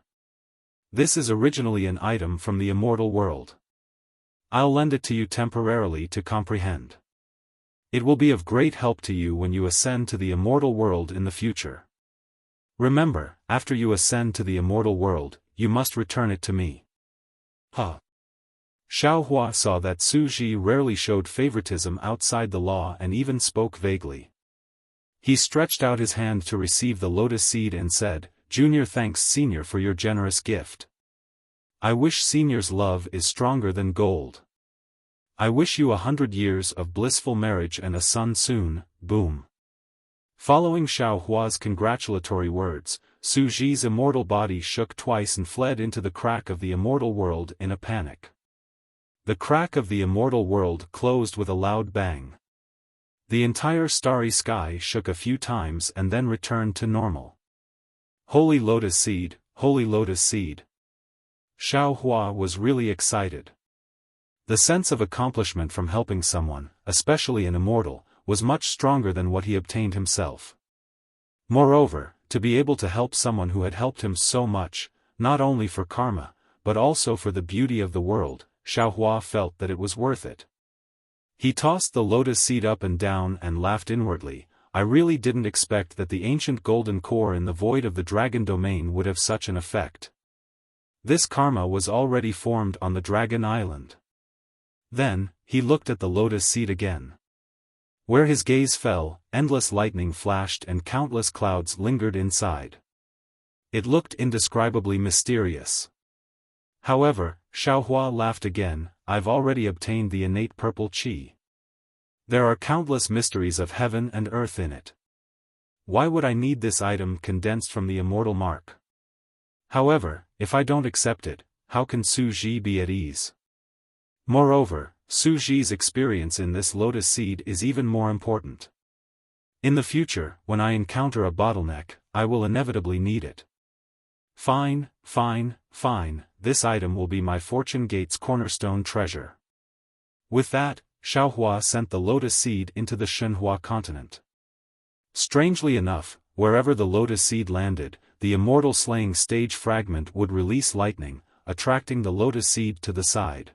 This is originally an item from the immortal world. I'll lend it to you temporarily to comprehend. It will be of great help to you when you ascend to the immortal world in the future. Remember, after you ascend to the immortal world, you must return it to me. Huh. Xiao Hua saw that Su Ji rarely showed favoritism outside the law and even spoke vaguely. He stretched out his hand to receive the lotus seed and said, Junior, thanks Senior for your generous gift. I wish Senior's love is stronger than gold. I wish you 100 years of blissful marriage and a son soon, boom. Following Xiao Hua's congratulatory words, Su Ji's immortal body shook twice and fled into the crack of the immortal world in a panic. The crack of the immortal world closed with a loud bang. The entire starry sky shook a few times and then returned to normal. Holy Lotus Seed, Holy Lotus Seed. Xiao Hua was really excited. The sense of accomplishment from helping someone, especially an immortal, was much stronger than what he obtained himself. Moreover, to be able to help someone who had helped him so much, not only for karma, but also for the beauty of the world, Xiao Hua felt that it was worth it. He tossed the lotus seed up and down and laughed inwardly. I really didn't expect that the ancient golden core in the void of the dragon domain would have such an effect. This karma was already formed on the dragon island. Then, he looked at the lotus seed again. Where his gaze fell, endless lightning flashed and countless clouds lingered inside. It looked indescribably mysterious. However, Xiao Hua laughed again, I've already obtained the innate purple qi. There are countless mysteries of heaven and earth in it. Why would I need this item condensed from the immortal mark? However, if I don't accept it, how can Su Ji be at ease? Moreover, Su Ji's experience in this lotus seed is even more important. In the future, when I encounter a bottleneck, I will inevitably need it. Fine, this item will be my fortune gate's cornerstone treasure. With that, Xiao Hua sent the lotus seed into the Shenhua continent. Strangely enough, wherever the lotus seed landed, the immortal slaying stage fragment would release lightning, attracting the lotus seed to the side.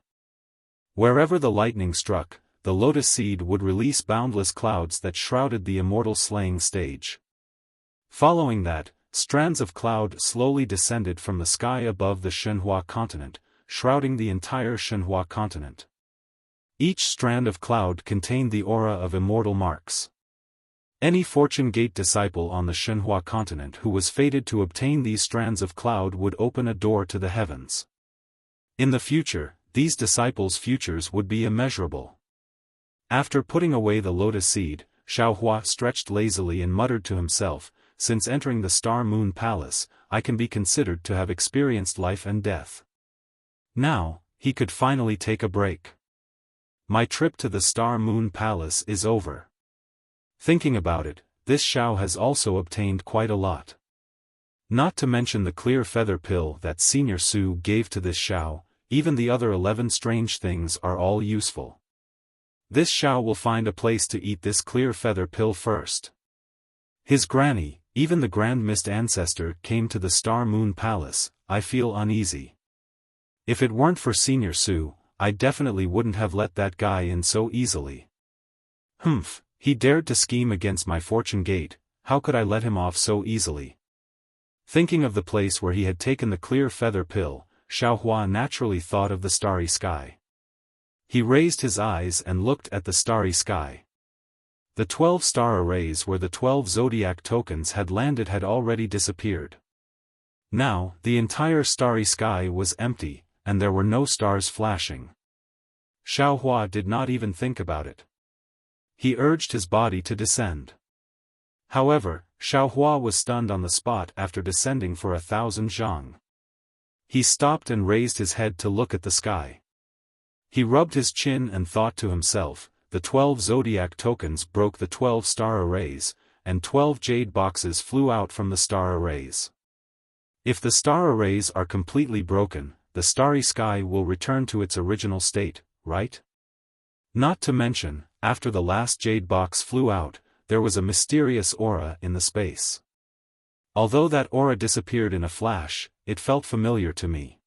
Wherever the lightning struck, the lotus seed would release boundless clouds that shrouded the immortal slaying stage. Following that, strands of cloud slowly descended from the sky above the Shenhua continent, shrouding the entire Shenhua continent. Each strand of cloud contained the aura of immortal marks. Any Fortune Gate disciple on the Shenhua continent who was fated to obtain these strands of cloud would open a door to the heavens. In the future, these disciples' futures would be immeasurable. After putting away the lotus seed, Xiao Hua stretched lazily and muttered to himself, since entering the Star Moon Palace, I can be considered to have experienced life and death. Now, he could finally take a break. My trip to the Star Moon Palace is over. Thinking about it, this Xiao has also obtained quite a lot. Not to mention the clear feather pill that Senior Su gave to this Xiao, even the other 11 strange things are all useful. This Xiao will find a place to eat this clear feather pill first. His granny, even the Grand Mist Ancestor came to the Star Moon Palace. I feel uneasy. If it weren't for Senior Su, I definitely wouldn't have let that guy in so easily. Humph, he dared to scheme against my fortune gate, how could I let him off so easily? Thinking of the place where he had taken the clear feather pill, Xiao Hua naturally thought of the starry sky. He raised his eyes and looked at the starry sky. The 12 star arrays where the 12 zodiac tokens had landed had already disappeared. Now, the entire starry sky was empty, and there were no stars flashing. Xiaofan did not even think about it. He urged his body to descend. However, Xiaofan was stunned on the spot after descending for 1,000 zhang. He stopped and raised his head to look at the sky. He rubbed his chin and thought to himself, the 12 zodiac tokens broke the 12 star arrays, and 12 jade boxes flew out from the star arrays. If the star arrays are completely broken, the starry sky will return to its original state, right? Not to mention, after the last jade box flew out, there was a mysterious aura in the space. Although that aura disappeared in a flash, it felt familiar to me.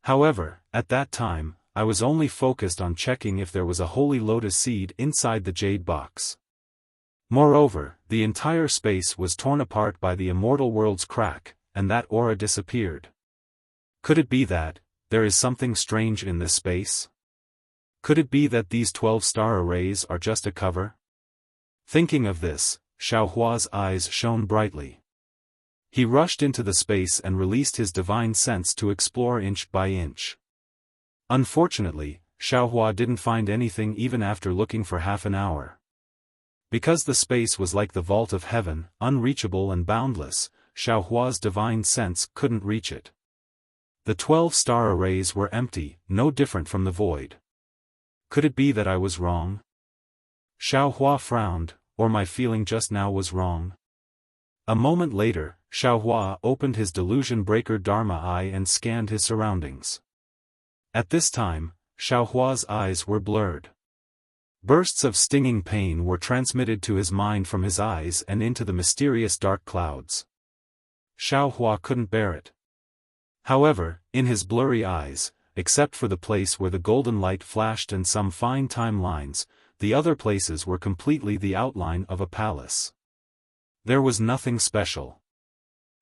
However, at that time, I was only focused on checking if there was a holy lotus seed inside the jade box. Moreover, the entire space was torn apart by the immortal world's crack, and that aura disappeared. Could it be that there is something strange in this space? Could it be that these 12 star arrays are just a cover? Thinking of this, Xiaohua's eyes shone brightly. He rushed into the space and released his divine sense to explore inch by inch. Unfortunately, Xiaohua didn't find anything even after looking for half an hour. Because the space was like the vault of heaven, unreachable and boundless, Xiaohua's divine sense couldn't reach it. The 12 star arrays were empty, no different from the void. Could it be that I was wrong? Xiaohua frowned, or my feeling just now was wrong? A moment later, Xiaohua opened his delusion breaker Dharma eye and scanned his surroundings. At this time, Xiaohua's eyes were blurred. Bursts of stinging pain were transmitted to his mind from his eyes and into the mysterious dark clouds. Xiaohua couldn't bear it. However, in his blurry eyes, except for the place where the golden light flashed and some fine time lines, the other places were completely the outline of a palace. There was nothing special.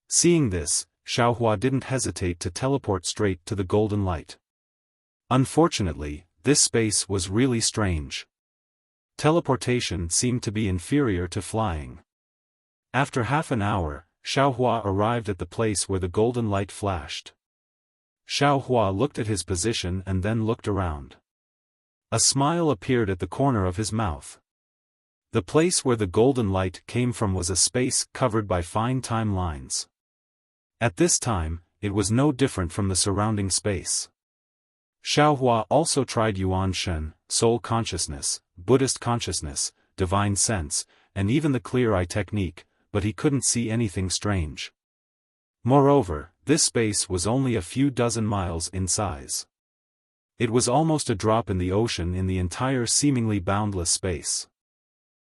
Seeing this, Xiaohua didn't hesitate to teleport straight to the golden light. Unfortunately, this space was really strange. Teleportation seemed to be inferior to flying. After half an hour, Xiaohua arrived at the place where the golden light flashed. Xiaohua looked at his position and then looked around. A smile appeared at the corner of his mouth. The place where the golden light came from was a space covered by fine time lines. At this time, it was no different from the surrounding space. Xiaohua also tried Yuan Shen, soul consciousness, Buddhist consciousness, divine sense, and even the clear eye technique, but he couldn't see anything strange. Moreover, this space was only a few dozen miles in size. It was almost a drop in the ocean in the entire seemingly boundless space.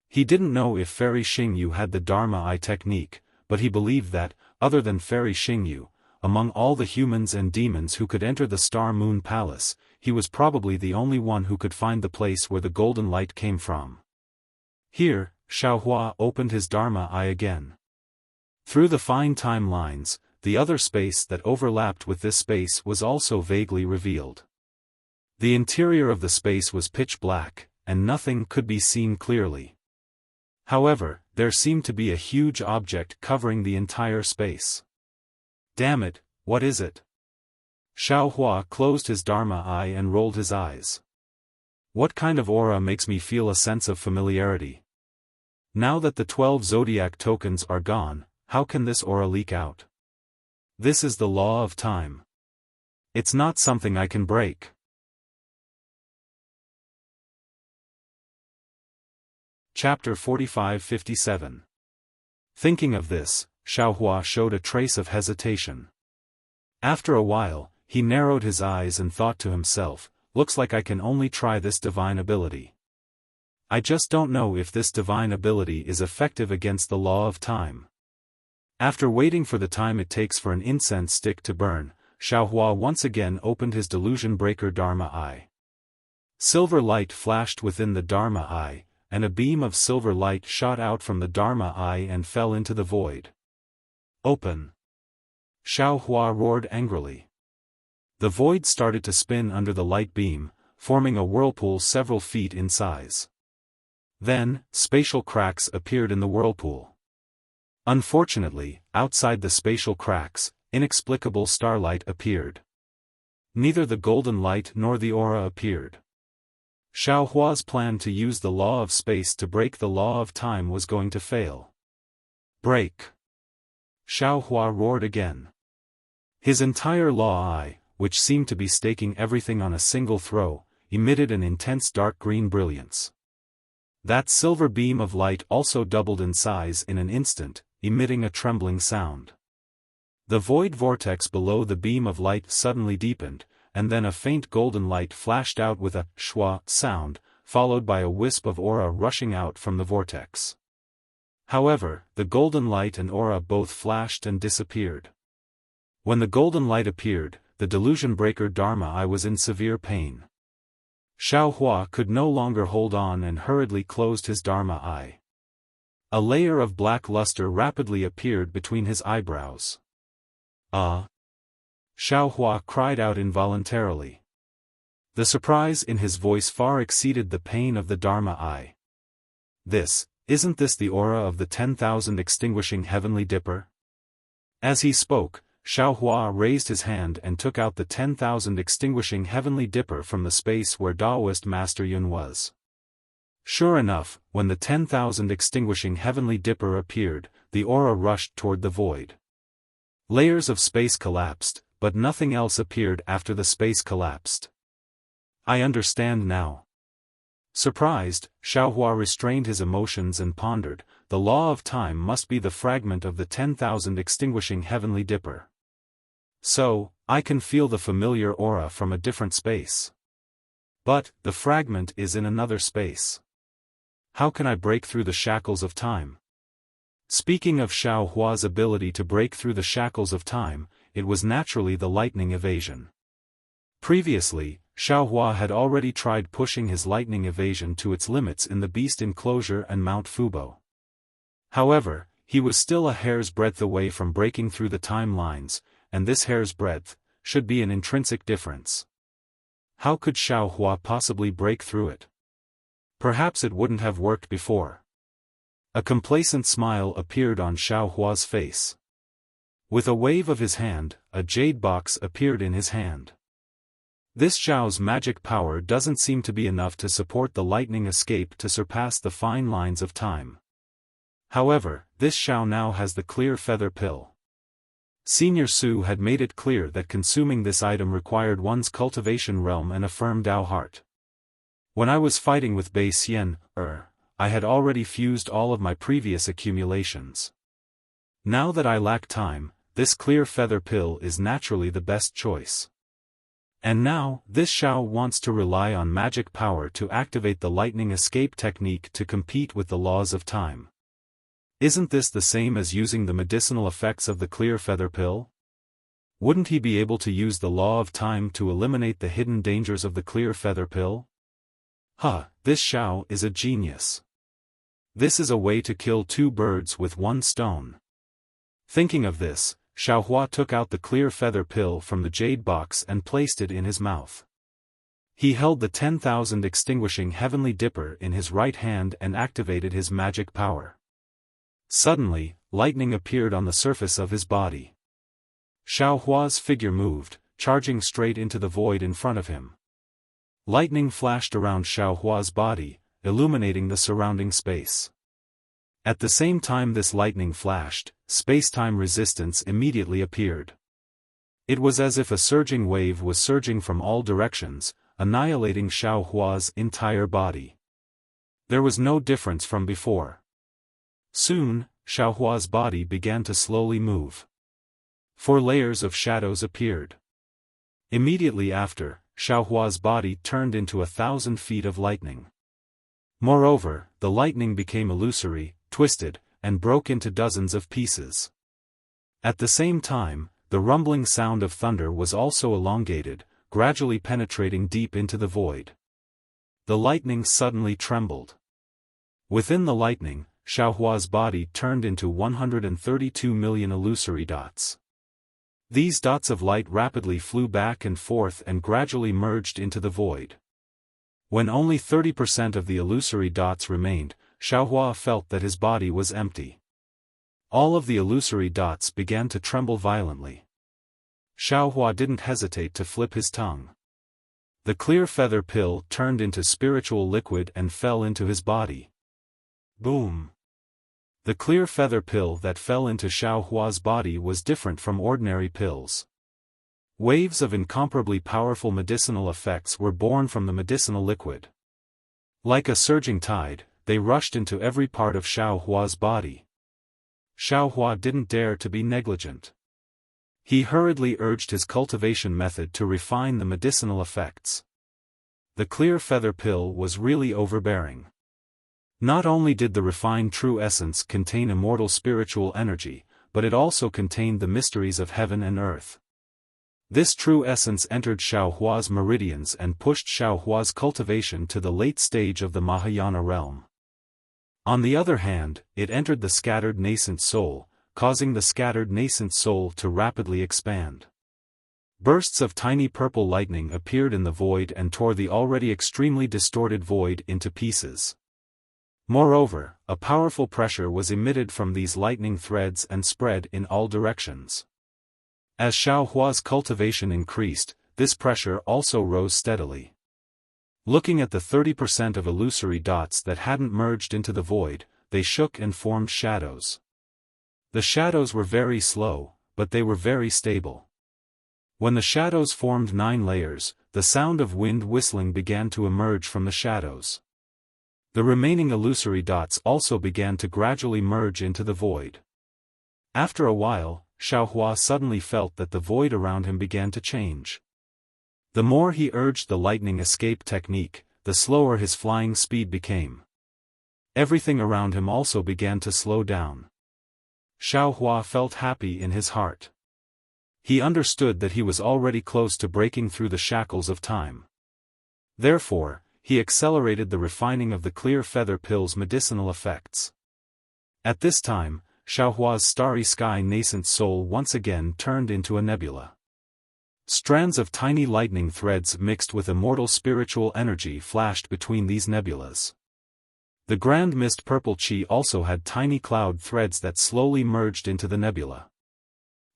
He didn't know if Fairy Xingyu had the Dharma eye technique, but he believed that, other than Fairy Xingyu, among all the humans and demons who could enter the Star Moon Palace, he was probably the only one who could find the place where the golden light came from. Here, Xiaohua opened his Dharma eye again. Through the fine time lines, the other space that overlapped with this space was also vaguely revealed. The interior of the space was pitch black, and nothing could be seen clearly. However, there seemed to be a huge object covering the entire space. Damn it, what is it? Xiaohua closed his Dharma eye and rolled his eyes. What kind of aura makes me feel a sense of familiarity? Now that the 12 zodiac tokens are gone, how can this aura leak out? This is the law of time. It's not something I can break. Chapter 45-57. Thinking of this, Xiaohua showed a trace of hesitation. After a while, he narrowed his eyes and thought to himself, looks like I can only try this divine ability. I just don't know if this divine ability is effective against the law of time. After waiting for the time it takes for an incense stick to burn, Xiaohua once again opened his delusion breaker Dharma eye. Silver light flashed within the Dharma eye, and a beam of silver light shot out from the Dharma eye and fell into the void. Open! Xiaohua roared angrily. The void started to spin under the light beam, forming a whirlpool several feet in size. Then, spatial cracks appeared in the whirlpool. Unfortunately, outside the spatial cracks, inexplicable starlight appeared. Neither the golden light nor the aura appeared. Xiaohua's plan to use the law of space to break the law of time was going to fail. Break! Xiaohua roared again. His entire law eye, which seemed to be staking everything on a single throw, emitted an intense dark green brilliance. That silver beam of light also doubled in size in an instant, emitting a trembling sound. The void vortex below the beam of light suddenly deepened, and then a faint golden light flashed out with a schwa sound, followed by a wisp of aura rushing out from the vortex. However, the golden light and aura both flashed and disappeared. When the golden light appeared, the delusion breaker Dharma Eye was in severe pain. Xiaohua could no longer hold on and hurriedly closed his Dharma Eye. A layer of black luster rapidly appeared between his eyebrows. Xiaohua cried out involuntarily. The surprise in his voice far exceeded the pain of the Dharma Eye. Isn't this the aura of the 10,000 extinguishing heavenly dipper? As he spoke, Xiaohua raised his hand and took out the 10,000 extinguishing heavenly dipper from the space where Taoist Master Yun was. Sure enough, when the 10,000 extinguishing heavenly dipper appeared, the aura rushed toward the void. Layers of space collapsed, but nothing else appeared after the space collapsed. I understand now. Surprised, Xiaohua restrained his emotions and pondered, the law of time must be the fragment of the 10,000 extinguishing heavenly dipper. So, I can feel the familiar aura from a different space. But, the fragment is in another space. How can I break through the shackles of time? Speaking of Xiaohua's ability to break through the shackles of time, it was naturally the lightning evasion. Previously, Xiaohua had already tried pushing his lightning evasion to its limits in the Beast Enclosure and Mount Fubo. However, he was still a hair's breadth away from breaking through the time lines, and this hair's breadth should be an intrinsic difference. How could Xiaohua possibly break through it? Perhaps it wouldn't have worked before. A complacent smile appeared on Xiaohua's face. With a wave of his hand, a jade box appeared in his hand. This Xiao's magic power doesn't seem to be enough to support the lightning escape to surpass the fine lines of time. However, this Xiao now has the clear feather pill. Senior Su had made it clear that consuming this item required one's cultivation realm and a firm Dao heart. When I was fighting with Bei Xian, I had already fused all of my previous accumulations. Now that I lack time, this clear feather pill is naturally the best choice. And now, this Xiao wants to rely on magic power to activate the lightning escape technique to compete with the laws of time. Isn't this the same as using the medicinal effects of the clear feather pill? Wouldn't he be able to use the law of time to eliminate the hidden dangers of the clear feather pill? This Xiao is a genius. This is a way to kill two birds with one stone. Thinking of this, Xiaohua took out the clear feather pill from the jade box and placed it in his mouth. He held the 10,000 extinguishing heavenly dipper in his right hand and activated his magic power. Suddenly, lightning appeared on the surface of his body. Xiaohua's figure moved, charging straight into the void in front of him. Lightning flashed around Xiaohua's body, illuminating the surrounding space. At the same time this lightning flashed, space-time resistance immediately appeared. It was as if a surging wave was surging from all directions, annihilating Xiaohua's entire body. There was no difference from before. Soon, Xiaohua's body began to slowly move. 4 layers of shadows appeared. Immediately after, Xiaohua's body turned into 1,000 feet of lightning. Moreover, the lightning became illusory, twisted, and broke into dozens of pieces. At the same time, the rumbling sound of thunder was also elongated, gradually penetrating deep into the void. The lightning suddenly trembled. Within the lightning, Xiaohua's body turned into 132 million illusory dots. These dots of light rapidly flew back and forth and gradually merged into the void. When only 30% of the illusory dots remained, Xiaohua felt that his body was empty. All of the illusory dots began to tremble violently. Xiaohua didn't hesitate to flip his tongue. The clear feather pill turned into spiritual liquid and fell into his body. Boom! The clear feather pill that fell into Xiaohua's body was different from ordinary pills. Waves of incomparably powerful medicinal effects were born from the medicinal liquid. Like a surging tide, they rushed into every part of Xiaohua's body. Xiaohua didn't dare to be negligent. He hurriedly urged his cultivation method to refine the medicinal effects. The clear feather pill was really overbearing. Not only did the refined true essence contain immortal spiritual energy, but it also contained the mysteries of heaven and earth. This true essence entered Xiaohua's meridians and pushed Xiaohua's cultivation to the late stage of the Mahayana realm. On the other hand, it entered the scattered nascent soul, causing the scattered nascent soul to rapidly expand. Bursts of tiny purple lightning appeared in the void and tore the already extremely distorted void into pieces. Moreover, a powerful pressure was emitted from these lightning threads and spread in all directions. As Xiaohua's cultivation increased, this pressure also rose steadily. Looking at the 30% of illusory dots that hadn't merged into the void, they shook and formed shadows. The shadows were very slow, but they were very stable. When the shadows formed 9 layers, the sound of wind whistling began to emerge from the shadows. The remaining illusory dots also began to gradually merge into the void. After a while, Xiaohua suddenly felt that the void around him began to change. The more he urged the lightning escape technique, the slower his flying speed became. Everything around him also began to slow down. Xiaohua felt happy in his heart. He understood that he was already close to breaking through the shackles of time. Therefore, he accelerated the refining of the clear feather pill's medicinal effects. At this time, Xiaohua's starry sky nascent soul once again turned into a nebula. Strands of tiny lightning threads mixed with immortal spiritual energy flashed between these nebulas. The grand mist purple chi also had tiny cloud threads that slowly merged into the nebula.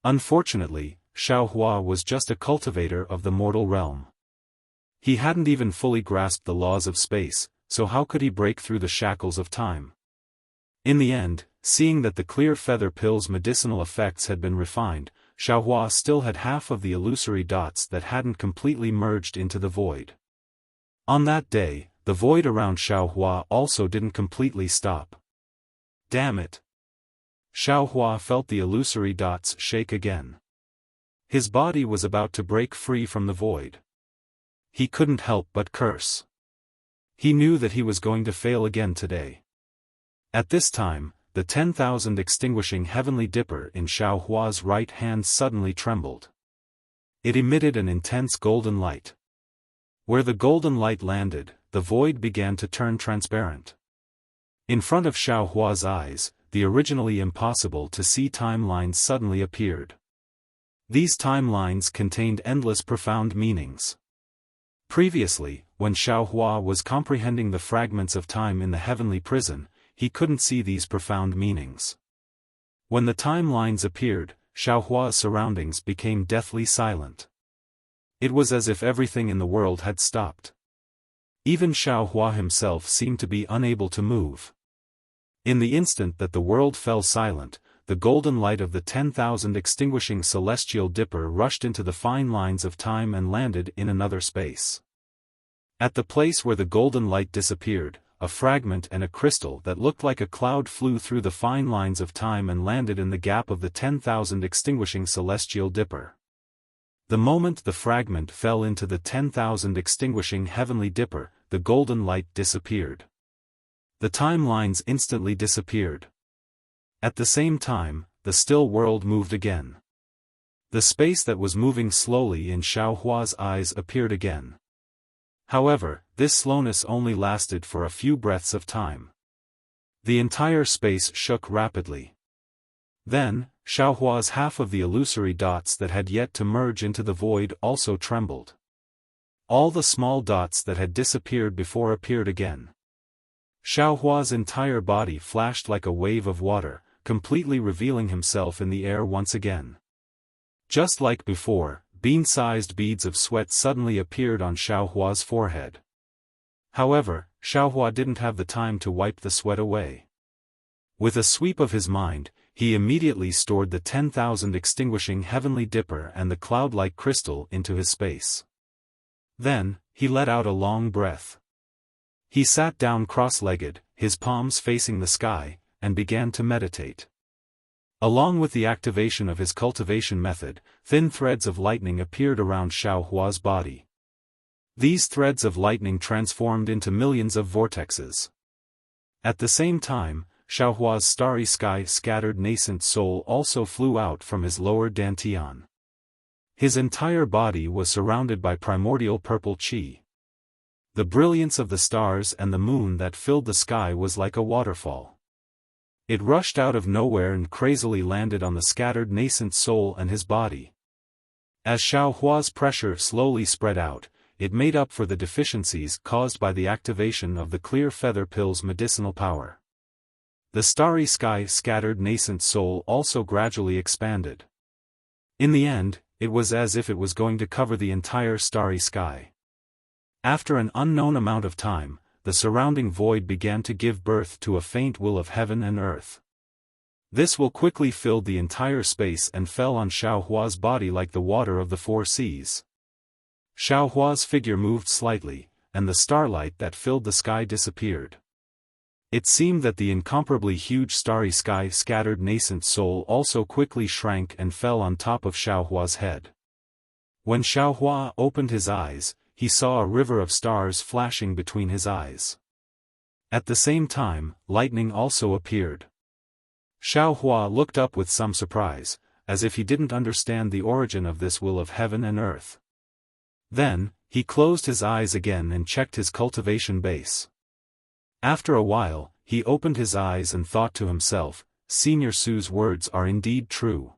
Unfortunately, Xiaohua was just a cultivator of the mortal realm. He hadn't even fully grasped the laws of space, so how could he break through the shackles of time? In the end, seeing that the clear feather pill's medicinal effects had been refined, Xiaohua still had half of the illusory dots that hadn't completely merged into the void. On that day, the void around Xiaohua also didn't completely stop. Damn it! Xiaohua felt the illusory dots shake again. His body was about to break free from the void. He couldn't help but curse. He knew that he was going to fail again today. At this time, the 10,000 extinguishing heavenly dipper in Xiaohua's right hand suddenly trembled. It emitted an intense golden light. Where the golden light landed, the void began to turn transparent. In front of Xiaohua's eyes, the originally impossible to see timelines suddenly appeared. These timelines contained endless profound meanings. Previously, when Xiaohua was comprehending the fragments of time in the heavenly prison, he couldn't see these profound meanings. When the timelines appeared, Xiaohua's surroundings became deathly silent. It was as if everything in the world had stopped. Even Xiaohua himself seemed to be unable to move. In the instant that the world fell silent, the golden light of the 10,000 extinguishing celestial dipper rushed into the fine lines of time and landed in another space. At the place where the golden light disappeared, a fragment and a crystal that looked like a cloud flew through the fine lines of time and landed in the gap of the 10,000 extinguishing celestial dipper. The moment the fragment fell into the 10,000 extinguishing heavenly dipper, the golden light disappeared. The timelines instantly disappeared. At the same time, the still world moved again. The space that was moving slowly in Xiaohua's eyes appeared again. However, this slowness only lasted for a few breaths of time. The entire space shook rapidly. Then, Xiaohua's half of the illusory dots that had yet to merge into the void also trembled. all the small dots that had disappeared before appeared again. Xiaohua's entire body flashed like a wave of water, completely revealing himself in the air once again. Just like before, bean-sized beads of sweat suddenly appeared on Xiaohua's forehead. However, Xiaohua didn't have the time to wipe the sweat away. With a sweep of his mind, he immediately stored the 10,000 extinguishing heavenly dipper and the cloud-like crystal into his space. Then, he let out a long breath. He sat down cross-legged, his palms facing the sky, and began to meditate. Along with the activation of his cultivation method, thin threads of lightning appeared around Xiaohua's body. These threads of lightning transformed into millions of vortexes. At the same time, Xiaohua's starry sky scattered nascent soul also flew out from his lower dantian. His entire body was surrounded by primordial purple qi. The brilliance of the stars and the moon that filled the sky was like a waterfall. It rushed out of nowhere and crazily landed on the scattered nascent soul and his body. As Xiaohua's pressure slowly spread out, it made up for the deficiencies caused by the activation of the clear feather pill's medicinal power. The starry sky scattered nascent soul also gradually expanded. In the end, it was as if it was going to cover the entire starry sky. After an unknown amount of time, the surrounding void began to give birth to a faint will of heaven and earth. This will quickly filled the entire space and fell on Xiaohua's body like the water of the four seas. Xiaohua's figure moved slightly, and the starlight that filled the sky disappeared. It seemed that the incomparably huge starry sky scattered nascent soul also quickly shrank and fell on top of Xiaohua's head. When Xiaohua opened his eyes, he saw a river of stars flashing between his eyes. At the same time, lightning also appeared. Xiaohua looked up with some surprise, as if he didn't understand the origin of this will of heaven and earth. Then, he closed his eyes again and checked his cultivation base. After a while, he opened his eyes and thought to himself, Senior Su's words are indeed true.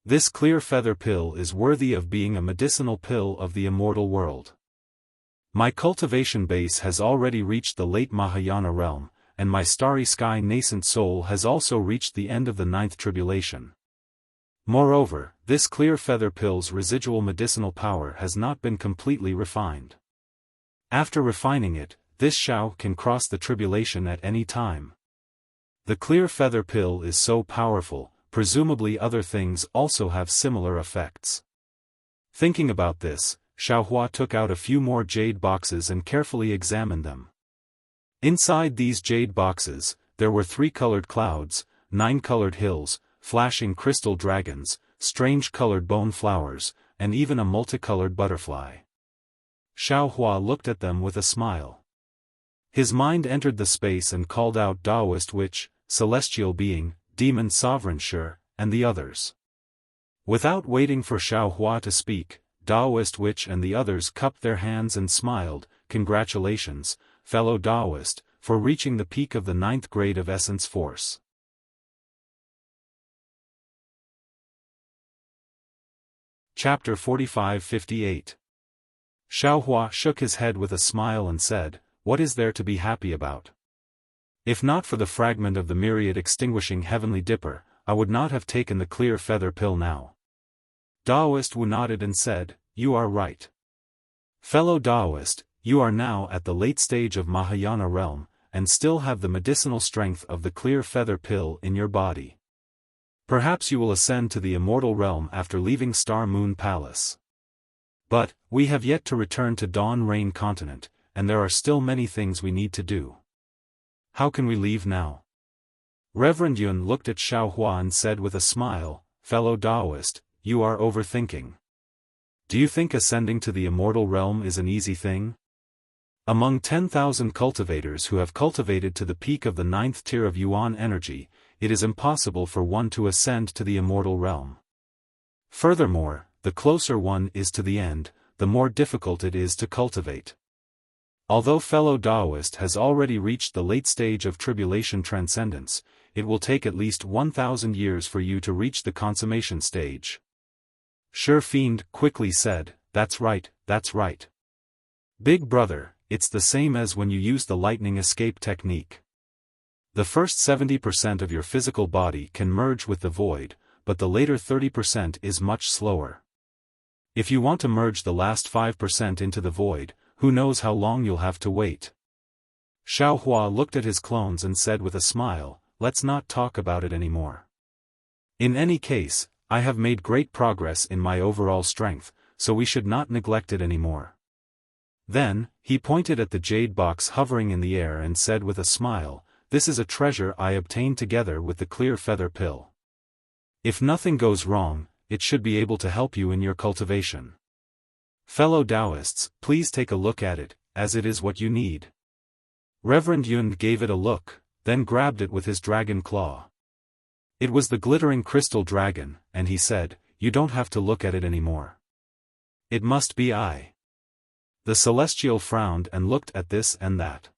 This clear feather pill is worthy of being a medicinal pill of the immortal world. My cultivation base has already reached the late Mahayana realm, and my starry sky nascent soul has also reached the end of the ninth tribulation. Moreover, this clear feather pill's residual medicinal power has not been completely refined. After refining it, this Xiao can cross the tribulation at any time. The clear feather pill is so powerful, presumably other things also have similar effects. Thinking about this, Xiaohua took out a few more jade boxes and carefully examined them. Inside these jade boxes, there were 3 colored clouds, 9 colored hills, flashing crystal dragons, strange colored bone flowers, and even a multicolored butterfly. Xiaohua looked at them with a smile. His mind entered the space and called out Taoist Witch, Celestial Being, Demon Sovereign Sure, and the others. Without waiting for Xiaohua to speak, Taoist Witch and the others cupped their hands and smiled. Congratulations, fellow Taoist, for reaching the peak of the 9th grade of essence force. Chapter 45-58. Xiaohua shook his head with a smile and said, What is there to be happy about? If not for the fragment of the myriad extinguishing heavenly dipper, I would not have taken the clear feather pill now. Taoist Wu nodded and said, You are right. Fellow Taoist, you are now at the late stage of Mahayana realm, and still have the medicinal strength of the clear feather pill in your body. Perhaps you will ascend to the immortal realm after leaving Star Moon Palace. But, we have yet to return to Dawn Rain Continent, and there are still many things we need to do. How can we leave now? Reverend Yun looked at Xiaohua and said with a smile, Fellow Taoist, you are overthinking. Do you think ascending to the immortal realm is an easy thing? Among 10,000 cultivators who have cultivated to the peak of the 9th tier of Yuan energy, it is impossible for one to ascend to the immortal realm. Furthermore, the closer one is to the end, the more difficult it is to cultivate. Although fellow Taoist has already reached the late stage of tribulation transcendence, it will take at least 1,000 years for you to reach the consummation stage. Sure Fiend quickly said, That's right, that's right. Big brother, it's the same as when you use the lightning escape technique. The first 70% of your physical body can merge with the void, but the later 30% is much slower. If you want to merge the last 5% into the void, who knows how long you'll have to wait. Xiaofan looked at his clones and said with a smile, let's not talk about it anymore. In any case, I have made great progress in my overall strength, so we should not neglect it anymore. Then, he pointed at the jade box hovering in the air and said with a smile, this is a treasure I obtained together with the clear feather pill. If nothing goes wrong, it should be able to help you in your cultivation. Fellow Taoists, please take a look at it, as it is what you need. Reverend Yun gave it a look, then grabbed it with his dragon claw. It was the glittering crystal dragon, and he said, you don't have to look at it anymore. It must be I. The celestial frowned and looked at this and that.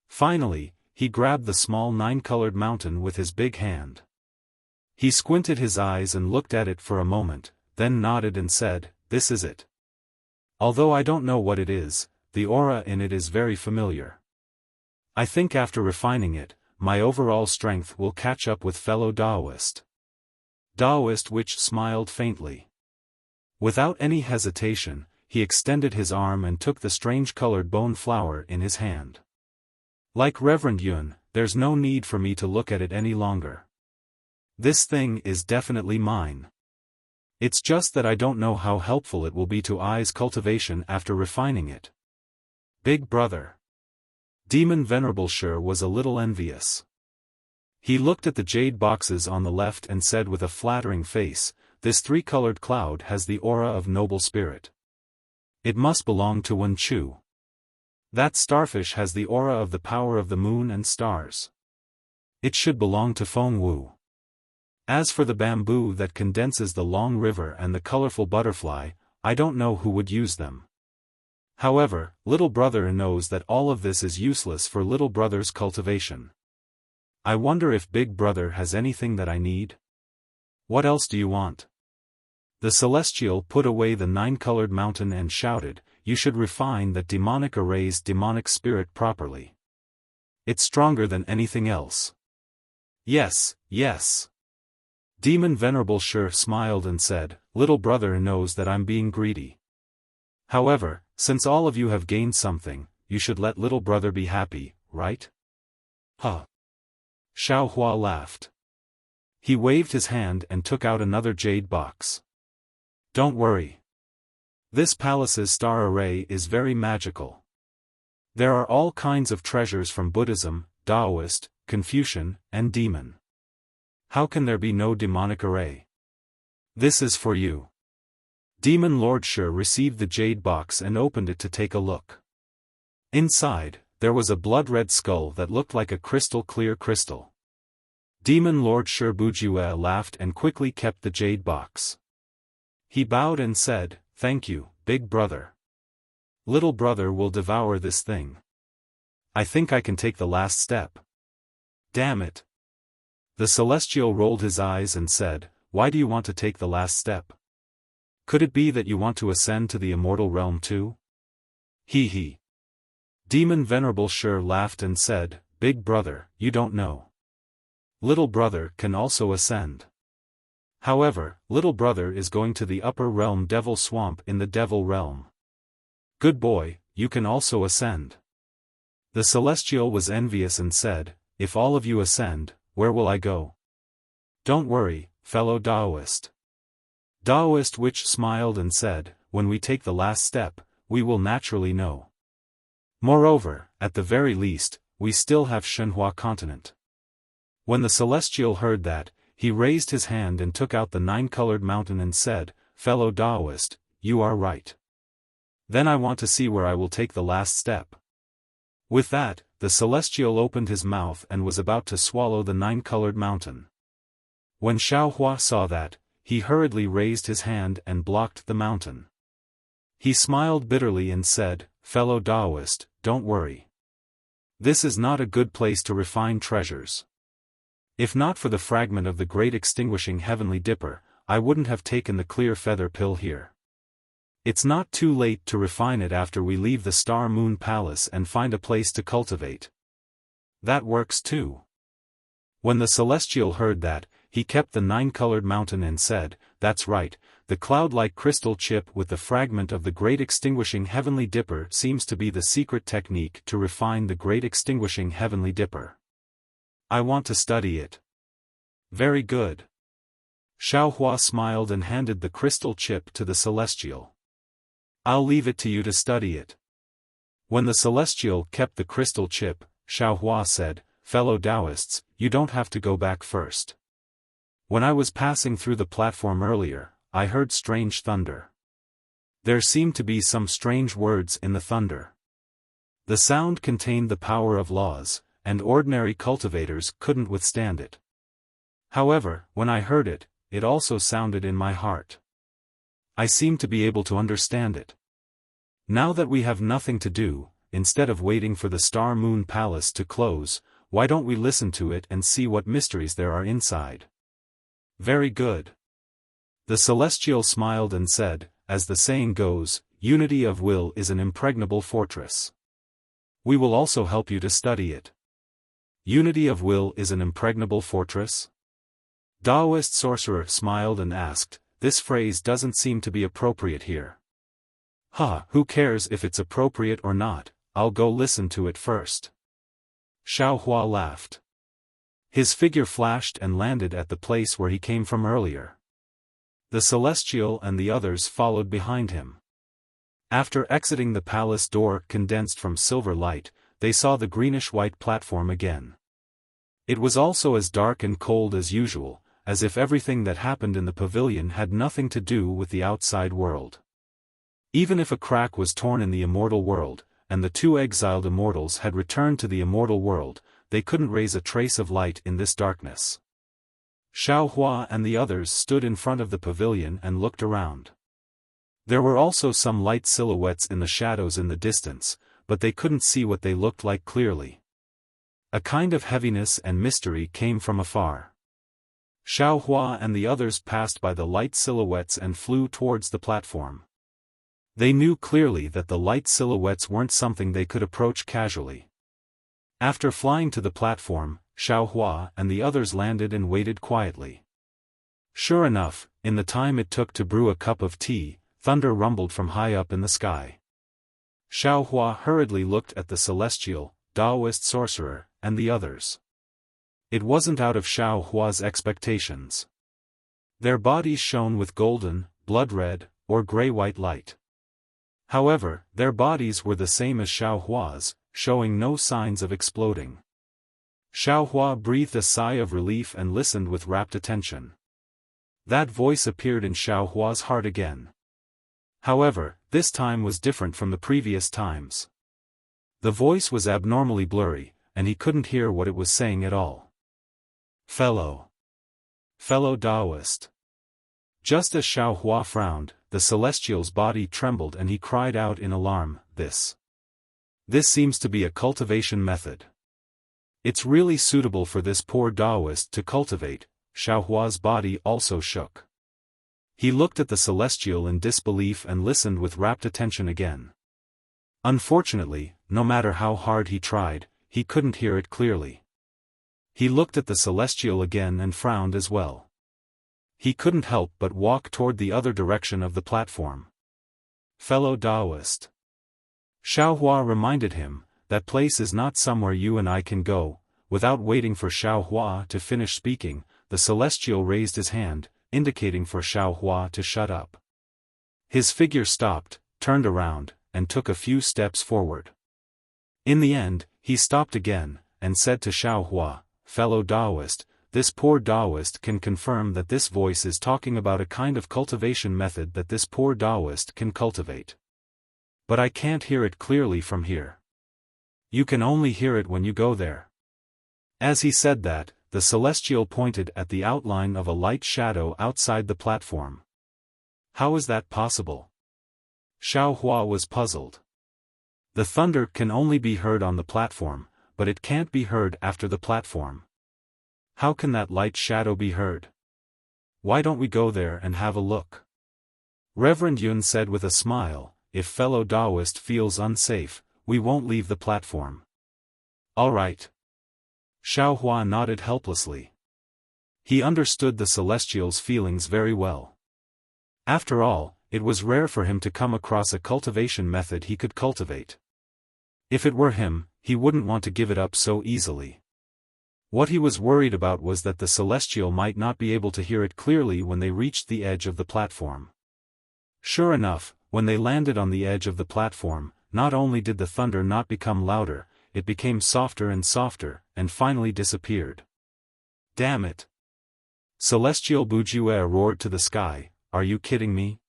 Finally, he grabbed the small 9-colored mountain with his big hand. He squinted his eyes and looked at it for a moment, then nodded and said, this is it. Although I don't know what it is, the aura in it is very familiar. I think after refining it, my overall strength will catch up with fellow Taoist. Taoist which smiled faintly. Without any hesitation, he extended his arm and took the strange-colored bone flower in his hand. Like Reverend Yun, there's no need for me to look at it any longer. This thing is definitely mine. It's just that I don't know how helpful it will be to I's cultivation after refining it. Big brother. Demon Venerable Shi was a little envious. He looked at the jade boxes on the left and said with a flattering face, this 3-colored cloud has the aura of noble spirit. It must belong to Wen Chu. That starfish has the aura of the power of the moon and stars. It should belong to Feng Wu. As for the bamboo that condenses the long river and the colorful butterfly, I don't know who would use them. However, little brother knows that all of this is useless for little brother's cultivation. I wonder if big brother has anything that I need? What else do you want? The celestial put away the 9-colored mountain and shouted, you should refine that demonic array's demonic spirit properly. It's stronger than anything else. Yes, yes. Demon Venerable Shi smiled and said, little brother knows that I'm being greedy. However, since all of you have gained something, you should let little brother be happy, right? Huh. Xiaofan laughed. He waved his hand and took out another jade box. Don't worry. This palace's star array is very magical. There are all kinds of treasures from Buddhism, Taoist, Confucian, and demon. How can there be no demonic array? This is for you. Demon Lord Shi received the jade box and opened it to take a look. Inside, there was a blood-red skull that looked like a crystal-clear crystal. Demon Lord Shi Bujue laughed and quickly kept the jade box. He bowed and said, thank you, big brother. Little brother will devour this thing. I think I can take the last step. Damn it. The celestial rolled his eyes and said, why do you want to take the last step? Could it be that you want to ascend to the immortal realm too? Hee hee. Demon Venerable Shi laughed and said, big brother, you don't know. Little brother can also ascend. However, little brother is going to the upper realm Devil Swamp in the Devil Realm. Good boy, you can also ascend. The celestial was envious and said, if all of you ascend, where will I go? Don't worry, fellow Taoist. Taoist Witch smiled and said, when we take the last step, we will naturally know. Moreover, at the very least, we still have Shenhua continent. When the celestial heard that, he raised his hand and took out the 9-colored mountain and said, fellow Taoist, you are right. Then I want to see where I will take the last step. With that, the celestial opened his mouth and was about to swallow the 9-colored mountain. When Xiaofan saw that, he hurriedly raised his hand and blocked the mountain. He smiled bitterly and said, fellow Taoist, don't worry. This is not a good place to refine treasures. If not for the fragment of the great extinguishing heavenly dipper, I wouldn't have taken the clear feather pill here. It's not too late to refine it after we leave the Star Moon Palace and find a place to cultivate. That works too. When the Celestial heard that, he kept the 9-colored mountain and said, "That's right, the cloud-like crystal chip with the fragment of the Great Extinguishing Heavenly Dipper seems to be the secret technique to refine the Great Extinguishing Heavenly Dipper. I want to study it." "Very good." Xiaofan smiled and handed the crystal chip to the Celestial. "I'll leave it to you to study it." When the Celestial kept the crystal chip, Xiaofan said, "Fellow Taoists, you don't have to go back first. When I was passing through the platform earlier, I heard strange thunder. There seemed to be some strange words in the thunder. The sound contained the power of laws, and ordinary cultivators couldn't withstand it. However, when I heard it, it also sounded in my heart. I seemed to be able to understand it. Now that we have nothing to do, instead of waiting for the Star Moon Palace to close, why don't we listen to it and see what mysteries there are inside?" "Very good." The Celestial smiled and said, "As the saying goes, unity of will is an impregnable fortress. We will also help you to study it." "Unity of will is an impregnable fortress?" Taoist sorcerer smiled and asked, "This phrase doesn't seem to be appropriate here." Who cares if it's appropriate or not, I'll go listen to it first." Xiaofan laughed. His figure flashed and landed at the place where he came from earlier. The Celestial and the others followed behind him. After exiting the palace door condensed from silver light, they saw the greenish-white platform again. It was also as dark and cold as usual, as if everything that happened in the pavilion had nothing to do with the outside world. Even if a crack was torn in the immortal world, and the two exiled immortals had returned to the immortal world, they couldn't raise a trace of light in this darkness. Xiaofan and the others stood in front of the pavilion and looked around. There were also some light silhouettes in the shadows in the distance, but they couldn't see what they looked like clearly. A kind of heaviness and mystery came from afar. Xiaofan and the others passed by the light silhouettes and flew towards the platform. They knew clearly that the light silhouettes weren't something they could approach casually. After flying to the platform, Xiaofan and the others landed and waited quietly. Sure enough, in the time it took to brew a cup of tea, thunder rumbled from high up in the sky. Xiaofan hurriedly looked at the Celestial, Taoist sorcerer, and the others. It wasn't out of Xiaohua's expectations. Their bodies shone with golden, blood-red, or gray-white light. However, their bodies were the same as Xiaohua's, showing no signs of exploding. Xiaofan breathed a sigh of relief and listened with rapt attention. That voice appeared in Xiaohua's heart again. However, this time was different from the previous times. The voice was abnormally blurry, and he couldn't hear what it was saying at all. Fellow Taoist. Just as Xiaofan frowned, the Celestial's body trembled and he cried out in alarm, This seems to be a cultivation method. It's really suitable for this poor Taoist to cultivate." Xiaohua's body also shook. He looked at the Celestial in disbelief and listened with rapt attention again. Unfortunately, no matter how hard he tried, he couldn't hear it clearly. He looked at the Celestial again and frowned as well. He couldn't help but walk toward the other direction of the platform. Fellow Taoist. Xiaohua reminded him, that place is not somewhere you and I can go. Without waiting for Xiaohua to finish speaking, the Celestial raised his hand, indicating for Xiaohua to shut up. His figure stopped, turned around, and took a few steps forward. In the end, he stopped again, and said to Xiaohua, Fellow Taoist, this poor Taoist can confirm that this voice is talking about a kind of cultivation method that this poor Taoist can cultivate. But I can't hear it clearly from here. You can only hear it when you go there. As he said that, the Celestial pointed at the outline of a light shadow outside the platform. How is that possible? Xiaohua was puzzled. The thunder can only be heard on the platform, but it can't be heard after the platform. How can that light shadow be heard? Why don't we go there and have a look? Reverend Yun said with a smile, "If fellow Taoist feels unsafe, we won't leave the platform." "All right." Xiaofan nodded helplessly. He understood the Celestial's feelings very well. After all, it was rare for him to come across a cultivation method he could cultivate. If it were him, he wouldn't want to give it up so easily. What he was worried about was that the Celestial might not be able to hear it clearly when they reached the edge of the platform. Sure enough, when they landed on the edge of the platform, not only did the thunder not become louder, it became softer, and finally disappeared. "Damn it!" Celestial Bujue roared to the sky, "Are you kidding me?"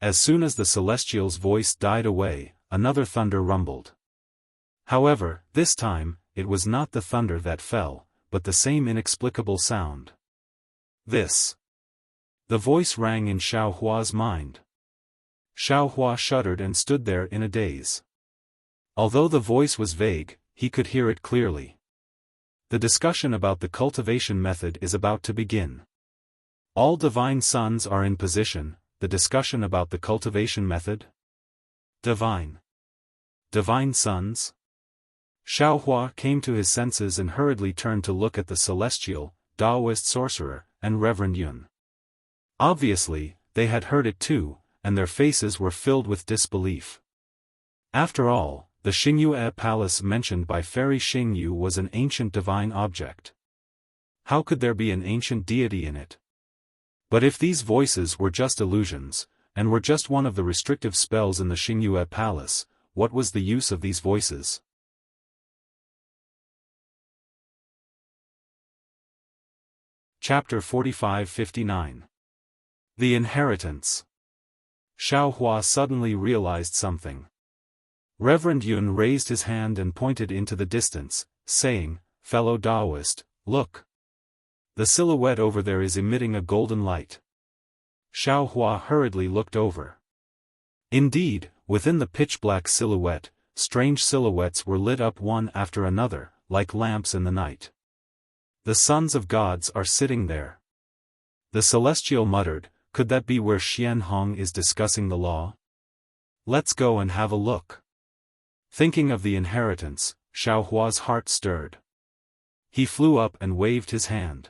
As soon as the Celestial's voice died away, another thunder rumbled. However, this time, it was not the thunder that fell, but the same inexplicable sound. "This." The voice rang in Xiaohua's mind. Xiaohua shuddered and stood there in a daze. Although the voice was vague, he could hear it clearly. The discussion about the cultivation method is about to begin. All divine sons are in position. The discussion about the cultivation method? Divine sons? Xiaohua came to his senses and hurriedly turned to look at the celestial, Taoist sorcerer, and Reverend Yun. Obviously, they had heard it too, and their faces were filled with disbelief. After all, the Xingyue palace mentioned by Fairy Xingyu was an ancient divine object. How could there be an ancient deity in it? But if these voices were just illusions, and were just one of the restrictive spells in the Xingyue palace, what was the use of these voices? Chapter 45-59. The Inheritance. Xiaohua suddenly realized something. Reverend Yun raised his hand and pointed into the distance, saying, "Fellow Taoist, look. The silhouette over there is emitting a golden light." Xiaohua hurriedly looked over. Indeed, within the pitch-black silhouette, strange silhouettes were lit up one after another, like lamps in the night. "The sons of gods are sitting there." The celestial muttered, "Could that be where Xian Hong is discussing the law? Let's go and have a look." Thinking of the inheritance, Xiaohua's heart stirred. He flew up and waved his hand.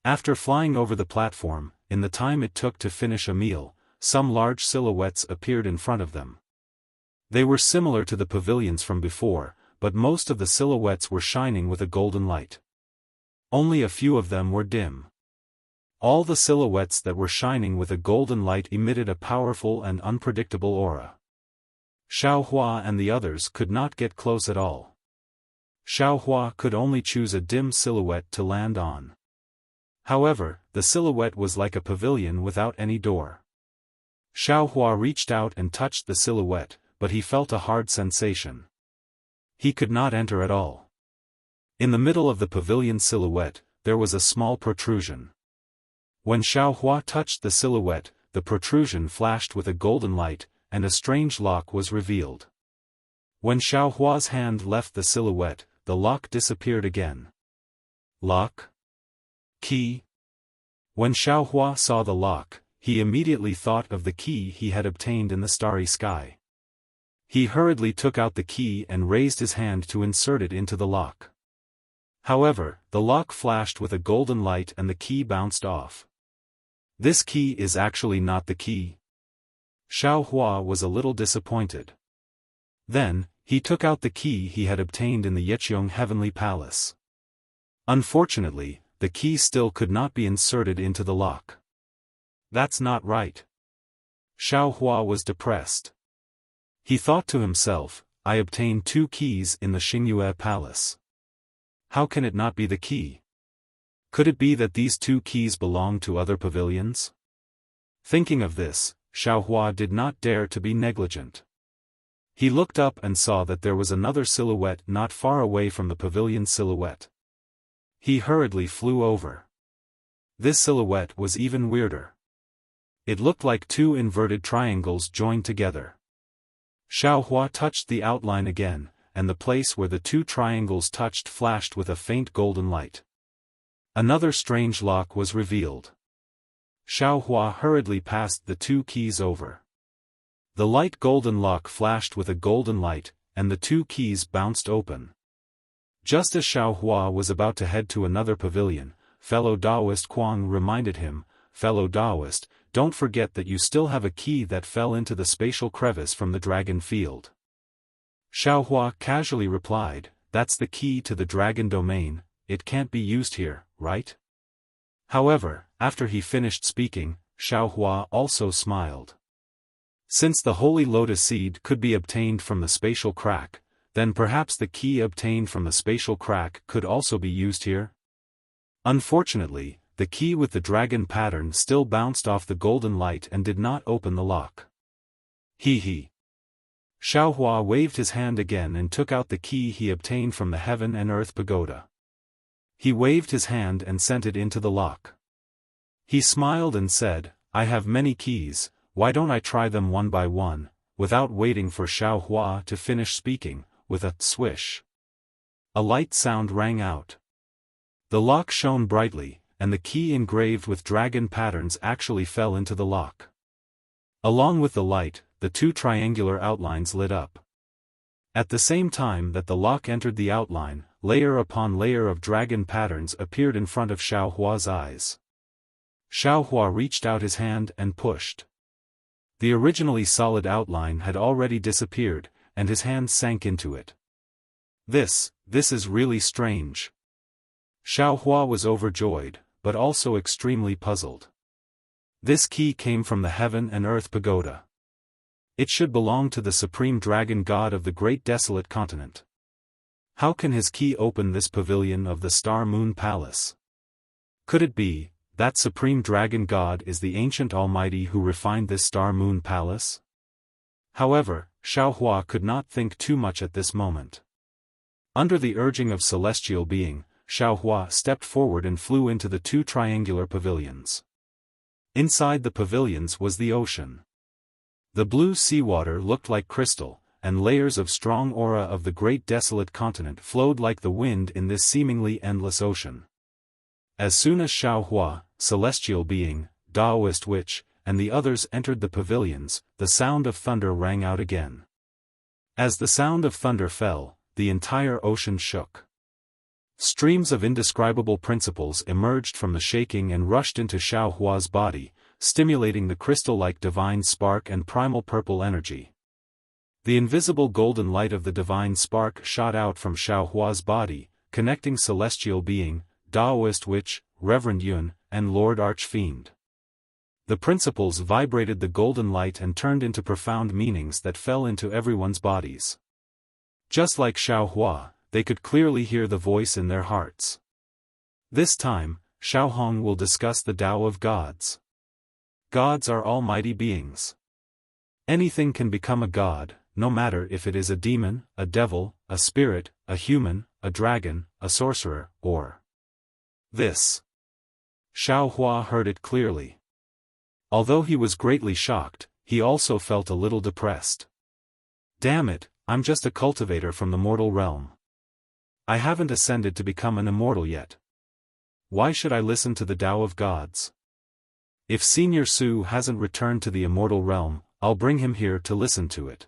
After flying over the platform, in the time it took to finish a meal, some large silhouettes appeared in front of them. They were similar to the pavilions from before, but most of the silhouettes were shining with a golden light. Only a few of them were dim. All the silhouettes that were shining with a golden light emitted a powerful and unpredictable aura. Xiaohua and the others could not get close at all. Xiaohua could only choose a dim silhouette to land on. However, the silhouette was like a pavilion without any door. Xiaohua reached out and touched the silhouette, but he felt a hard sensation. He could not enter at all. In the middle of the pavilion silhouette, there was a small protrusion. When Xiaohua touched the silhouette, the protrusion flashed with a golden light, and a strange lock was revealed. When Xiaohua's hand left the silhouette, the lock disappeared again. Lock? Key? When Xiaohua saw the lock, he immediately thought of the key he had obtained in the starry sky. He hurriedly took out the key and raised his hand to insert it into the lock. However, the lock flashed with a golden light and the key bounced off. This key is actually not the key. Xiaohua was a little disappointed. Then, he took out the key he had obtained in the Yeqiong Heavenly Palace. Unfortunately, the key still could not be inserted into the lock. That's not right. Xiaohua was depressed. He thought to himself, I obtained 2 keys in the Xingyue Palace. How can it not be the key? Could it be that these 2 keys belong to other pavilions? Thinking of this, Xiaohua did not dare to be negligent. He looked up and saw that there was another silhouette not far away from the pavilion silhouette. He hurriedly flew over. This silhouette was even weirder. It looked like 2 inverted triangles joined together. Xiaohua touched the outline again, and the place where the 2 triangles touched flashed with a faint golden light. Another strange lock was revealed. Xiaohua hurriedly passed the 2 keys over. The light golden lock flashed with a golden light, and the 2 keys bounced open. Just as Xiaohua was about to head to another pavilion, fellow Taoist Kuang reminded him, "Fellow Taoist, don't forget that you still have a key that fell into the spatial crevice from the dragon field." Xiaohua casually replied, "That's the key to the dragon domain, it can't be used here, right?" However, after he finished speaking, Xiaohua also smiled. Since the holy lotus seed could be obtained from the spatial crack, then perhaps the key obtained from the spatial crack could also be used here? Unfortunately, the key with the dragon pattern still bounced off the golden light and did not open the lock. He. Xiaohua waved his hand again and took out the key he obtained from the heaven and earth pagoda. He waved his hand and sent it into the lock. He smiled and said, "I have many keys, why don't I try them one by one?" Without waiting for Xiaohua to finish speaking, with a swish, a light sound rang out. The lock shone brightly, and the key engraved with dragon patterns actually fell into the lock. Along with the light, the 2 triangular outlines lit up. At the same time that the lock entered the outline, layer upon layer of dragon patterns appeared in front of Xiaohua's eyes. Xiaohua reached out his hand and pushed. The originally solid outline had already disappeared, and his hand sank into it. This is really strange. Xiaohua was overjoyed, but also extremely puzzled. This key came from the heaven and earth pagoda. It should belong to the supreme dragon god of the great desolate continent. How can his key open this pavilion of the Star Moon Palace? Could it be that supreme dragon god is the ancient almighty who refined this Star Moon Palace? However, Xiaohua could not think too much at this moment. Under the urging of celestial being, Xiaohua stepped forward and flew into the 2 triangular pavilions. Inside the pavilions was the ocean. The blue seawater looked like crystal, and layers of strong aura of the great desolate continent flowed like the wind in this seemingly endless ocean. As soon as Xiaohua, celestial being, Taoist witch, and the others entered the pavilions, the sound of thunder rang out again. As the sound of thunder fell, the entire ocean shook. Streams of indescribable principles emerged from the shaking and rushed into Xiaohua's body, stimulating the crystal-like divine spark and primal purple energy. The invisible golden light of the divine spark shot out from Xiaohua's body, connecting celestial being, Taoist witch, Reverend Yun, and Lord Archfiend. The principles vibrated the golden light and turned into profound meanings that fell into everyone's bodies. Just like Xiaohua, they could clearly hear the voice in their hearts. This time, Xiaohong will discuss the Tao of gods. Gods are almighty beings. Anything can become a god, no matter if it is a demon, a devil, a spirit, a human, a dragon, a sorcerer, or this. Xiaohua heard it clearly. Although he was greatly shocked, he also felt a little depressed. Damn it, I'm just a cultivator from the mortal realm. I haven't ascended to become an immortal yet. Why should I listen to the Tao of gods? If Senior Su hasn't returned to the immortal realm, I'll bring him here to listen to it.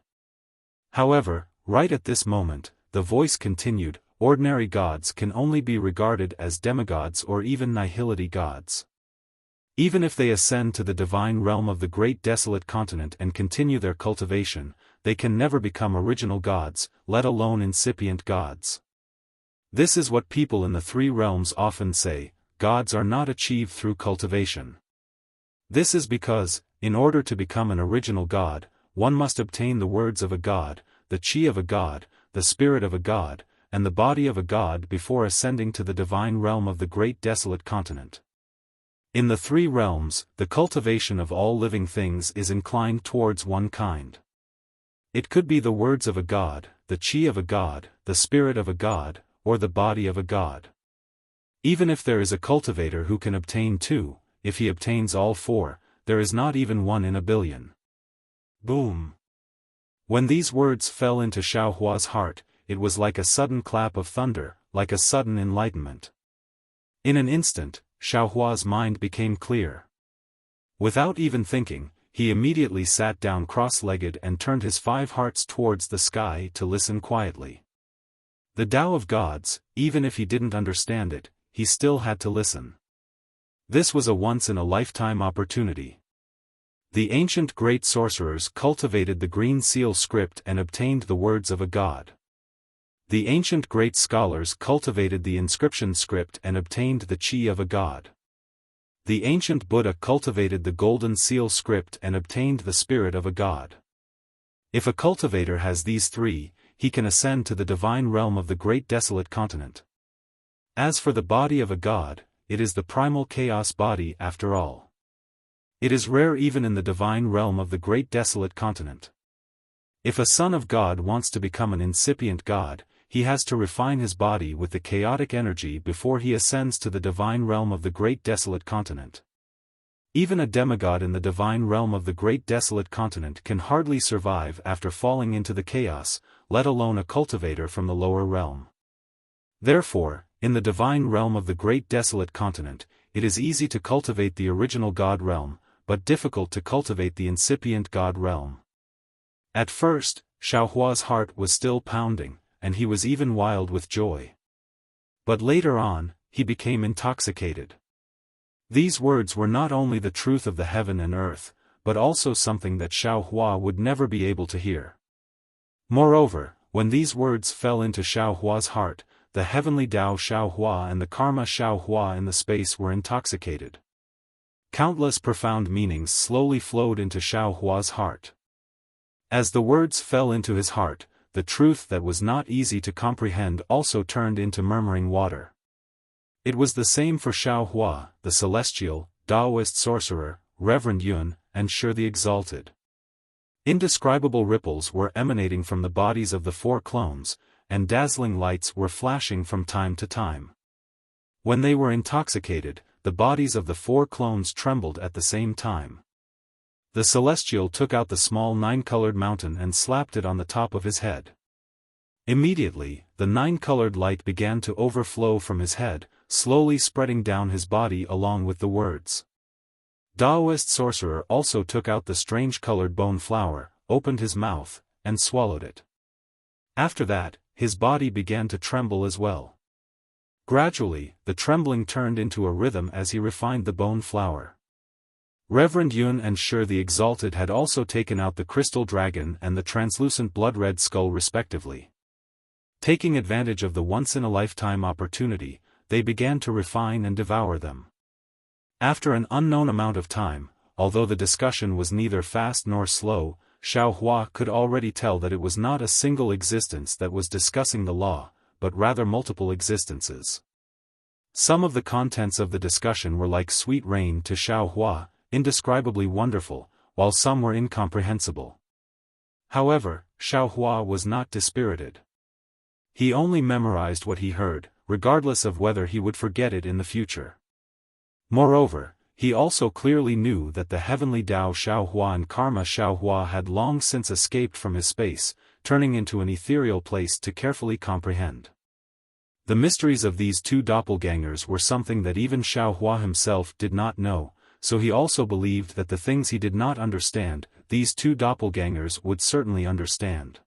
However, right at this moment, the voice continued, ordinary gods can only be regarded as demigods or even nihility gods. Even if they ascend to the divine realm of the great desolate continent and continue their cultivation, they can never become original gods, let alone incipient gods. This is what people in the 3 realms often say, gods are not achieved through cultivation. This is because, in order to become an original god, one must obtain the words of a god, the chi of a god, the spirit of a god, and the body of a god before ascending to the divine realm of the great desolate continent. In the 3 realms, the cultivation of all living things is inclined towards one kind. It could be the words of a god, the chi of a god, the spirit of a god, or the body of a god. Even if there is a cultivator who can obtain 2, if he obtains all 4, there is not even 1 in a billion. Boom! When these words fell into Xiaohua's heart, it was like a sudden clap of thunder, like a sudden enlightenment. In an instant, Xiaohua's mind became clear. Without even thinking, he immediately sat down cross-legged and turned his 5 hearts towards the sky to listen quietly. The Tao of Gods, even if he didn't understand it, he still had to listen. This was a once-in-a-lifetime opportunity. The ancient great sorcerers cultivated the green seal script and obtained the words of a god. The ancient great scholars cultivated the inscription script and obtained the chi of a god. The ancient Buddha cultivated the golden seal script and obtained the spirit of a god. If a cultivator has these 3, he can ascend to the divine realm of the great desolate continent. As for the body of a god, it is the primal chaos body after all. It is rare even in the divine realm of the great desolate continent. If a son of God wants to become an incipient god, he has to refine his body with the chaotic energy before he ascends to the divine realm of the great desolate continent. Even a demigod in the divine realm of the great desolate continent can hardly survive after falling into the chaos, let alone a cultivator from the lower realm. Therefore, in the divine realm of the great desolate continent, it is easy to cultivate the original god realm, but difficult to cultivate the incipient god realm. At first, Xiaohua's heart was still pounding, and he was even wild with joy. But later on, he became intoxicated. These words were not only the truth of the heaven and earth, but also something that Xiaohua would never be able to hear. Moreover, when these words fell into Xiaohua's heart, the heavenly Tao Xiaohua and the karma Xiaohua in the space were intoxicated. Countless profound meanings slowly flowed into Xiaohua's heart. As the words fell into his heart, the truth that was not easy to comprehend also turned into murmuring water. It was the same for Xiaohua, the celestial, Taoist sorcerer, Reverend Yun, and Shi the Exalted. Indescribable ripples were emanating from the bodies of the 4 clones, and dazzling lights were flashing from time to time. When they were intoxicated, the bodies of the 4 clones trembled at the same time. The celestial took out the small 9-colored mountain and slapped it on the top of his head. Immediately, the 9-colored light began to overflow from his head, slowly spreading down his body along with the words. Taoist sorcerer also took out the strange-colored bone flower, opened his mouth, and swallowed it. After that, his body began to tremble as well. Gradually, the trembling turned into a rhythm as he refined the bone flower. Reverend Yun and Shi the Exalted had also taken out the crystal dragon and the translucent blood-red skull respectively. Taking advantage of the once-in-a-lifetime opportunity, they began to refine and devour them. After an unknown amount of time, although the discussion was neither fast nor slow, Xiaohua could already tell that it was not a single existence that was discussing the law, but rather multiple existences. Some of the contents of the discussion were like sweet rain to Xiaohua, indescribably wonderful, while some were incomprehensible. However, Xiaohua was not dispirited. He only memorized what he heard, regardless of whether he would forget it in the future. Moreover, he also clearly knew that the heavenly Tao Xiaohua and karma Xiaohua had long since escaped from his space, turning into an ethereal place to carefully comprehend. The mysteries of these 2 doppelgangers were something that even Xiaohua himself did not know, so he also believed that the things he did not understand, these 2 doppelgangers would certainly understand.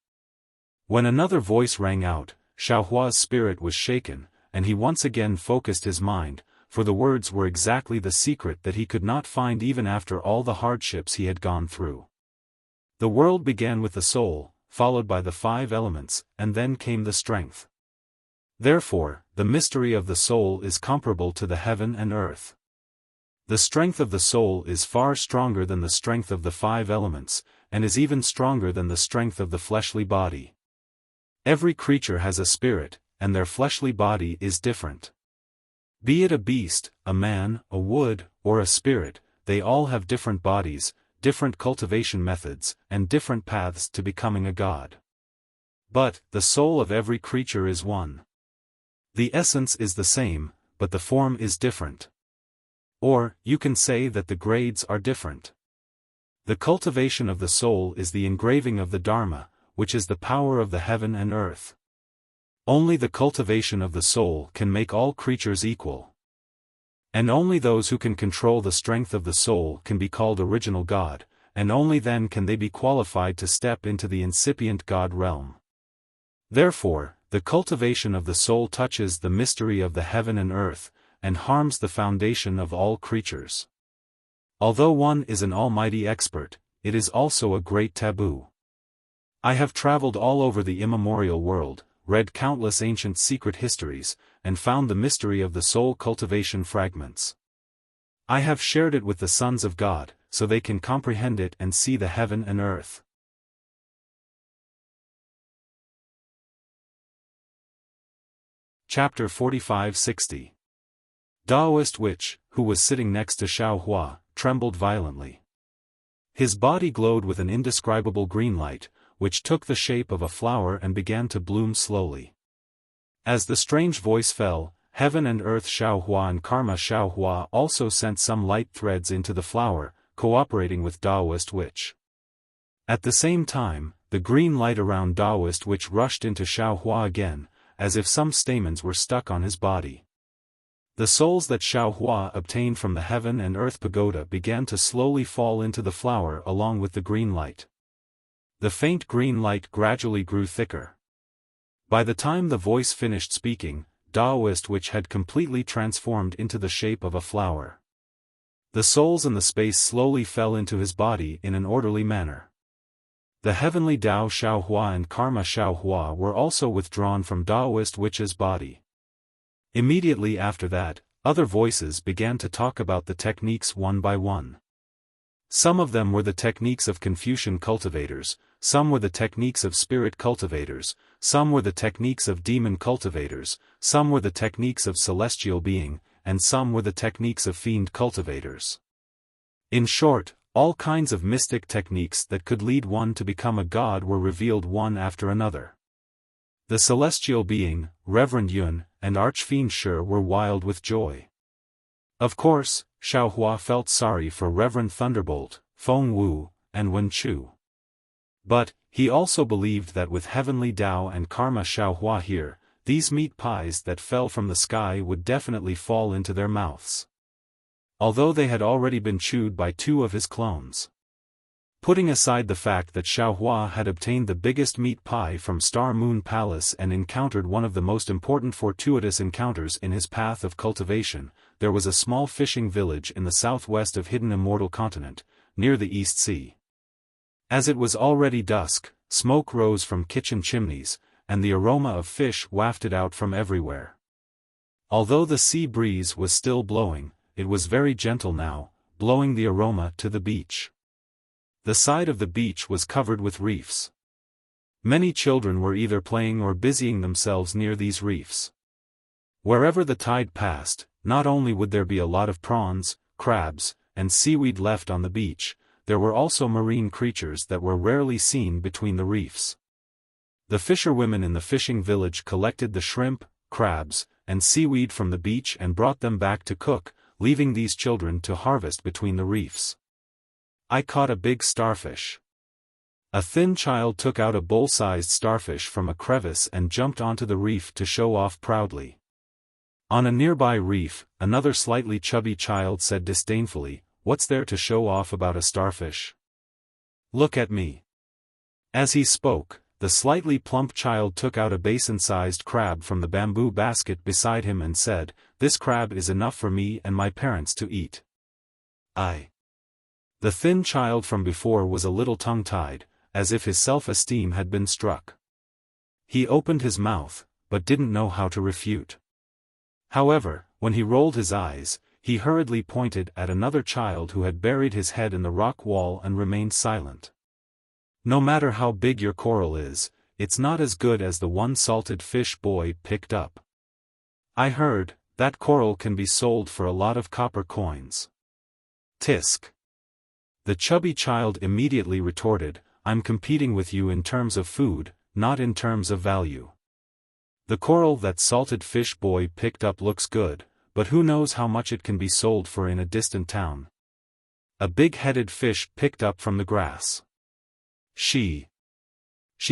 When another voice rang out, Xiaohua's spirit was shaken, and he once again focused his mind, for the words were exactly the secret that he could not find even after all the hardships he had gone through. The world began with the soul, followed by the 5 elements, and then came the strength. Therefore, the mystery of the soul is comparable to the heaven and earth. The strength of the soul is far stronger than the strength of the 5 elements, and is even stronger than the strength of the fleshly body. Every creature has a spirit, and their fleshly body is different. Be it a beast, a man, a wood, or a spirit, they all have different bodies, different cultivation methods, and different paths to becoming a god. But, the soul of every creature is one. The essence is the same, but the form is different. Or, you can say that the grades are different. The cultivation of the soul is the engraving of the Dharma, which is the power of the heaven and earth. Only the cultivation of the soul can make all creatures equal. And only those who can control the strength of the soul can be called original God, and only then can they be qualified to step into the incipient God realm. Therefore, the cultivation of the soul touches the mystery of the heaven and earth, and harms the foundation of all creatures. Although one is an almighty expert, it is also a great taboo. I have traveled all over the immemorial world, read countless ancient secret histories, and found the mystery of the soul cultivation fragments. I have shared it with the sons of God, so they can comprehend it and see the heaven and earth. Chapter 45-60. Taoist witch, who was sitting next to Xiaofan, trembled violently. His body glowed with an indescribable green light, which took the shape of a flower and began to bloom slowly. As the strange voice fell, heaven and earth Xiaofan and karma Xiaofan also sent some light threads into the flower, cooperating with Taoist witch. At the same time, the green light around Taoist witch rushed into Xiaofan again, as if some stamens were stuck on his body. The souls that Xiaofan obtained from the heaven and earth pagoda began to slowly fall into the flower along with the green light. The faint green light gradually grew thicker. By the time the voice finished speaking, Taoist witch had completely transformed into the shape of a flower. The souls in the space slowly fell into his body in an orderly manner. The heavenly Tao Xiaofan and karma Xiaofan were also withdrawn from Taoist witch's body. Immediately after that, other voices began to talk about the techniques one by one. Some of them were the techniques of Confucian cultivators, some were the techniques of spirit cultivators, some were the techniques of demon cultivators, some were the techniques of celestial being, and some were the techniques of fiend cultivators. In short, all kinds of mystic techniques that could lead one to become a god were revealed one after another. The celestial being, Reverend Yun, and Archfiend Shi were wild with joy. Of course, Xiaofan felt sorry for Reverend Thunderbolt, Feng Wu, and Wen Chu. But, he also believed that with heavenly Tao and karma Xiaofan here, these meat pies that fell from the sky would definitely fall into their mouths. Although they had already been chewed by two of his clones. Putting aside the fact that Xiaofan had obtained the biggest meat pie from Star Moon Palace and encountered one of the most important fortuitous encounters in his path of cultivation, there was a small fishing village in the southwest of hidden immortal continent, near the East Sea. As it was already dusk, smoke rose from kitchen chimneys, and the aroma of fish wafted out from everywhere. Although the sea breeze was still blowing, it was very gentle now, blowing the aroma to the beach. The side of the beach was covered with reefs. Many children were either playing or busying themselves near these reefs. Wherever the tide passed, not only would there be a lot of prawns, crabs, and seaweed left on the beach, there were also marine creatures that were rarely seen between the reefs. The fisherwomen in the fishing village collected the shrimp, crabs, and seaweed from the beach and brought them back to cook, leaving these children to harvest between the reefs. I caught a big starfish. A thin child took out a bowl-sized starfish from a crevice and jumped onto the reef to show off proudly. On a nearby reef, another slightly chubby child said disdainfully, "What's there to show off about a starfish? Look at me." As he spoke, the slightly plump child took out a basin-sized crab from the bamboo basket beside him and said, "This crab is enough for me and my parents to eat." The thin child from before was a little tongue-tied, as if his self-esteem had been struck. He opened his mouth, but didn't know how to refute. However, when he rolled his eyes, he hurriedly pointed at another child who had buried his head in the rock wall and remained silent. No matter how big your coral is, it's not as good as the one salted fish boy picked up. I heard, that coral can be sold for a lot of copper coins. Tisk. The chubby child immediately retorted, "I'm competing with you in terms of food, not in terms of value. The coral that salted fish boy picked up looks good, but who knows how much it can be sold for in a distant town." A big-headed fish picked up from the grass. She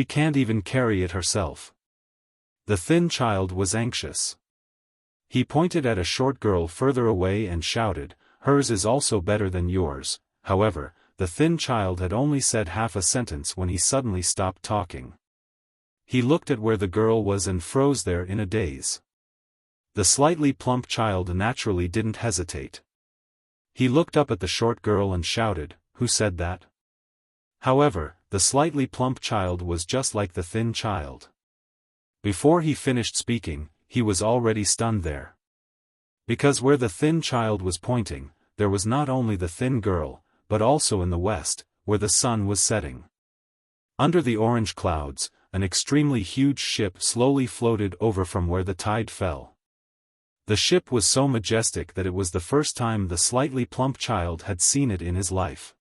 can't even carry it herself. The thin child was anxious. He pointed at a short girl further away and shouted, "Hers is also better than yours." However, the thin child had only said half a sentence when he suddenly stopped talking. He looked at where the girl was and froze there in a daze. The slightly plump child naturally didn't hesitate. He looked up at the short girl and shouted, "Who said that?" However, the slightly plump child was just like the thin child. Before he finished speaking, he was already stunned there. Because where the thin child was pointing, there was not only the thin girl, but also in the west, where the sun was setting. Under the orange clouds, an extremely huge ship slowly floated over from where the tide fell. The ship was so majestic that it was the first time the slightly plump child had seen it in his life.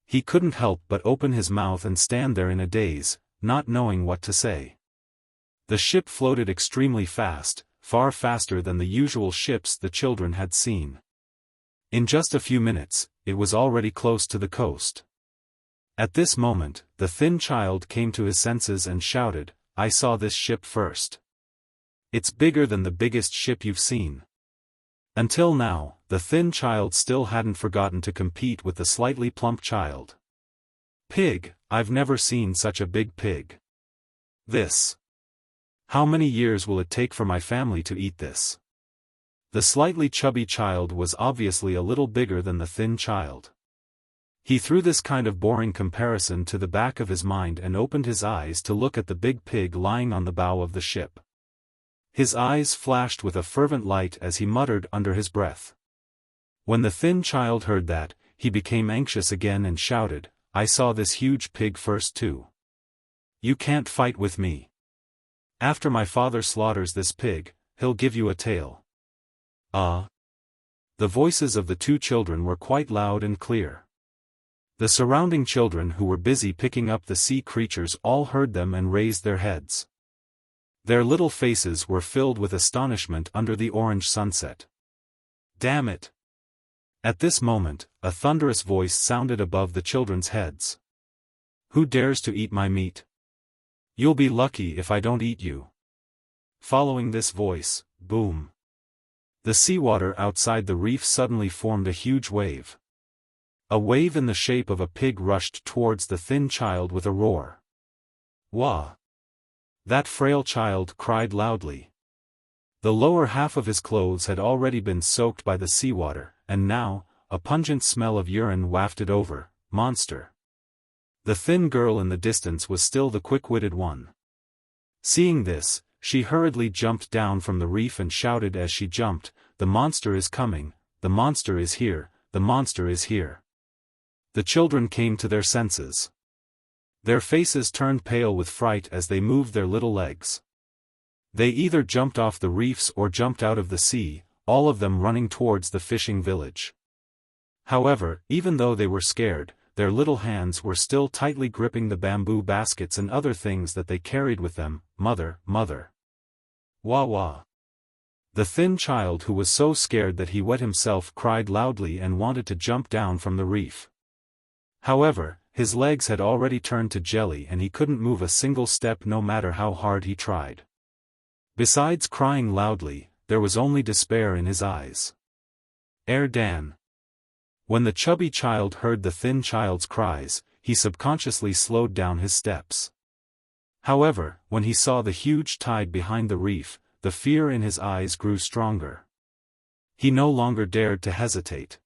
He couldn't help but open his mouth and stand there in a daze, not knowing what to say. The ship floated extremely fast, far faster than the usual ships the children had seen. In just a few minutes, it was already close to the coast. At this moment, the thin child came to his senses and shouted, "I saw this ship first. It's bigger than the biggest ship you've seen." Until now, the thin child still hadn't forgotten to compete with the slightly plump child. "Pig, I've never seen such a big pig. This. How many years will it take for my family to eat this?" The slightly chubby child was obviously a little bigger than the thin child. He threw this kind of boring comparison to the back of his mind and opened his eyes to look at the big pig lying on the bow of the ship. His eyes flashed with a fervent light as he muttered under his breath. When the thin child heard that, he became anxious again and shouted, "I saw this huge pig first too. You can't fight with me. After my father slaughters this pig, he'll give you a tail." "Ah!" The voices of the two children were quite loud and clear. The surrounding children who were busy picking up the sea creatures all heard them and raised their heads. Their little faces were filled with astonishment under the orange sunset. "Damn it!" At this moment, a thunderous voice sounded above the children's heads. "Who dares to eat my meat? You'll be lucky if I don't eat you." Following this voice, boom. The seawater outside the reef suddenly formed a huge wave. A wave in the shape of a pig rushed towards the thin child with a roar. "Wah!" That frail child cried loudly. The lower half of his clothes had already been soaked by the seawater, and now, a pungent smell of urine wafted over. "Monster!" The thin girl in the distance was still the quick-witted one. Seeing this, she hurriedly jumped down from the reef and shouted as she jumped, "The monster is coming, the monster is here, the monster is here." The children came to their senses. Their faces turned pale with fright as they moved their little legs. They either jumped off the reefs or jumped out of the sea, all of them running towards the fishing village. However, even though they were scared, their little hands were still tightly gripping the bamboo baskets and other things that they carried with them. "Mother, mother!" "Wah wah!" The thin child who was so scared that he wet himself cried loudly and wanted to jump down from the reef. However, his legs had already turned to jelly and he couldn't move a single step no matter how hard he tried. Besides crying loudly, there was only despair in his eyes. Dan. When the chubby child heard the thin child's cries, he subconsciously slowed down his steps. However, when he saw the huge tide behind the reef, the fear in his eyes grew stronger. He no longer dared to hesitate.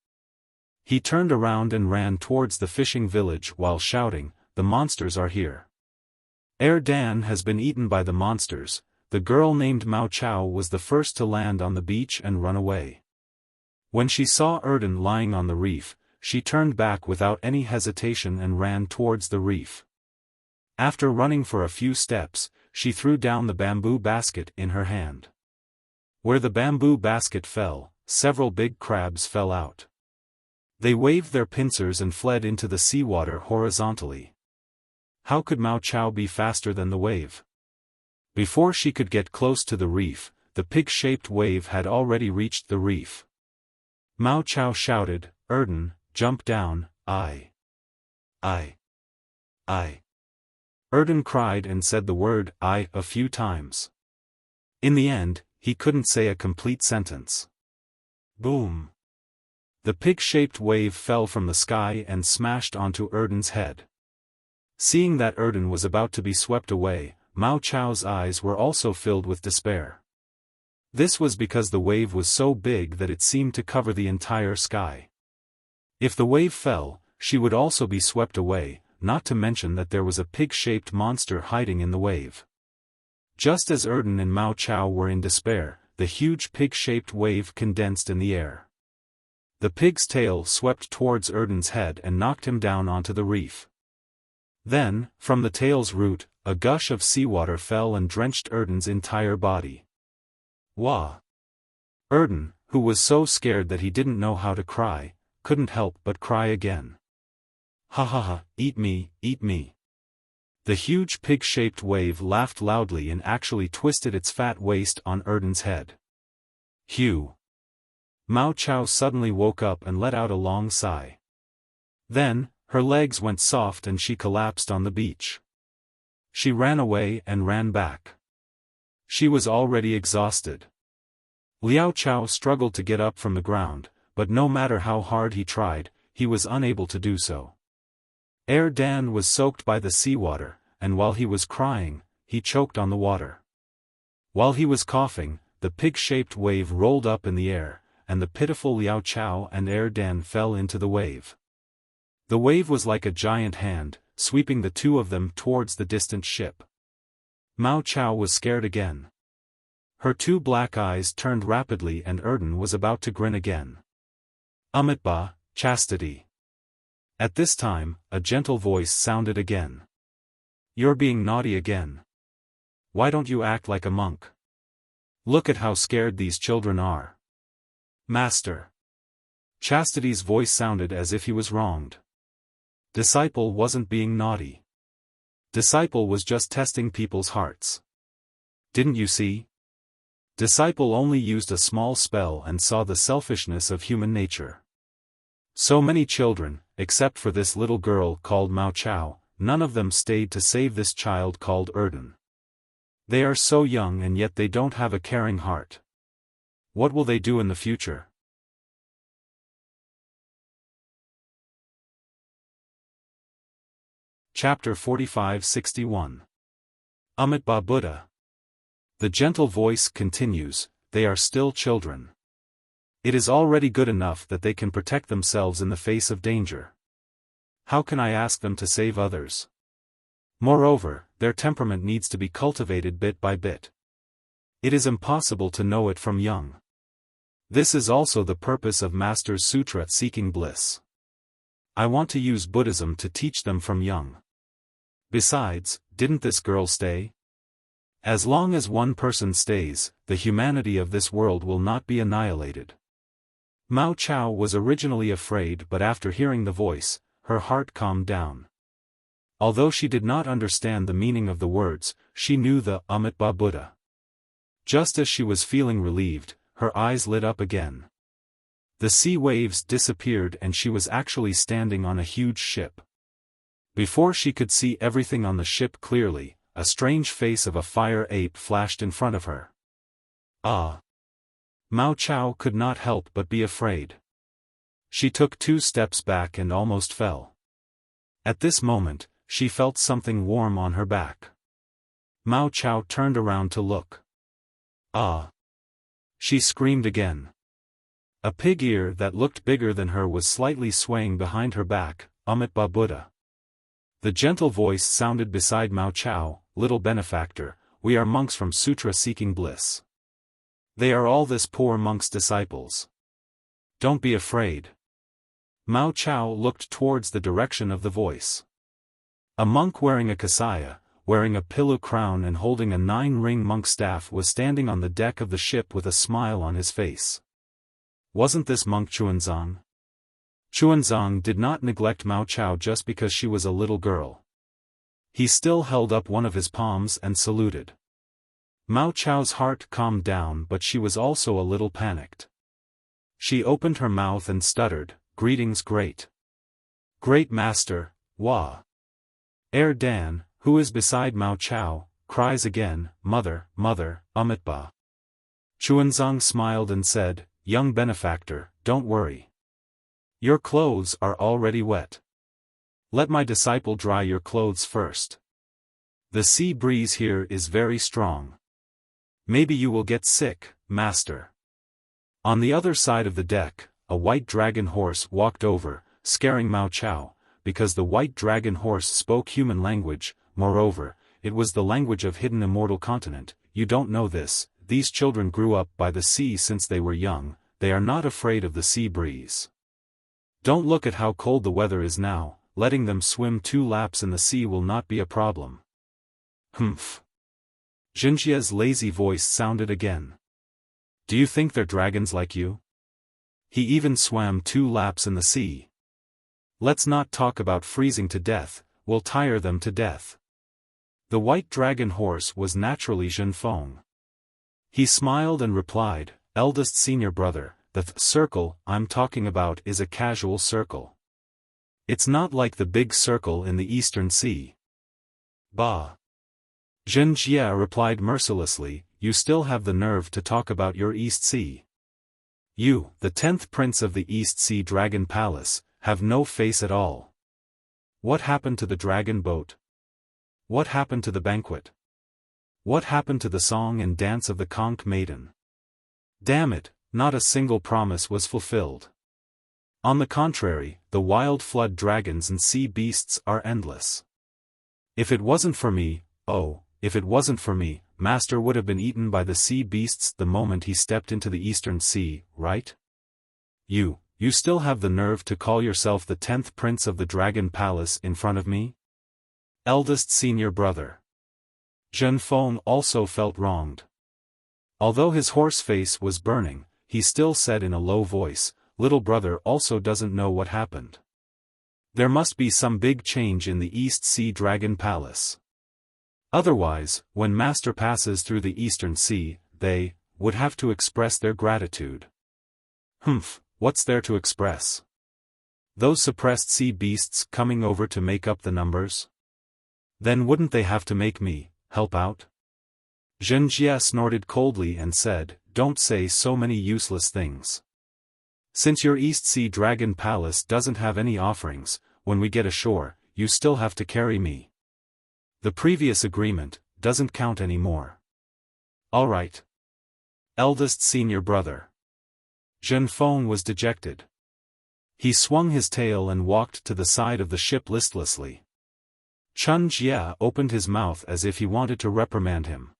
He turned around and ran towards the fishing village while shouting, "The monsters are here. Dan has been eaten by the monsters." The girl named Mao Chao was the first to land on the beach and run away. When she saw Erden lying on the reef, she turned back without any hesitation and ran towards the reef. After running for a few steps, she threw down the bamboo basket in her hand. Where the bamboo basket fell, several big crabs fell out. They waved their pincers and fled into the seawater horizontally. How could Mao Chao be faster than the wave? Before she could get close to the reef, the pig-shaped wave had already reached the reef. Mao Chao shouted, "Erden, jump down." I. Erden cried and said the word "I" a few times. In the end, he couldn't say a complete sentence. Boom! The pig-shaped wave fell from the sky and smashed onto Erden's head. Seeing that Erden was about to be swept away, Mao Chao's eyes were also filled with despair. This was because the wave was so big that it seemed to cover the entire sky. If the wave fell, she would also be swept away, not to mention that there was a pig-shaped monster hiding in the wave. Just as Erden and Mao Chao were in despair, the huge pig-shaped wave condensed in the air. The pig's tail swept towards Erden's head and knocked him down onto the reef. Then, from the tail's root, a gush of seawater fell and drenched Erden's entire body. Wah! Erden, who was so scared that he didn't know how to cry, couldn't help but cry again. Ha ha ha, eat me, eat me. The huge pig-shaped wave laughed loudly and actually twisted its fat waist on Erden's head. Phew! Mao Chao suddenly woke up and let out a long sigh. Then, her legs went soft and she collapsed on the beach. She ran away and ran back. She was already exhausted. Liao Chao struggled to get up from the ground, but no matter how hard he tried, he was unable to do so. Dan was soaked by the seawater, and while he was crying, he choked on the water. While he was coughing, the pig-shaped wave rolled up in the air, and the pitiful Liao Chao and Dan fell into the wave. The wave was like a giant hand, sweeping the two of them towards the distant ship. Mao Chao was scared again. Her two black eyes turned rapidly and Erden was about to grin again. Amitabha, chastity. At this time, a gentle voice sounded again. You're being naughty again. Why don't you act like a monk? Look at how scared these children are. Master. Chastity's voice sounded as if he was wronged. Disciple wasn't being naughty. Disciple was just testing people's hearts. Didn't you see? Disciple only used a small spell and saw the selfishness of human nature. So many children, except for this little girl called Mao Chao, none of them stayed to save this child called Erden. They are so young and yet they don't have a caring heart. What will they do in the future? Chapter 45-61. Amitabha Buddha. The gentle voice continues, they are still children. It is already good enough that they can protect themselves in the face of danger. How can I ask them to save others? Moreover, their temperament needs to be cultivated bit by bit. It is impossible to know it from young. This is also the purpose of Master's Sutra Seeking Bliss. I want to use Buddhism to teach them from young. Besides, didn't this girl stay? As long as one person stays, the humanity of this world will not be annihilated. Mao Chao was originally afraid, but after hearing the voice, her heart calmed down. Although she did not understand the meaning of the words, she knew the Amitabha Buddha. Just as she was feeling relieved, her eyes lit up again. The sea waves disappeared and she was actually standing on a huge ship. Before she could see everything on the ship clearly, a strange face of a fire ape flashed in front of her. Ah! Mao Chao could not help but be afraid. She took 2 steps back and almost fell. At this moment, she felt something warm on her back. Mao Chao turned around to look. Ah! She screamed again. A pig ear that looked bigger than her was slightly swaying behind her back. Amitabha Buddha. The gentle voice sounded beside Mao Chao, little benefactor, we are monks from Sutra Seeking Bliss. They are all this poor monk's disciples. Don't be afraid. Mao Chao looked towards the direction of the voice. A monk wearing a kasaya, wearing a pillow crown and holding a 9-ring monk staff was standing on the deck of the ship with a smile on his face. Wasn't this monk Chuanzang? Chuanzang did not neglect Mao Chao just because she was a little girl. He still held up one of his palms and saluted. Mao Chao's heart calmed down, but she was also a little panicked. She opened her mouth and stuttered, greetings great. Great master, Wah. Dan, who is beside Mao Chao, cries again, mother, mother, Amitabha. Chuanzang smiled and said, "Young benefactor, don't worry. Your clothes are already wet. Let my disciple dry your clothes first. The sea breeze here is very strong. Maybe you will get sick, master." On the other side of the deck, a white dragon horse walked over, scaring Mao Chao, because the white dragon horse spoke human language. Moreover, it was the language of hidden immortal continent. You don't know this, these children grew up by the sea since they were young, they are not afraid of the sea breeze. Don't look at how cold the weather is now, letting them swim 2 laps in the sea will not be a problem. Humph. Jinjia's lazy voice sounded again. Do you think they're dragons like you? He even swam 2 laps in the sea. Let's not talk about freezing to death, we'll tire them to death. The white dragon horse was naturally Xiaofan. He smiled and replied, "Eldest senior brother, the circle I'm talking about is a casual circle. It's not like the big circle in the Eastern Sea." Bah! Jinjia replied mercilessly, "You still have the nerve to talk about your East Sea. You, the 10th prince of the East Sea Dragon Palace, have no face at all. What happened to the dragon boat? What happened to the banquet? What happened to the song and dance of the conch maiden? Damn it, not a single promise was fulfilled. On the contrary, the wild flood dragons and sea beasts are endless. If it wasn't for me, if it wasn't for me, Master would have been eaten by the sea beasts the moment he stepped into the Eastern Sea, right? You still have the nerve to call yourself the 10th prince of the Dragon Palace in front of me? Eldest senior brother." Xiaofan also felt wronged. Although his horse face was burning, he still said in a low voice, "Little brother also doesn't know what happened. There must be some big change in the East Sea Dragon Palace. Otherwise, when Master passes through the Eastern Sea, they would have to express their gratitude." Humph, what's there to express? Those suppressed sea beasts coming over to make up the numbers? Then wouldn't they have to make me help out? Jinjia snorted coldly and said, "Don't say so many useless things. Since your East Sea Dragon Palace doesn't have any offerings, when we get ashore, you still have to carry me. The previous agreement doesn't count anymore." "All right. Eldest senior brother." Xiaofan was dejected. He swung his tail and walked to the side of the ship listlessly. Chun Jia opened his mouth as if he wanted to reprimand him.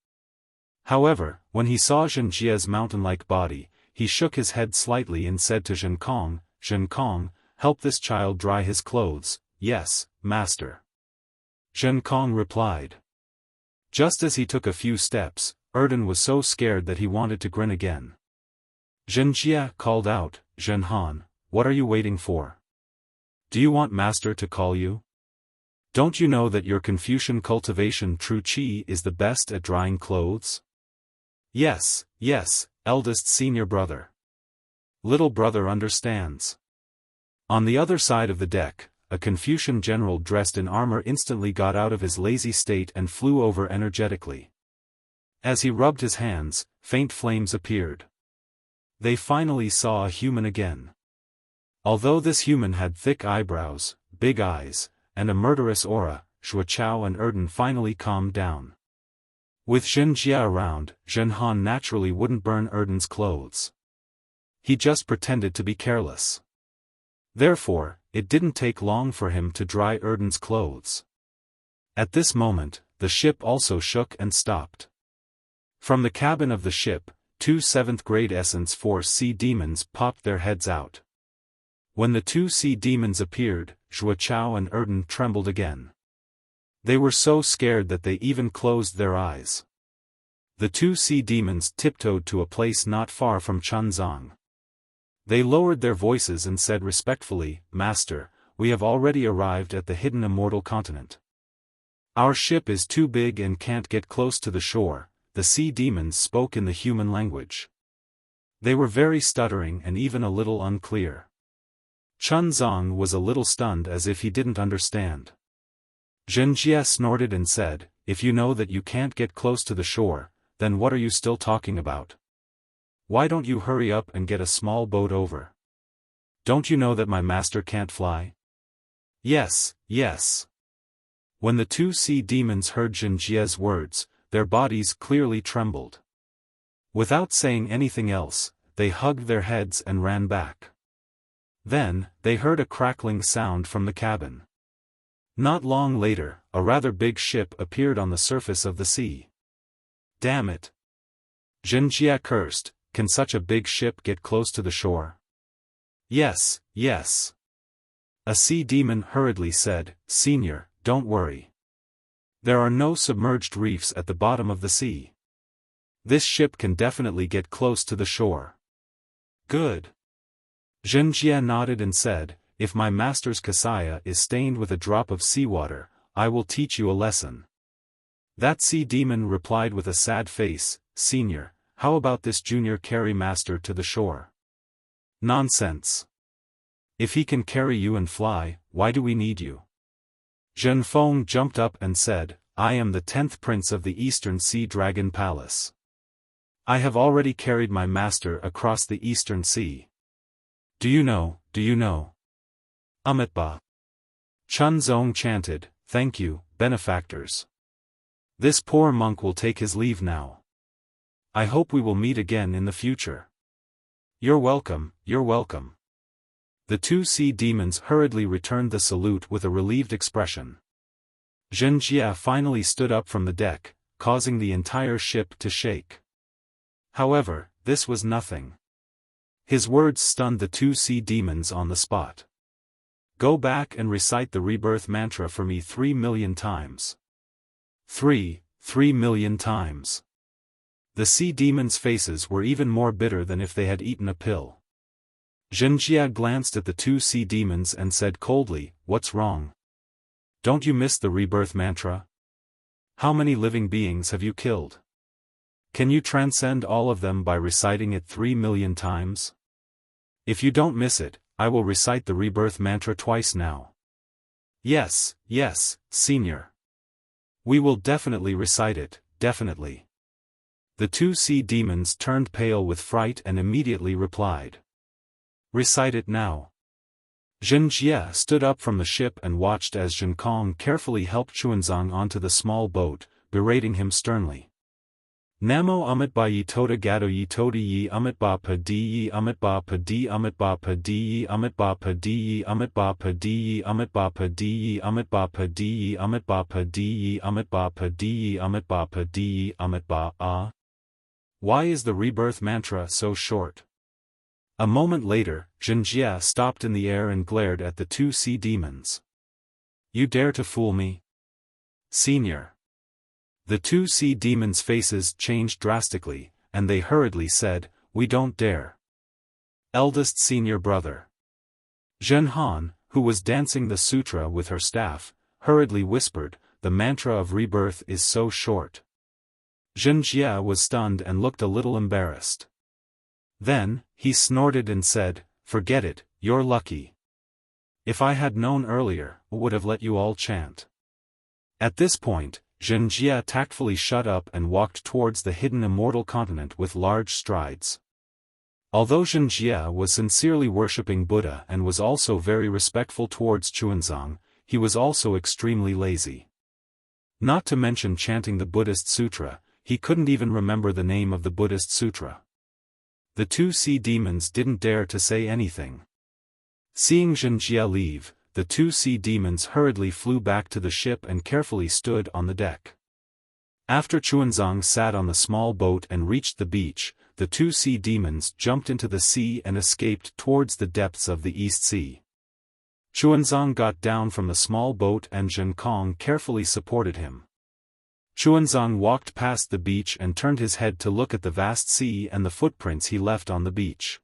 However, when he saw Jinjia's mountain-like body, he shook his head slightly and said to Zhenkong, "Zhenkong, help this child dry his clothes." "Yes, master." Zhenkong replied. Just as he took a few steps, Erden was so scared that he wanted to grin again. Jinjia called out, "Zhenhan, what are you waiting for? Do you want master to call you? Don't you know that your Confucian cultivation true qi is the best at drying clothes?" Yes, eldest senior brother. Little brother understands." On the other side of the deck, a Confucian general dressed in armor instantly got out of his lazy state and flew over energetically. As he rubbed his hands, faint flames appeared. They finally saw a human again. Although this human had thick eyebrows, big eyes, and a murderous aura, Shuachao and Erden finally calmed down. With Jinjia around, Zhenhan naturally wouldn't burn Erden's clothes. He just pretended to be careless. Therefore, it didn't take long for him to dry Erden's clothes. At this moment, the ship also shook and stopped. From the cabin of the ship, 2 7th-grade Essence Force sea demons popped their heads out. When the 2 sea demons appeared, Shuachao and Erden trembled again. They were so scared that they even closed their eyes. The 2 sea demons tiptoed to a place not far from Chunzang. They lowered their voices and said respectfully, "Master, we have already arrived at the hidden immortal continent. Our ship is too big and can't get close to the shore." The sea demons spoke in the human language. They were very stuttering and even a little unclear. Chunzang was a little stunned as if he didn't understand. Jinjia snorted and said, "If you know that you can't get close to the shore, then what are you still talking about? Why don't you hurry up and get a small boat over? Don't you know that my master can't fly? Yes, yes. When the two sea demons heard Zhenjie's words, their bodies clearly trembled. Without saying anything else, they hugged their heads and ran back. Then, they heard a crackling sound from the cabin. Not long later, a rather big ship appeared on the surface of the sea. Damn it! Zhenjie cursed, can such a big ship get close to the shore? Yes, yes. A sea demon hurriedly said, Senior, don't worry. There are no submerged reefs at the bottom of the sea. This ship can definitely get close to the shore. Good. Zhenjie nodded and said, if my master's kasaya is stained with a drop of seawater, I will teach you a lesson. That sea demon replied with a sad face, Senior, how about this junior carry master to the shore? Nonsense. If he can carry you and fly, why do we need you? Zhenfeng jumped up and said, I am the 10th prince of the Eastern Sea Dragon Palace. I have already carried my master across the Eastern Sea. Do you know? Amitabha. Chunzong chanted, thank you, benefactors. This poor monk will take his leave now. I hope we will meet again in the future. You're welcome, you're welcome. The two sea demons hurriedly returned the salute with a relieved expression. Zhenjie finally stood up from the deck, causing the entire ship to shake. However, this was nothing. His words stunned the two sea demons on the spot. Go back and recite the rebirth mantra for me 3 million times. 3 million times. The sea demons' faces were even more bitter than if they had eaten a pill. Zhenjie glanced at the two sea demons and said coldly, what's wrong? Don't you miss the rebirth mantra? How many living beings have you killed? Can you transcend all of them by reciting it 3 million times? If you don't miss it, I will recite the rebirth mantra twice now. Yes, Senior. We will definitely recite it, definitely. The two sea demons turned pale with fright and immediately replied. Recite it now. Zhenjie stood up from the ship and watched as Zhenkong carefully helped Chuanzang onto the small boat, berating him sternly. Namo Amitba yi toda gado yi toda yi Amitba pa di yi Amitba pa di Amitba pa di yi Amitba pa di yi Amitba pa di yi Amitba pa di yi Amitba pa di yi Amitba pa di yi Amitba pa di yi Amitba pa di yi Amitba ah. Why is the rebirth mantra so short? A moment later, Zhenjie stopped in the air and glared at the two sea demons. You dare to fool me? Senior. The two sea demons' faces changed drastically, and they hurriedly said, we don't dare. Eldest senior brother. Zhenhan, who was dancing the sutra with her staff, hurriedly whispered, the mantra of rebirth is so short. Zhenjie was stunned and looked a little embarrassed. Then, he snorted and said, forget it, you're lucky. If I had known earlier, I would have let you all chant. At this point, Zhenjie tactfully shut up and walked towards the hidden immortal continent with large strides. Although Zhenjie was sincerely worshipping Buddha and was also very respectful towards Chuanzang, he was also extremely lazy. Not to mention chanting the Buddhist sutra, he couldn't even remember the name of the Buddhist sutra. The two sea demons didn't dare to say anything. Seeing Zhenjie leave, the two sea demons hurriedly flew back to the ship and carefully stood on the deck. After Chuanzang sat on the small boat and reached the beach, the two sea demons jumped into the sea and escaped towards the depths of the East Sea. Chuanzang got down from the small boat and Zhenkong carefully supported him. Chuanzang walked past the beach and turned his head to look at the vast sea and the footprints he left on the beach.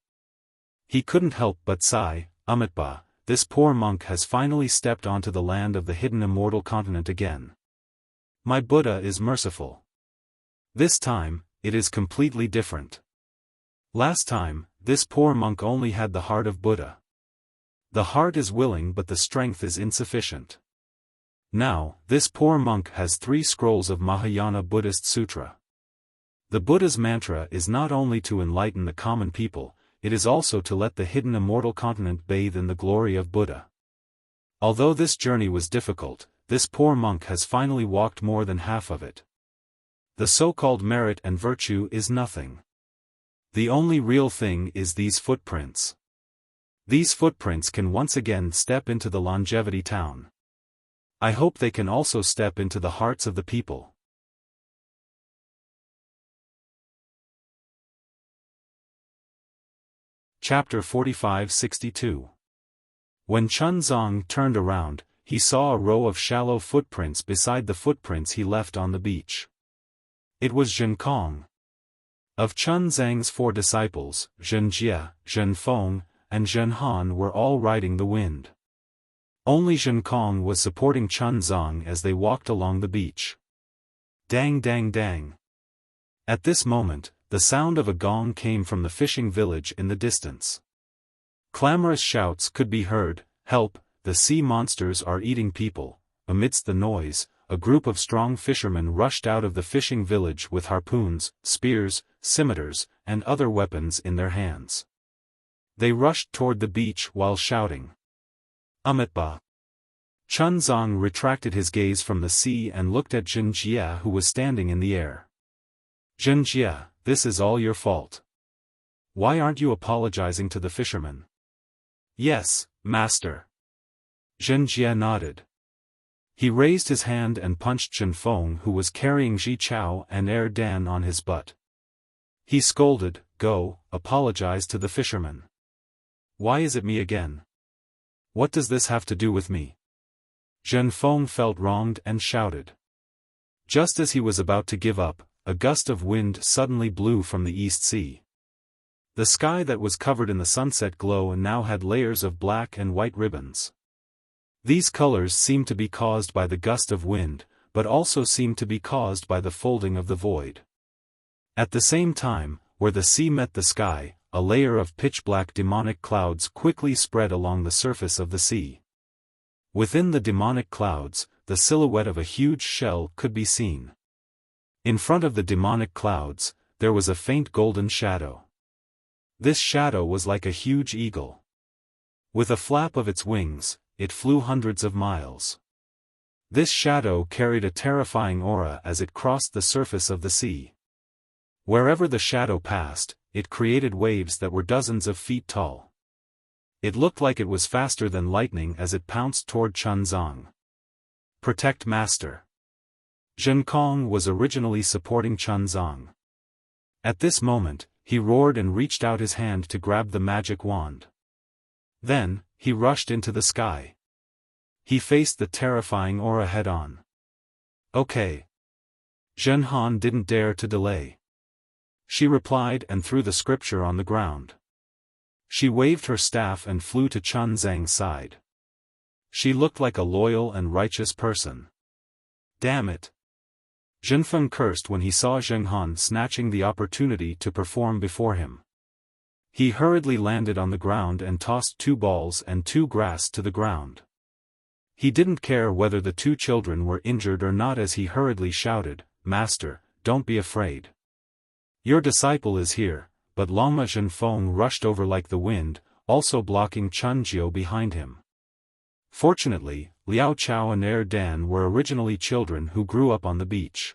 He couldn't help but sigh, Amitba, this poor monk has finally stepped onto the land of the hidden immortal continent again. My Buddha is merciful. This time, it is completely different. Last time, this poor monk only had the heart of Buddha. The heart is willing but the strength is insufficient. Now, this poor monk has 3 scrolls of Mahayana Buddhist Sutra. The Buddha's mantra is not only to enlighten the common people, it is also to let the hidden immortal continent bathe in the glory of Buddha. Although this journey was difficult, this poor monk has finally walked more than half of it. The so-called merit and virtue is nothing. The only real thing is these footprints. These footprints can once again step into the longevity town. I hope they can also step into the hearts of the people. Chapter 45-62. When Chunzong turned around, he saw a row of shallow footprints beside the footprints he left on the beach. It was Zhenkong. Of Chunzang's 4 disciples, Zhenjie, Zhenfeng, and Zhenhan were all riding the wind. Only Zhenkong was supporting Chunzong as they walked along the beach. Dang dang dang. At this moment, the sound of a gong came from the fishing village in the distance. Clamorous shouts could be heard, "Help, the sea monsters are eating people." Amidst the noise, a group of strong fishermen rushed out of the fishing village with harpoons, spears, scimitars, and other weapons in their hands. They rushed toward the beach while shouting, "Amitba!" Chunzong retracted his gaze from the sea and looked at Zhenjie, who was standing in the air. "Zhenjie, this is all your fault. Why aren't you apologizing to the fishermen?" "Yes, master." Zhenjie nodded. He raised his hand and punched Zhenfeng, who was carrying Ji Chao and Dan on his butt. He scolded, "Go, apologize to the fishermen." "Why is it me again? What does this have to do with me?" Zhenfeng felt wronged and shouted. Just as he was about to give up, a gust of wind suddenly blew from the East Sea. The sky that was covered in the sunset glow now had layers of black and white ribbons. These colors seemed to be caused by the gust of wind, but also seemed to be caused by the folding of the void. At the same time, where the sea met the sky, a layer of pitch-black demonic clouds quickly spread along the surface of the sea. Within the demonic clouds, the silhouette of a huge shell could be seen. In front of the demonic clouds, there was a faint golden shadow. This shadow was like a huge eagle. With a flap of its wings, it flew hundreds of miles. This shadow carried a terrifying aura as it crossed the surface of the sea. Wherever the shadow passed, it created waves that were dozens of feet tall. It looked like it was faster than lightning as it pounced toward Chunzong. "Protect master." Zhenkong was originally supporting Chunzong. At this moment, he roared and reached out his hand to grab the magic wand. Then, he rushed into the sky. He faced the terrifying aura head-on. "Okay." Zhenhan didn't dare to delay. She replied and threw the scripture on the ground. She waved her staff and flew to Chunzang's side. She looked like a loyal and righteous person. "Damn it." Zhenfeng cursed when he saw Zhenghan snatching the opportunity to perform before him. He hurriedly landed on the ground and tossed 2 balls and 2 grass to the ground. He didn't care whether the 2 children were injured or not as he hurriedly shouted, "Master, don't be afraid. Your disciple is here," but Lama Zhenfeng rushed over like the wind, also blocking Chunjiu behind him. Fortunately, Liao Chao and Dan were originally children who grew up on the beach.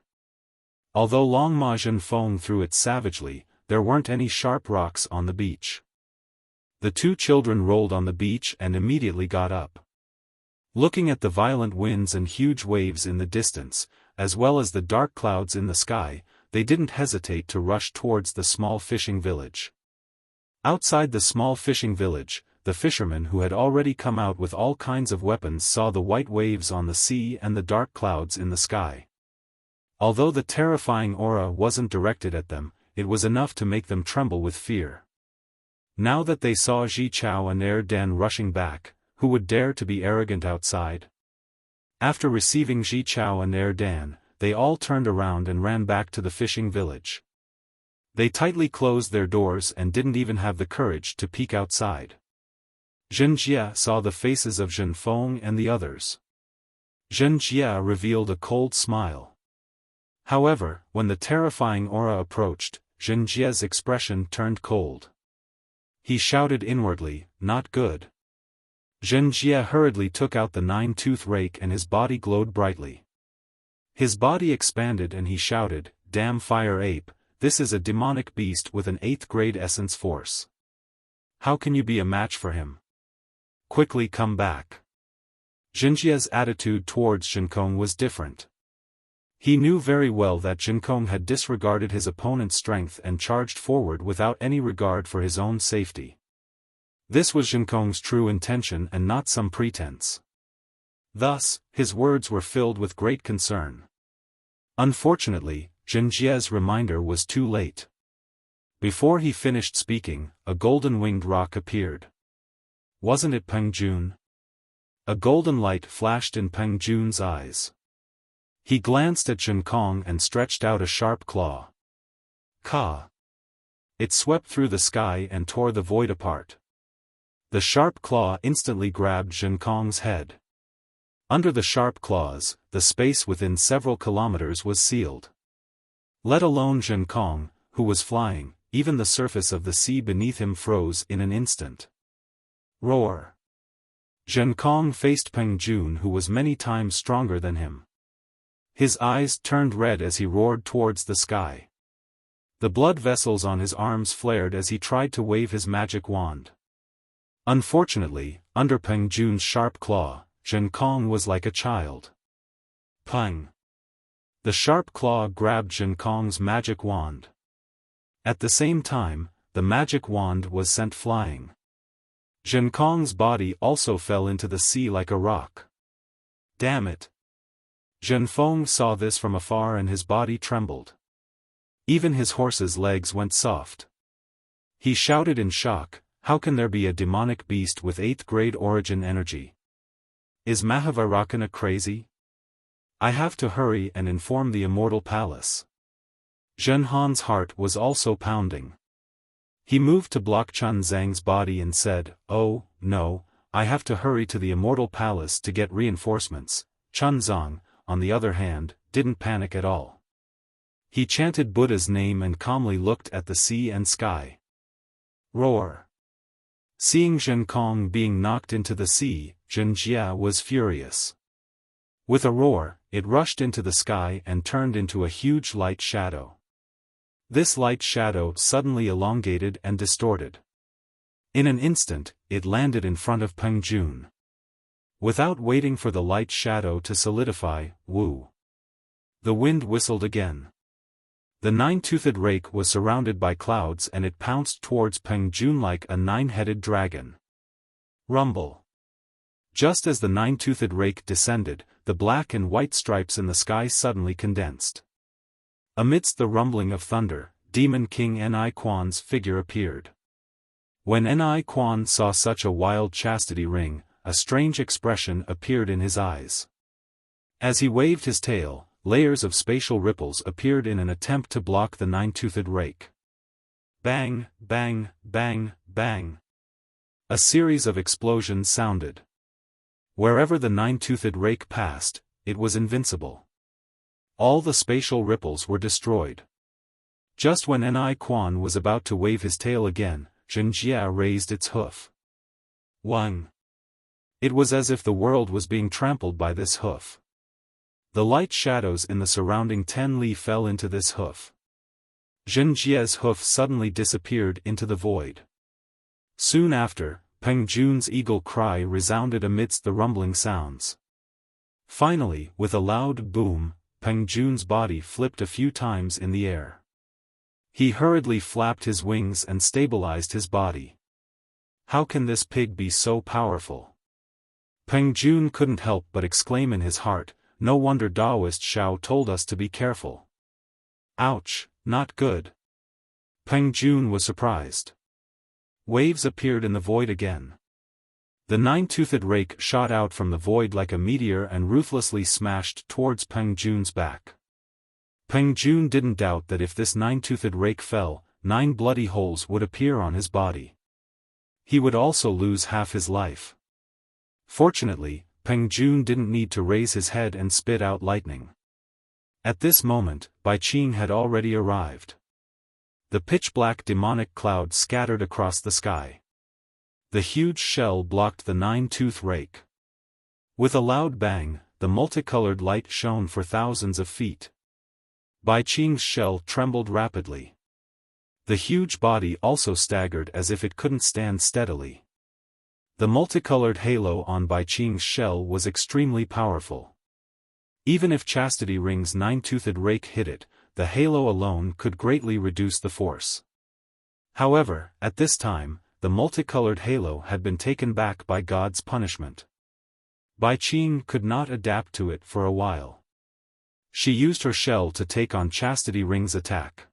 Although Lama Zhenfeng threw it savagely, there weren't any sharp rocks on the beach. The 2 children rolled on the beach and immediately got up. Looking at the violent winds and huge waves in the distance, as well as the dark clouds in the sky, they didn't hesitate to rush towards the small fishing village. Outside the small fishing village, the fishermen who had already come out with all kinds of weapons saw the white waves on the sea and the dark clouds in the sky. Although the terrifying aura wasn't directed at them, it was enough to make them tremble with fear. Now that they saw Ji Chao and Dan rushing back, who would dare to be arrogant outside? After receiving Ji Chao and Dan, they all turned around and ran back to the fishing village. They tightly closed their doors and didn't even have the courage to peek outside. Zhenjie saw the faces of Zhenfeng and the others. Zhenjie revealed a cold smile. However, when the terrifying aura approached, Zhen Jie's expression turned cold. He shouted inwardly, "Not good." Zhen Jie hurriedly took out the 9-tooth rake and his body glowed brightly. His body expanded and he shouted, "Damn fire ape, this is a demonic beast with an 8th grade essence force. How can you be a match for him? Quickly come back." Zhen Jie's attitude towards Zhenkong was different. He knew very well that Zhenkong had disregarded his opponent's strength and charged forward without any regard for his own safety. This was Zhenkong's true intention and not some pretense. Thus, his words were filled with great concern. Unfortunately, Zhen Jie's reminder was too late. Before he finished speaking, a golden-winged rock appeared. Wasn't it Peng Jun? A golden light flashed in Peng Jun's eyes. He glanced at Zhenkong and stretched out a sharp claw. Ka! It swept through the sky and tore the void apart. The sharp claw instantly grabbed Zhenkong's head. Under the sharp claws, the space within several kilometers was sealed. Let alone Zhenkong, who was flying, even the surface of the sea beneath him froze in an instant. Roar! Zhenkong faced Peng Jun, who was many times stronger than him. His eyes turned red as he roared towards the sky. The blood vessels on his arms flared as he tried to wave his magic wand. Unfortunately, under Peng Jun's sharp claw, Zhenkong was like a child. Peng! The sharp claw grabbed Zhenkong's magic wand. At the same time, the magic wand was sent flying. Zhenkong's body also fell into the sea like a rock. Damn it! Zhenfeng saw this from afar and his body trembled. Even his horse's legs went soft. He shouted in shock, "How can there be a demonic beast with 8th grade origin energy? Is Mahavairakana crazy? I have to hurry and inform the Immortal Palace." Zhenhan's heart was also pounding. He moved to block Chun Zhang's body and said, "Oh, no, I have to hurry to the Immortal Palace to get reinforcements." Chun Zhang, on the other hand, didn't panic at all. He chanted Buddha's name and calmly looked at the sea and sky. Roar! Seeing Zhenkong being knocked into the sea, Zhen Jie was furious. With a roar, it rushed into the sky and turned into a huge light shadow. This light shadow suddenly elongated and distorted. In an instant, it landed in front of Peng Jun. Without waiting for the light shadow to solidify, woo! The wind whistled again. The 9-toothed rake was surrounded by clouds and it pounced towards Peng Jun like a 9-headed dragon. Rumble! Just as the 9-toothed rake descended, the black and white stripes in the sky suddenly condensed. Amidst the rumbling of thunder, Demon King Ni Quan's figure appeared. When Ni Quan saw such a wild chastity ring, a strange expression appeared in his eyes. As he waved his tail, layers of spatial ripples appeared in an attempt to block the 9-toothed rake. Bang, bang, bang, bang. A series of explosions sounded. Wherever the 9-toothed rake passed, it was invincible. All the spatial ripples were destroyed. Just when Ni Quan was about to wave his tail again, Zhen Jie raised its hoof. Wang! It was as if the world was being trampled by this hoof. The light shadows in the surrounding 10 li fell into this hoof. Zhen Jie's hoof suddenly disappeared into the void. Soon after, Peng Jun's eagle cry resounded amidst the rumbling sounds. Finally, with a loud boom, Peng Jun's body flipped a few times in the air. He hurriedly flapped his wings and stabilized his body. How can this pig be so powerful? Peng Jun couldn't help but exclaim in his heart, no wonder Taoist Xiao told us to be careful. Ouch, not good. Peng Jun was surprised. Waves appeared in the void again. The 9-toothed rake shot out from the void like a meteor and ruthlessly smashed towards Peng Jun's back. Peng Jun didn't doubt that if this 9-toothed rake fell, 9 bloody holes would appear on his body. He would also lose half his life. Fortunately, Peng Jun didn't need to raise his head and spit out lightning. At this moment, Bai Qing had already arrived. The pitch-black demonic cloud scattered across the sky. The huge shell blocked the nine-tooth rake. With a loud bang, the multicolored light shone for thousands of feet. Bai Qing's shell trembled rapidly. The huge body also staggered as if it couldn't stand steadily. The multicolored halo on Bai Qing's shell was extremely powerful. Even if Chastity Ring's nine-toothed rake hit it, the halo alone could greatly reduce the force. However, at this time, the multicolored halo had been taken back by God's punishment. Bai Qing could not adapt to it for a while. She used her shell to take on Chastity Ring's attack.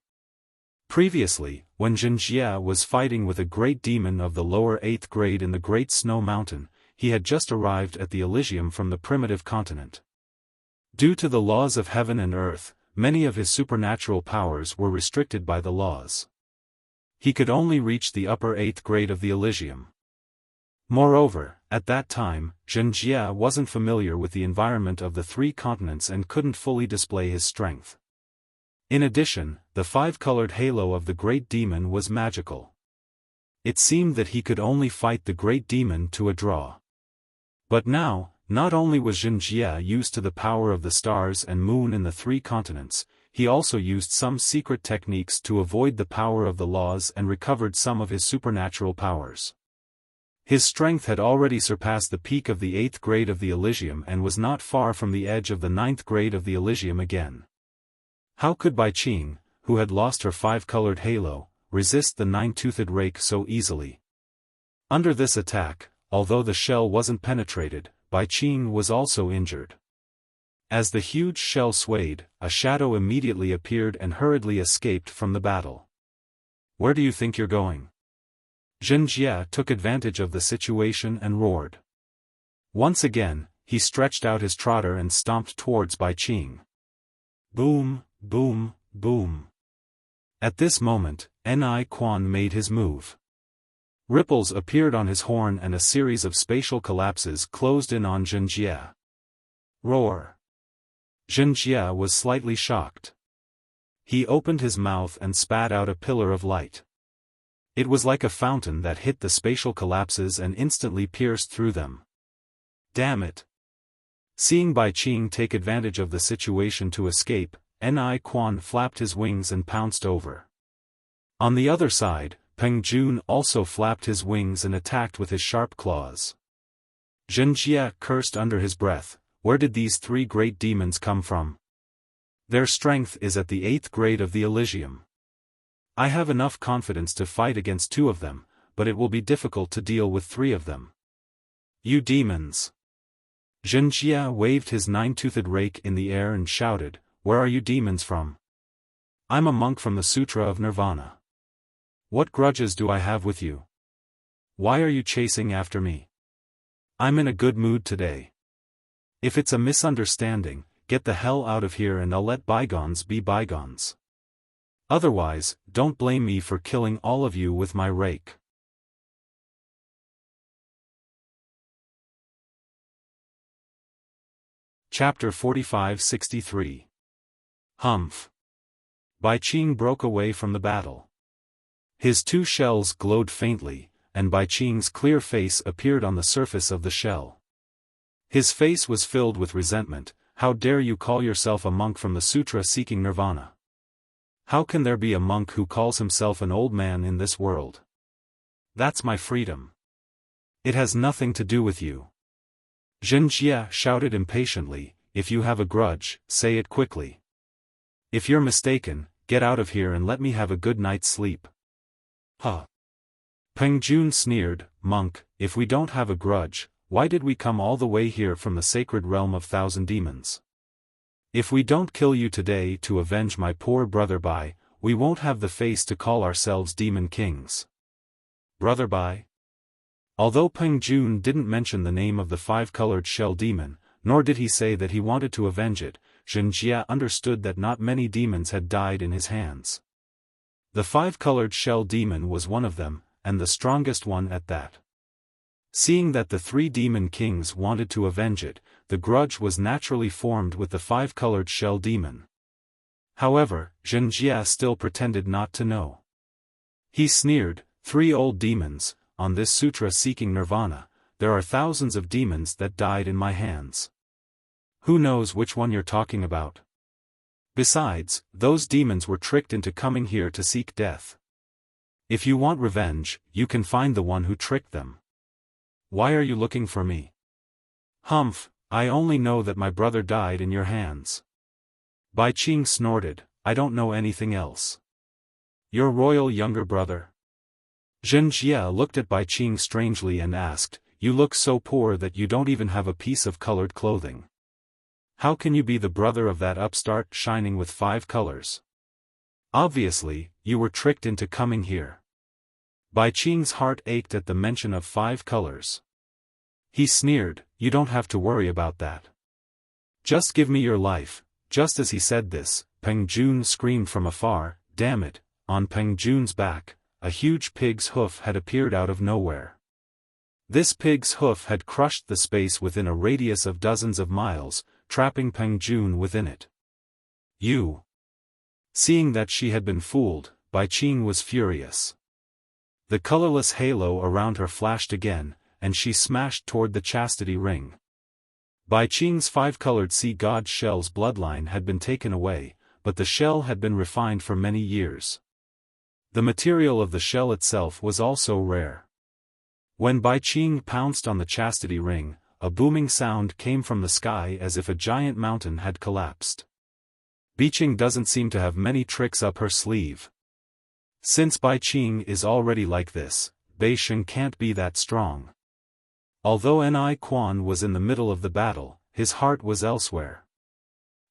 Previously, when Jinjia was fighting with a great demon of the lower 8th grade in the Great Snow Mountain, he had just arrived at the Elysium from the primitive continent. Due to the laws of heaven and earth, many of his supernatural powers were restricted by the laws. He could only reach the upper 8th grade of the Elysium. Moreover, at that time, Jinjia wasn't familiar with the environment of the 3 continents and couldn't fully display his strength. In addition, the 5-colored halo of the great demon was magical. It seemed that he could only fight the great demon to a draw. But now, not only was Jinjia used to the power of the stars and moon in the 3 continents, he also used some secret techniques to avoid the power of the laws and recovered some of his supernatural powers. His strength had already surpassed the peak of the 8th grade of the Elysium and was not far from the edge of the 9th grade of the Elysium again. How could Bai Qing, who had lost her 5-colored halo, resist the nine-toothed rake so easily? Under this attack, although the shell wasn't penetrated, Bai Qing was also injured. As the huge shell swayed, a shadow immediately appeared and hurriedly escaped from the battle. "Where do you think you're going?" Jinjia took advantage of the situation and roared. Once again, he stretched out his trotter and stomped towards Bai Qing. Boom, boom, boom. At this moment, Ni Quan made his move. Ripples appeared on his horn and a series of spatial collapses closed in on Jinjia. Roar. Jinjia was slightly shocked. He opened his mouth and spat out a pillar of light. It was like a fountain that hit the spatial collapses and instantly pierced through them. Damn it! Seeing Bai Qing take advantage of the situation to escape, Ni Quan flapped his wings and pounced over. On the other side, Peng Jun also flapped his wings and attacked with his sharp claws. Jinjia cursed under his breath, "Where did these 3 great demons come from? Their strength is at the 8th grade of the Elysium. I have enough confidence to fight against 2 of them, but it will be difficult to deal with 3 of them. You demons!" Jinjia waved his nine-toothed rake in the air and shouted, "Where are you demons from? I'm a monk from the Sutra of Nirvana. What grudges do I have with you? Why are you chasing after me? I'm in a good mood today. If it's a misunderstanding, get the hell out of here and I'll let bygones be bygones. Otherwise, don't blame me for killing all of you with my rake." Chapter 45-63. Humph. Bai Qing broke away from the battle. His 2 shells glowed faintly, and Bai Qing's clear face appeared on the surface of the shell. His face was filled with resentment. "How dare you call yourself a monk from the sutra seeking nirvana? How can there be a monk who calls himself an old man in this world? That's my freedom. It has nothing to do with you." Jinjia shouted impatiently, "If you have a grudge, say it quickly. If you're mistaken, get out of here and let me have a good night's sleep." "Huh." Peng Jun sneered, "Monk, if we don't have a grudge, why did we come all the way here from the sacred realm of 1,000 demons? If we don't kill you today to avenge my poor brother Bai, we won't have the face to call ourselves demon kings." Brother Bai? Although Peng Jun didn't mention the name of the 5-colored shell demon, nor did he say that he wanted to avenge it, Jinjia understood that not many demons had died in his hands. The 5-colored shell demon was one of them, and the strongest one at that. Seeing that the 3 demon kings wanted to avenge it, the grudge was naturally formed with the 5-colored shell demon. However, Zhenjie still pretended not to know. He sneered, 3 old demons, on this sutra seeking nirvana, there are thousands of demons that died in my hands. Who knows which one you're talking about? Besides, those demons were tricked into coming here to seek death. If you want revenge, you can find the one who tricked them. Why are you looking for me? Humph, I only know that my brother died in your hands. Bai Qing snorted, I don't know anything else. Your royal younger brother? Zhen Jie looked at Bai Qing strangely and asked, you look so poor that you don't even have a piece of colored clothing. How can you be the brother of that upstart shining with 5 colors? Obviously, you were tricked into coming here. Bai Qing's heart ached at the mention of 5 colors. He sneered, you don't have to worry about that. Just give me your life. Just as he said this, Peng Jun screamed from afar, damn it, on Peng Jun's back, a huge pig's hoof had appeared out of nowhere. This pig's hoof had crushed the space within a radius of dozens of miles, trapping Peng Jun within it. You. Seeing that she had been fooled, Bai Qing was furious. The colorless halo around her flashed again, and she smashed toward the chastity ring. Bai Qing's 5-colored sea god shell's bloodline had been taken away, but the shell had been refined for many years. The material of the shell itself was also rare. When Bai Qing pounced on the chastity ring, a booming sound came from the sky as if a giant mountain had collapsed. Bai Qing doesn't seem to have many tricks up her sleeve. Since Bai Qing is already like this, Bai Shen can't be that strong. Although Ni Quan was in the middle of the battle, his heart was elsewhere.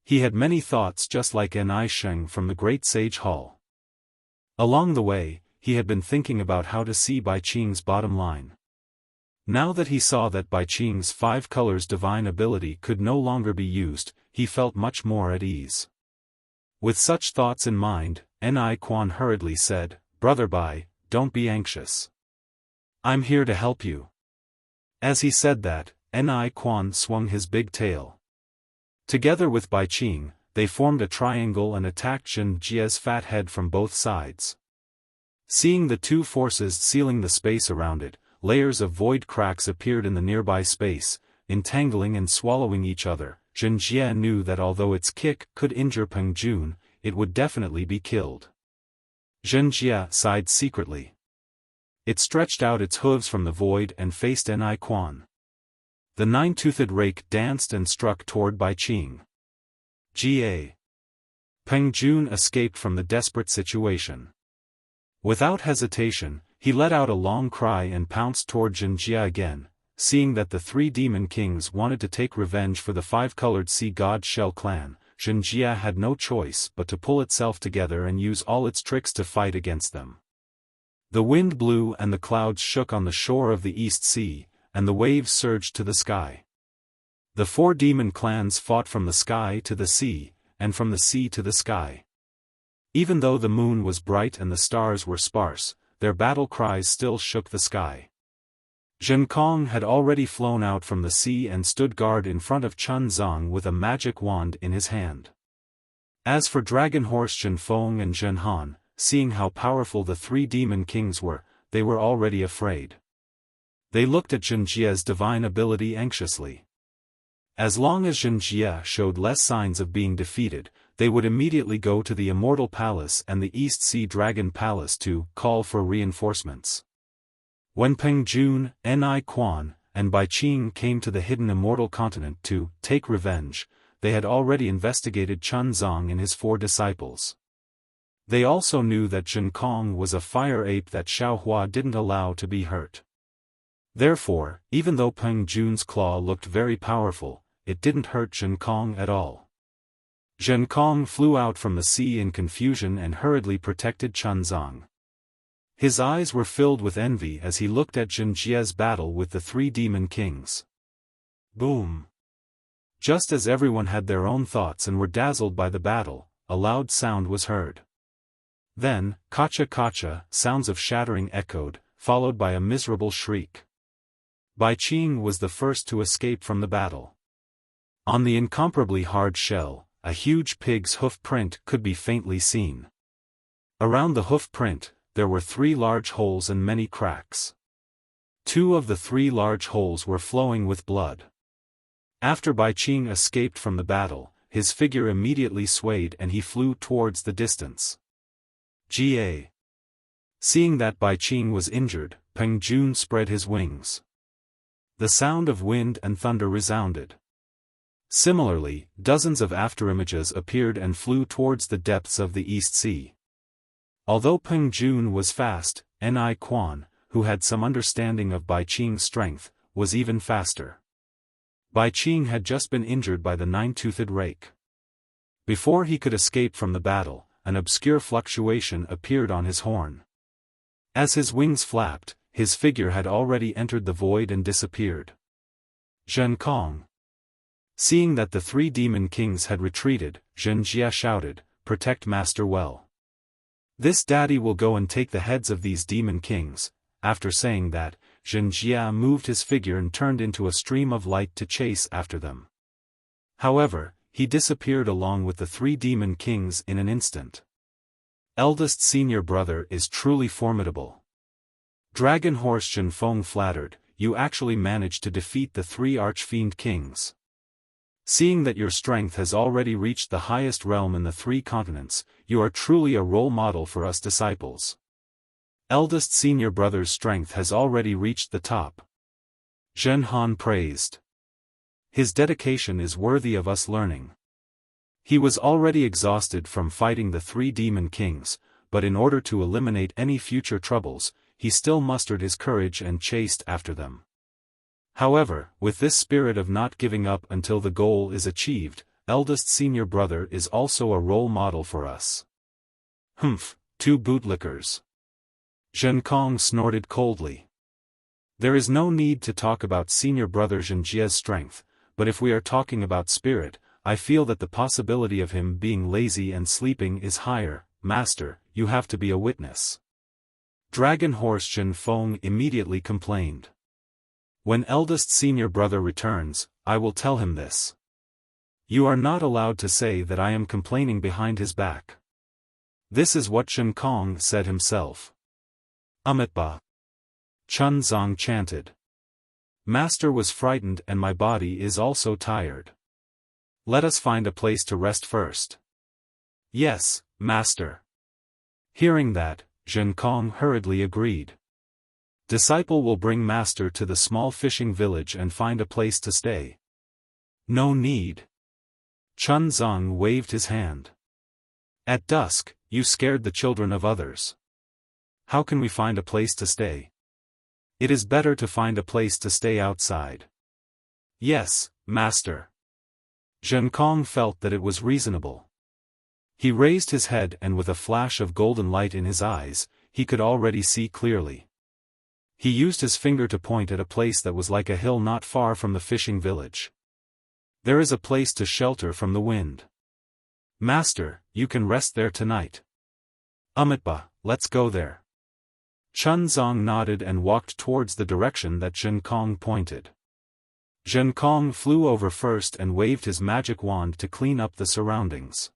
He had many thoughts just like Ni Sheng from the Great Sage Hall. Along the way, he had been thinking about how to see Bai Qing's bottom line. Now that he saw that Bai Qing's 5 colors divine ability could no longer be used, he felt much more at ease. With such thoughts in mind, Ni Quan hurriedly said, Brother Bai, don't be anxious. I'm here to help you. As he said that, Ni Quan swung his big tail. Together with Bai Qing, they formed a triangle and attacked Zhen Jie's fat head from both sides. Seeing the two forces sealing the space around it, layers of void cracks appeared in the nearby space, entangling and swallowing each other. Zhen Jie knew that although its kick could injure Peng Jun, it would definitely be killed. Zhen Jie sighed secretly. It stretched out its hooves from the void and faced Ni Quan. The 9-toothed rake danced and struck toward Bai Qing. Ga. Peng Jun escaped from the desperate situation. Without hesitation, he let out a long cry and pounced toward Zhen Jie again, seeing that the 3 demon kings wanted to take revenge for the 5-colored sea god Shell clan. Zhen Jie had no choice but to pull itself together and use all its tricks to fight against them. The wind blew and the clouds shook on the shore of the East Sea, and the waves surged to the sky. The 4 demon clans fought from the sky to the sea, and from the sea to the sky. Even though the moon was bright and the stars were sparse, their battle cries still shook the sky. Zhen Kong had already flown out from the sea and stood guard in front of Chun Zong with a magic wand in his hand. As for Dragon Horse Zhen Feng and Zhen Han, seeing how powerful the 3 demon kings were, they were already afraid. They looked at Zhen Jie's divine ability anxiously. As long as Zhen Jie showed less signs of being defeated, they would immediately go to the Immortal Palace and the East Sea Dragon Palace to call for reinforcements. When Peng Jun, Ni Quan, and Bai Qing came to the hidden Immortal Continent to take revenge, they had already investigated Chun Zong and his 4 disciples. They also knew that Zhen Kong was a fire ape that Xiaohua didn't allow to be hurt. Therefore, even though Peng Jun's claw looked very powerful, it didn't hurt Zhen Kong at all. Zhen Kong flew out from the sea in confusion and hurriedly protected Chun Zong. His eyes were filled with envy as he looked at Zhen Jie's battle with the 3 demon kings. Boom! Just as everyone had their own thoughts and were dazzled by the battle, a loud sound was heard. Then, kacha kacha, sounds of shattering echoed, followed by a miserable shriek. Bai Qing was the first to escape from the battle. On the incomparably hard shell, a huge pig's hoof print could be faintly seen. Around the hoof print, there were 3 large holes and many cracks. 2 of the 3 large holes were flowing with blood. After Bai Qing escaped from the battle, his figure immediately swayed and he flew towards the distance. Ga. Seeing that Bai Qing was injured, Peng Jun spread his wings. The sound of wind and thunder resounded. Similarly, dozens of afterimages appeared and flew towards the depths of the East Sea. Although Peng Jun was fast, Ni Quan, who had some understanding of Bai Qing's strength, was even faster. Bai Qing had just been injured by the 9-toothed rake. Before he could escape from the battle, an obscure fluctuation appeared on his horn. As his wings flapped, his figure had already entered the void and disappeared. Zhen Kong. Seeing that the 3 demon kings had retreated, Zhen Jia shouted, "Protect Master well. This daddy will go and take the heads of these demon kings." After saying that, Zhen Jia moved his figure and turned into a stream of light to chase after them. However, he disappeared along with the 3 demon kings in an instant. Eldest senior brother is truly formidable. Dragon Horse Zhen Feng flattered, "You actually managed to defeat the 3 archfiend kings. Seeing that your strength has already reached the highest realm in the 3 continents, you are truly a role model for us disciples. Eldest senior brother's strength has already reached the top." Zhen Han praised. "His dedication is worthy of us learning." He was already exhausted from fighting the 3 demon kings, but in order to eliminate any future troubles, he still mustered his courage and chased after them. However, with this spirit of not giving up until the goal is achieved, eldest senior brother is also a role model for us. Humph, 2 bootlickers. Zhen Kong snorted coldly. There is no need to talk about senior brother Zhen Jia's strength, but if we are talking about spirit, I feel that the possibility of him being lazy and sleeping is higher. Master, you have to be a witness. Dragon Horse Zhen Feng immediately complained. When eldest senior brother returns, I will tell him this. You are not allowed to say that I am complaining behind his back. This is what Zhen Kong said himself. Amitba. Chun Zong chanted. Master was frightened and my body is also tired. Let us find a place to rest first. Yes, Master. Hearing that, Zhen Kong hurriedly agreed. Disciple will bring Master to the small fishing village and find a place to stay. No need. Chun Zong waved his hand. At dusk, you scared the children of others. How can we find a place to stay? It is better to find a place to stay outside. Yes, Master. Zhen Kong felt that it was reasonable. He raised his head and with a flash of golden light in his eyes, he could already see clearly. He used his finger to point at a place that was like a hill not far from the fishing village. There is a place to shelter from the wind. Master, you can rest there tonight. Amitba, let's go there. Chun Zong nodded and walked towards the direction that Zhen Kong pointed. Zhen Kong flew over first and waved his magic wand to clean up the surroundings.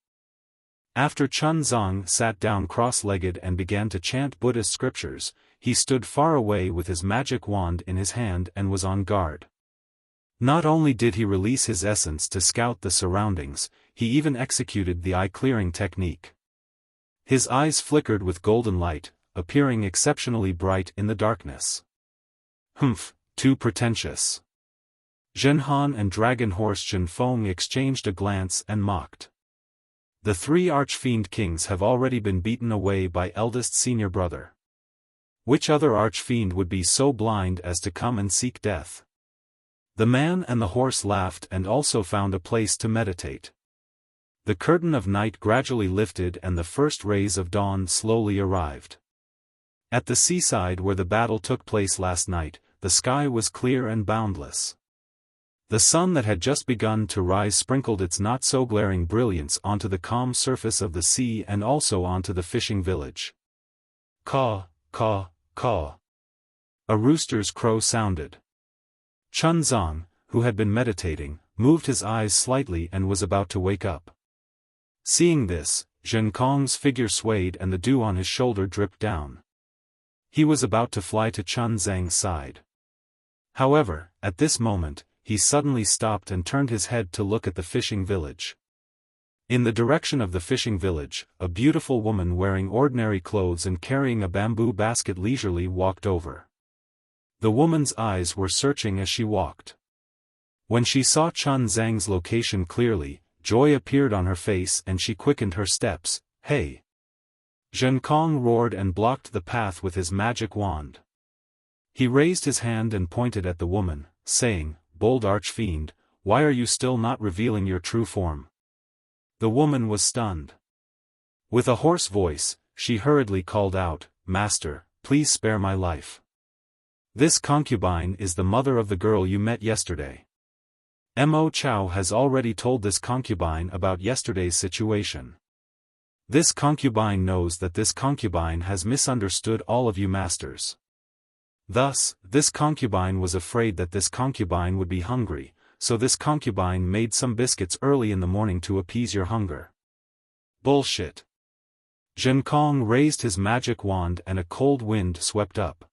After Chun Zong sat down cross-legged and began to chant Buddhist scriptures, he stood far away with his magic wand in his hand and was on guard. Not only did he release his essence to scout the surroundings, he even executed the eye-clearing technique. His eyes flickered with golden light, appearing exceptionally bright in the darkness. Humph, too pretentious. Zhen Han and Dragon Horse Zhen Feng exchanged a glance and mocked. The 3 archfiend kings have already been beaten away by eldest senior brother. Which other archfiend would be so blind as to come and seek death? The man and the horse laughed and also found a place to meditate. The curtain of night gradually lifted and the first rays of dawn slowly arrived. At the seaside where the battle took place last night, the sky was clear and boundless. The sun that had just begun to rise sprinkled its not-so-glaring brilliance onto the calm surface of the sea and also onto the fishing village. Caw, caw, caw. A rooster's crow sounded. Chun Zong, who had been meditating, moved his eyes slightly and was about to wake up. Seeing this, Zhen Kong's figure swayed and the dew on his shoulder dripped down. He was about to fly to Chun Zhang's side. However, at this moment, he suddenly stopped and turned his head to look at the fishing village. In the direction of the fishing village, a beautiful woman wearing ordinary clothes and carrying a bamboo basket leisurely walked over. The woman's eyes were searching as she walked. When she saw Chun Zhang's location clearly, joy appeared on her face and she quickened her steps. "Hey!" Zhen Kong roared and blocked the path with his magic wand. He raised his hand and pointed at the woman, saying, "Bold archfiend, why are you still not revealing your true form?" The woman was stunned. With a hoarse voice, she hurriedly called out, "Master, please spare my life. This concubine is the mother of the girl you met yesterday. Mo Chao has already told this concubine about yesterday's situation. This concubine knows that this concubine has misunderstood all of you masters. Thus, this concubine was afraid that this concubine would be hungry, so this concubine made some biscuits early in the morning to appease your hunger." Bullshit. Zhen Kong raised his magic wand and a cold wind swept up.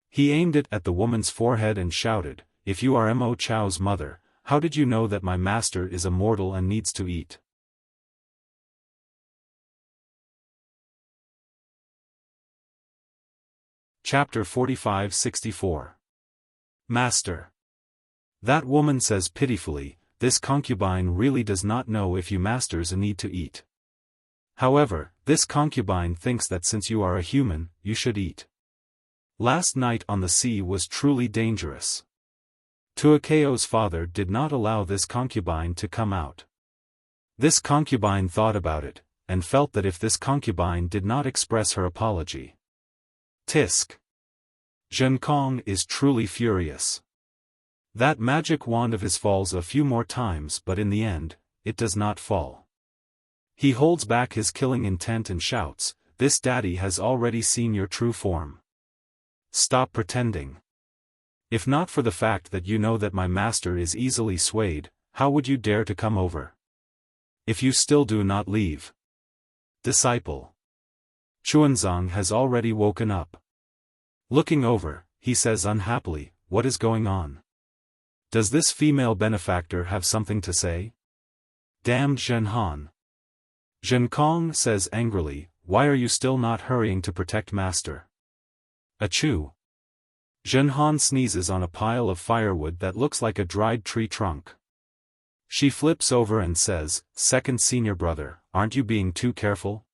He aimed it at the woman's forehead and shouted, "If you are Mo Chao's mother, how did you know that my master is a mortal and needs to eat?" Chapter 45-64. Master. That woman says pitifully, "This concubine really does not know if you masters need to eat. However, this concubine thinks that since you are a human, you should eat. Last night on the sea was truly dangerous. Tuakeo's father did not allow this concubine to come out. This concubine thought about it, and felt that if this concubine did not express her apology. Tisk. Zhen Kong is truly furious. That magic wand of his falls a few more times but in the end, it does not fall. He holds back his killing intent and shouts, "This daddy has already seen your true form. Stop pretending. If not for the fact that you know that my master is easily swayed, how would you dare to come over? If you still do not leave." Disciple. Chuanzang has already woken up. Looking over, he says unhappily, "What is going on? Does this female benefactor have something to say? Damned Zhen Han." Zhen Kong says angrily, "Why are you still not hurrying to protect master?" Achoo. Zhen Han sneezes on a pile of firewood that looks like a dried tree trunk. She flips over and says, "Second senior brother, aren't you being too careful?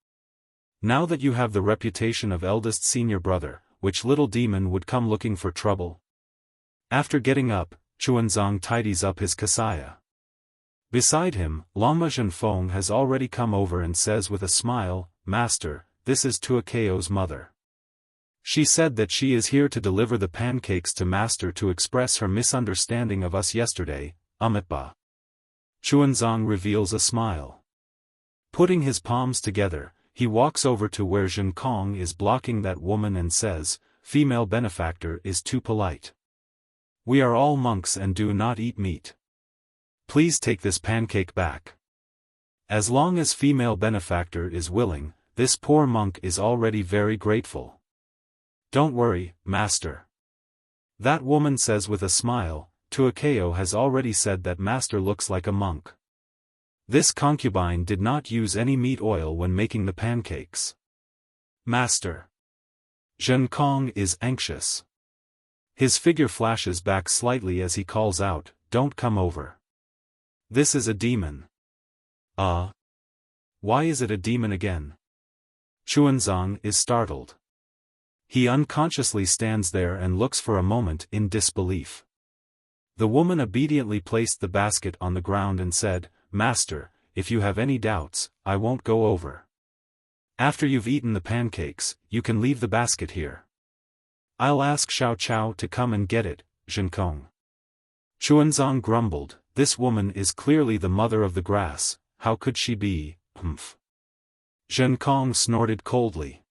Now that you have the reputation of eldest senior brother, which little demon would come looking for trouble?" After getting up, Chuanzang tidies up his kasaya. Beside him, Lama Zhenfeng has already come over and says with a smile, "Master, this is Tuakeo's mother. She said that she is here to deliver the pancakes to master to express her misunderstanding of us yesterday, Amitba." Chuanzang reveals a smile. Putting his palms together, he walks over to where Zhen Kong is blocking that woman and says, "Female benefactor is too polite. We are all monks and do not eat meat. Please take this pancake back." As long as female benefactor is willing, this poor monk is already very grateful. "Don't worry, master." That woman says with a smile, "Tuakeo has already said that master looks like a monk. This concubine did not use any meat oil when making the pancakes." Master. Zhen Kong is anxious. His figure flashes back slightly as he calls out, "Don't come over. This is a demon." Why is it a demon again? Chuanzang is startled. He unconsciously stands there and looks for a moment in disbelief. The woman obediently placed the basket on the ground and said, "Master, if you have any doubts, I won't go over. After you've eaten the pancakes, you can leave the basket here. I'll ask Xiao Chao to come and get it, Zhen Kong." Chuanzang grumbled, "This woman is clearly the mother of the grass, how could she be, humph?" Zhen Kong snorted coldly.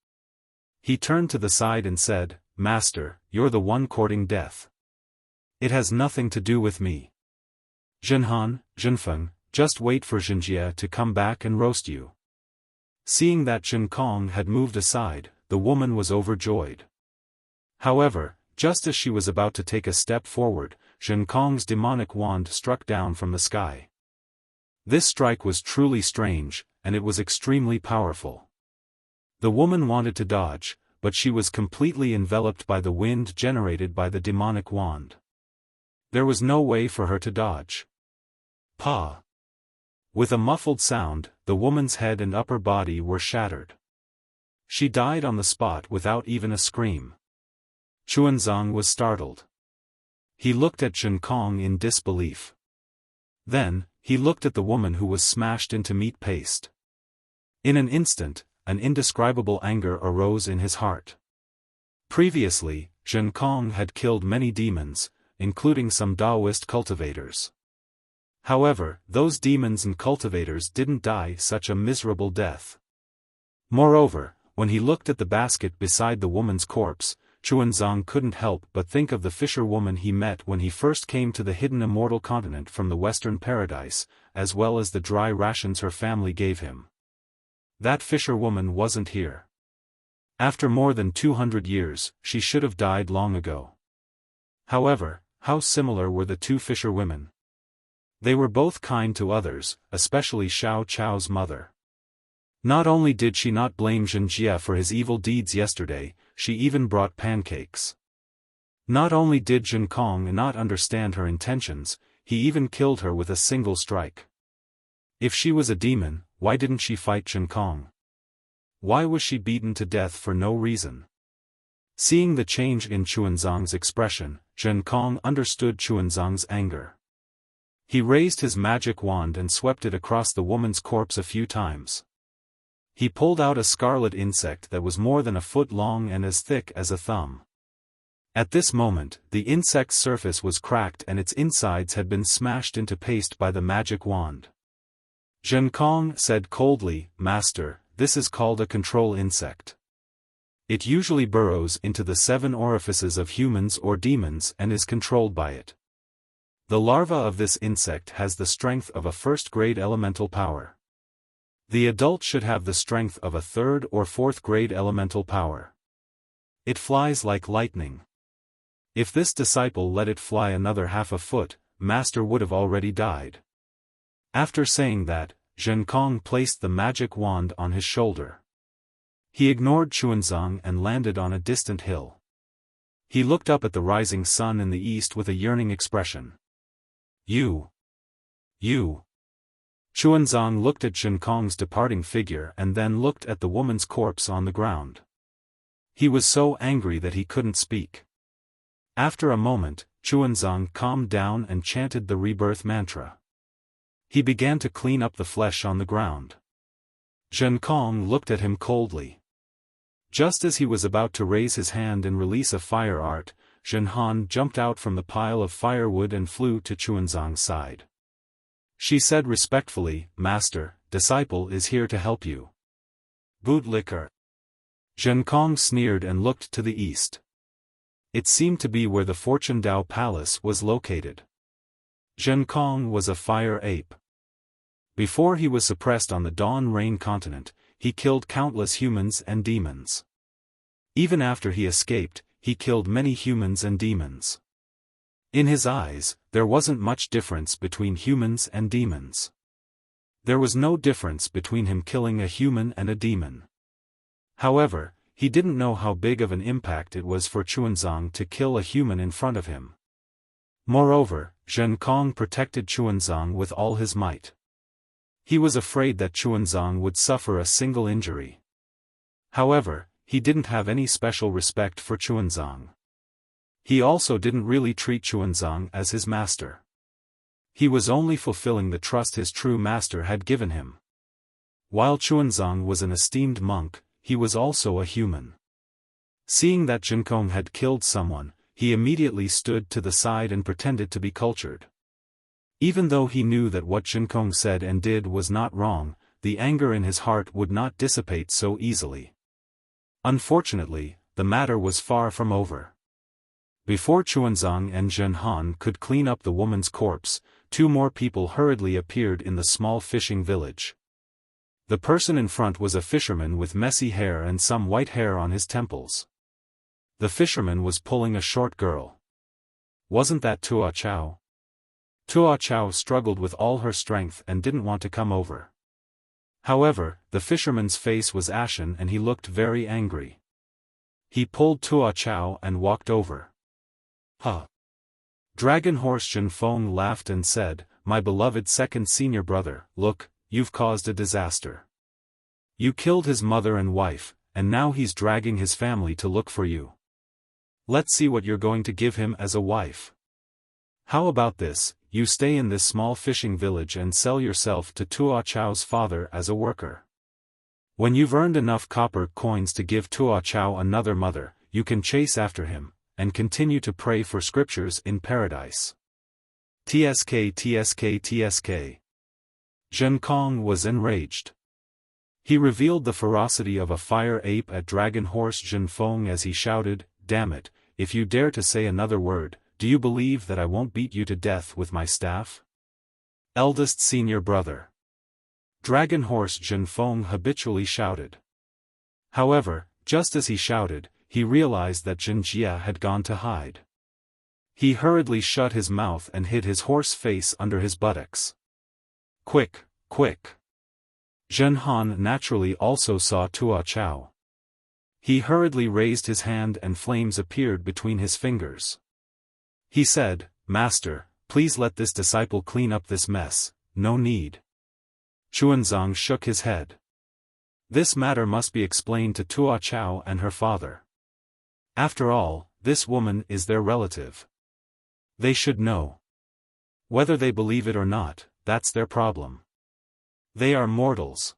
He turned to the side and said, "Master, you're the one courting death. It has nothing to do with me." Zhen Han, Zhenfeng, Just wait for Jinjie to come back and roast you. Seeing that Zhen Kong had moved aside, the woman was overjoyed. However, just as she was about to take a step forward, Zhen Kong's demonic wand struck down from the sky. This strike was truly strange, and it was extremely powerful. The woman wanted to dodge, but she was completely enveloped by the wind generated by the demonic wand. There was no way for her to dodge. Pa! With a muffled sound, the woman's head and upper body were shattered. She died on the spot without even a scream. Xuanzang was startled. He looked at Zhen Kong in disbelief. Then, he looked at the woman who was smashed into meat paste. In an instant, an indescribable anger arose in his heart. Previously, Zhen Kong had killed many demons, including some Taoist cultivators. However, those demons and cultivators didn't die such a miserable death. Moreover, when he looked at the basket beside the woman's corpse, Xuanzang couldn't help but think of the fisherwoman he met when he first came to the hidden immortal continent from the Western Paradise, as well as the dry rations her family gave him. That fisherwoman wasn't here. After more than 200 years, she should have died long ago. However, how similar were the two fisherwomen? They were both kind to others, especially Xiao Chao's mother. Not only did she not blame Jinjie for his evil deeds yesterday, she even brought pancakes. Not only did Zhen Kong not understand her intentions, he even killed her with a single strike. If she was a demon, why didn't she fight Zhen Kong? Why was she beaten to death for no reason? Seeing the change in Xuanzang's expression, Zhen Kong understood Xuanzang's anger. He raised his magic wand and swept it across the woman's corpse a few times. He pulled out a scarlet insect that was more than a foot long and as thick as a thumb. At this moment, the insect's surface was cracked and its insides had been smashed into paste by the magic wand. Zhen Kong said coldly, "Master, this is called a control insect. It usually burrows into the 7 orifices of humans or demons and is controlled by it. The larva of this insect has the strength of a first-grade elemental power. The adult should have the strength of a 3rd or 4th-grade elemental power. It flies like lightning. If this disciple let it fly another half a foot, Master would have already died." After saying that, Zhen Kong placed the magic wand on his shoulder. He ignored Xuanzang and landed on a distant hill. He looked up at the rising sun in the east with a yearning expression. You. Xuanzang looked at Zhen Kong's departing figure and then looked at the woman's corpse on the ground. He was so angry that he couldn't speak. After a moment, Xuanzang calmed down and chanted the rebirth mantra. He began to clean up the flesh on the ground. Zhen Kong looked at him coldly. Just as he was about to raise his hand and release a fire art, Zhen Han jumped out from the pile of firewood and flew to Xuanzang's side. She said respectfully, "Master, disciple is here to help you." Bootlicker. Zhen Kong sneered and looked to the east. It seemed to be where the Fortune Dao Palace was located. Zhen Kong was a fire ape. Before he was suppressed on the Dawn Rain continent, he killed countless humans and demons. Even after he escaped, he killed many humans and demons. In his eyes, there wasn't much difference between humans and demons. There was no difference between him killing a human and a demon. However, he didn't know how big of an impact it was for Xuanzang to kill a human in front of him. Moreover, Zhen Kong protected Xuanzang with all his might. He was afraid that Xuanzang would suffer a single injury. However, he didn't have any special respect for Xuanzang. He also didn't really treat Xuanzang as his master. He was only fulfilling the trust his true master had given him. While Xuanzang was an esteemed monk, he was also a human. Seeing that Zhen Kong had killed someone, he immediately stood to the side and pretended to be cultured. Even though he knew that what Zhen Kong said and did was not wrong, the anger in his heart would not dissipate so easily. Unfortunately, the matter was far from over. Before Xuanzang and Zhen Han could clean up the woman's corpse, two more people hurriedly appeared in the small fishing village. The person in front was a fisherman with messy hair and some white hair on his temples. The fisherman was pulling a short girl. Wasn't that Tua Chao? Tua Chao struggled with all her strength and didn't want to come over. However, the fisherman's face was ashen and he looked very angry. He pulled Tua Chao and walked over. Huh. Dragon Horse Xiaofan laughed and said, "My beloved second senior brother, look, you've caused a disaster. You killed his mother and wife, and now he's dragging his family to look for you. Let's see what you're going to give him as a wife. How about this, you stay in this small fishing village and sell yourself to Tua Chao's father as a worker. When you've earned enough copper coins to give Tua Chao another mother, you can chase after him, and continue to pray for scriptures in paradise." TSK. Zhen Kong was enraged. He revealed the ferocity of a fire ape at Dragon Horse Xiaofan as he shouted, "Damn it, if you dare to say another word, do you believe that I won't beat you to death with my staff?" Eldest senior brother. Dragon Horse Xiaofan habitually shouted. However, just as he shouted, he realized that Jinjia had gone to hide. He hurriedly shut his mouth and hid his horse face under his buttocks. Quick, quick! Zhen Han naturally also saw Tua Chao. He hurriedly raised his hand and flames appeared between his fingers. He said, "Master, please let this disciple clean up this mess, no need." Xuanzang shook his head. This matter must be explained to Tua Chao and her father. After all, this woman is their relative. They should know. Whether they believe it or not, that's their problem. They are mortals.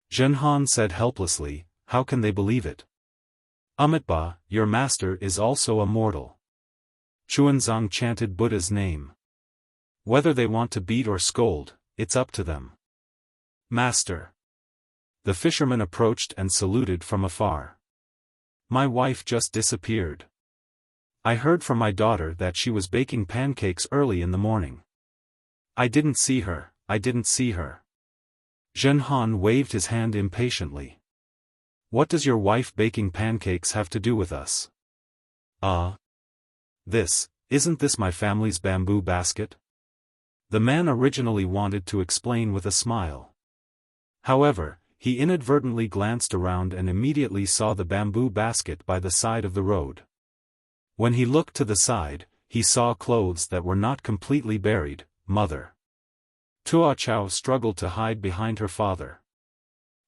Zhen Han said helplessly, "How can they believe it?" "Amitabha, your master is also a mortal." Xuanzang chanted Buddha's name. Whether they want to beat or scold, it's up to them. "Master." The fisherman approached and saluted from afar. "My wife just disappeared. I heard from my daughter that she was baking pancakes early in the morning. I didn't see her, I didn't see her." Zhen Han waved his hand impatiently. "What does your wife baking pancakes have to do with us?" Isn't this my family's bamboo basket?" The man originally wanted to explain with a smile. However, he inadvertently glanced around and immediately saw the bamboo basket by the side of the road. When he looked to the side, he saw clothes that were not completely buried. "Mother." Tua Chao struggled to hide behind her father.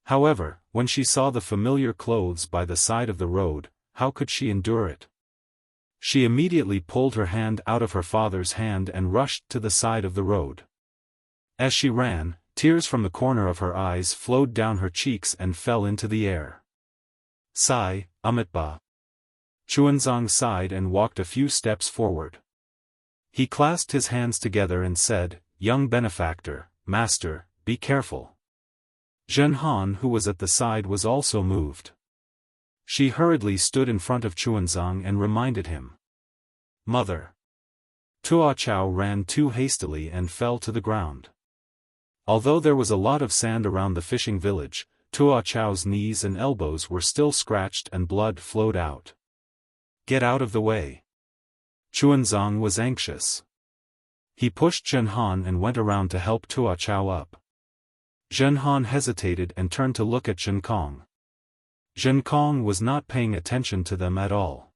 However, when she saw the familiar clothes by the side of the road, how could she endure it? She immediately pulled her hand out of her father's hand and rushed to the side of the road. As she ran, tears from the corner of her eyes flowed down her cheeks and fell into the air. "Sigh, Amitabha." Xuanzang sighed and walked a few steps forward. He clasped his hands together and said, "Young benefactor, master, be careful." Zhen Han, who was at the side, was also moved. She hurriedly stood in front of Xuanzang and reminded him. "Mother." Tua Chao ran too hastily and fell to the ground. Although there was a lot of sand around the fishing village, Tua Chao's knees and elbows were still scratched and blood flowed out. "Get out of the way." Xuanzang was anxious. He pushed Zhen Han and went around to help Tua Chao up. Zhen Han hesitated and turned to look at Zhen Kong. Zhen Kong was not paying attention to them at all.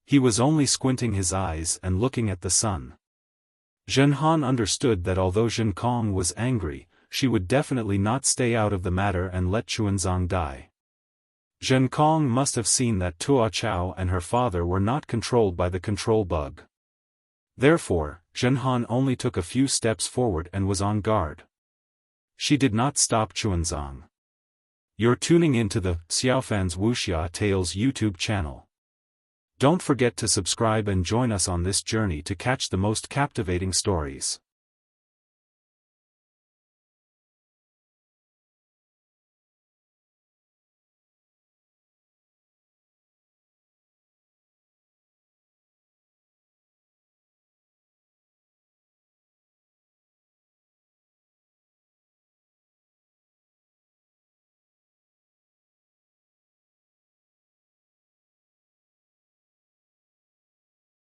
He was only squinting his eyes and looking at the sun. Zhen Han understood that although Zhen Kong was angry, she would definitely not stay out of the matter and let Xuanzang die. Zhen Kong must have seen that Tua Chao and her father were not controlled by the control bug. Therefore, Zhen Han only took a few steps forward and was on guard. She did not stop Xuanzang. You're tuning into the Xiaofan's Wuxia Tales YouTube channel. Don't forget to subscribe and join us on this journey to catch the most captivating stories.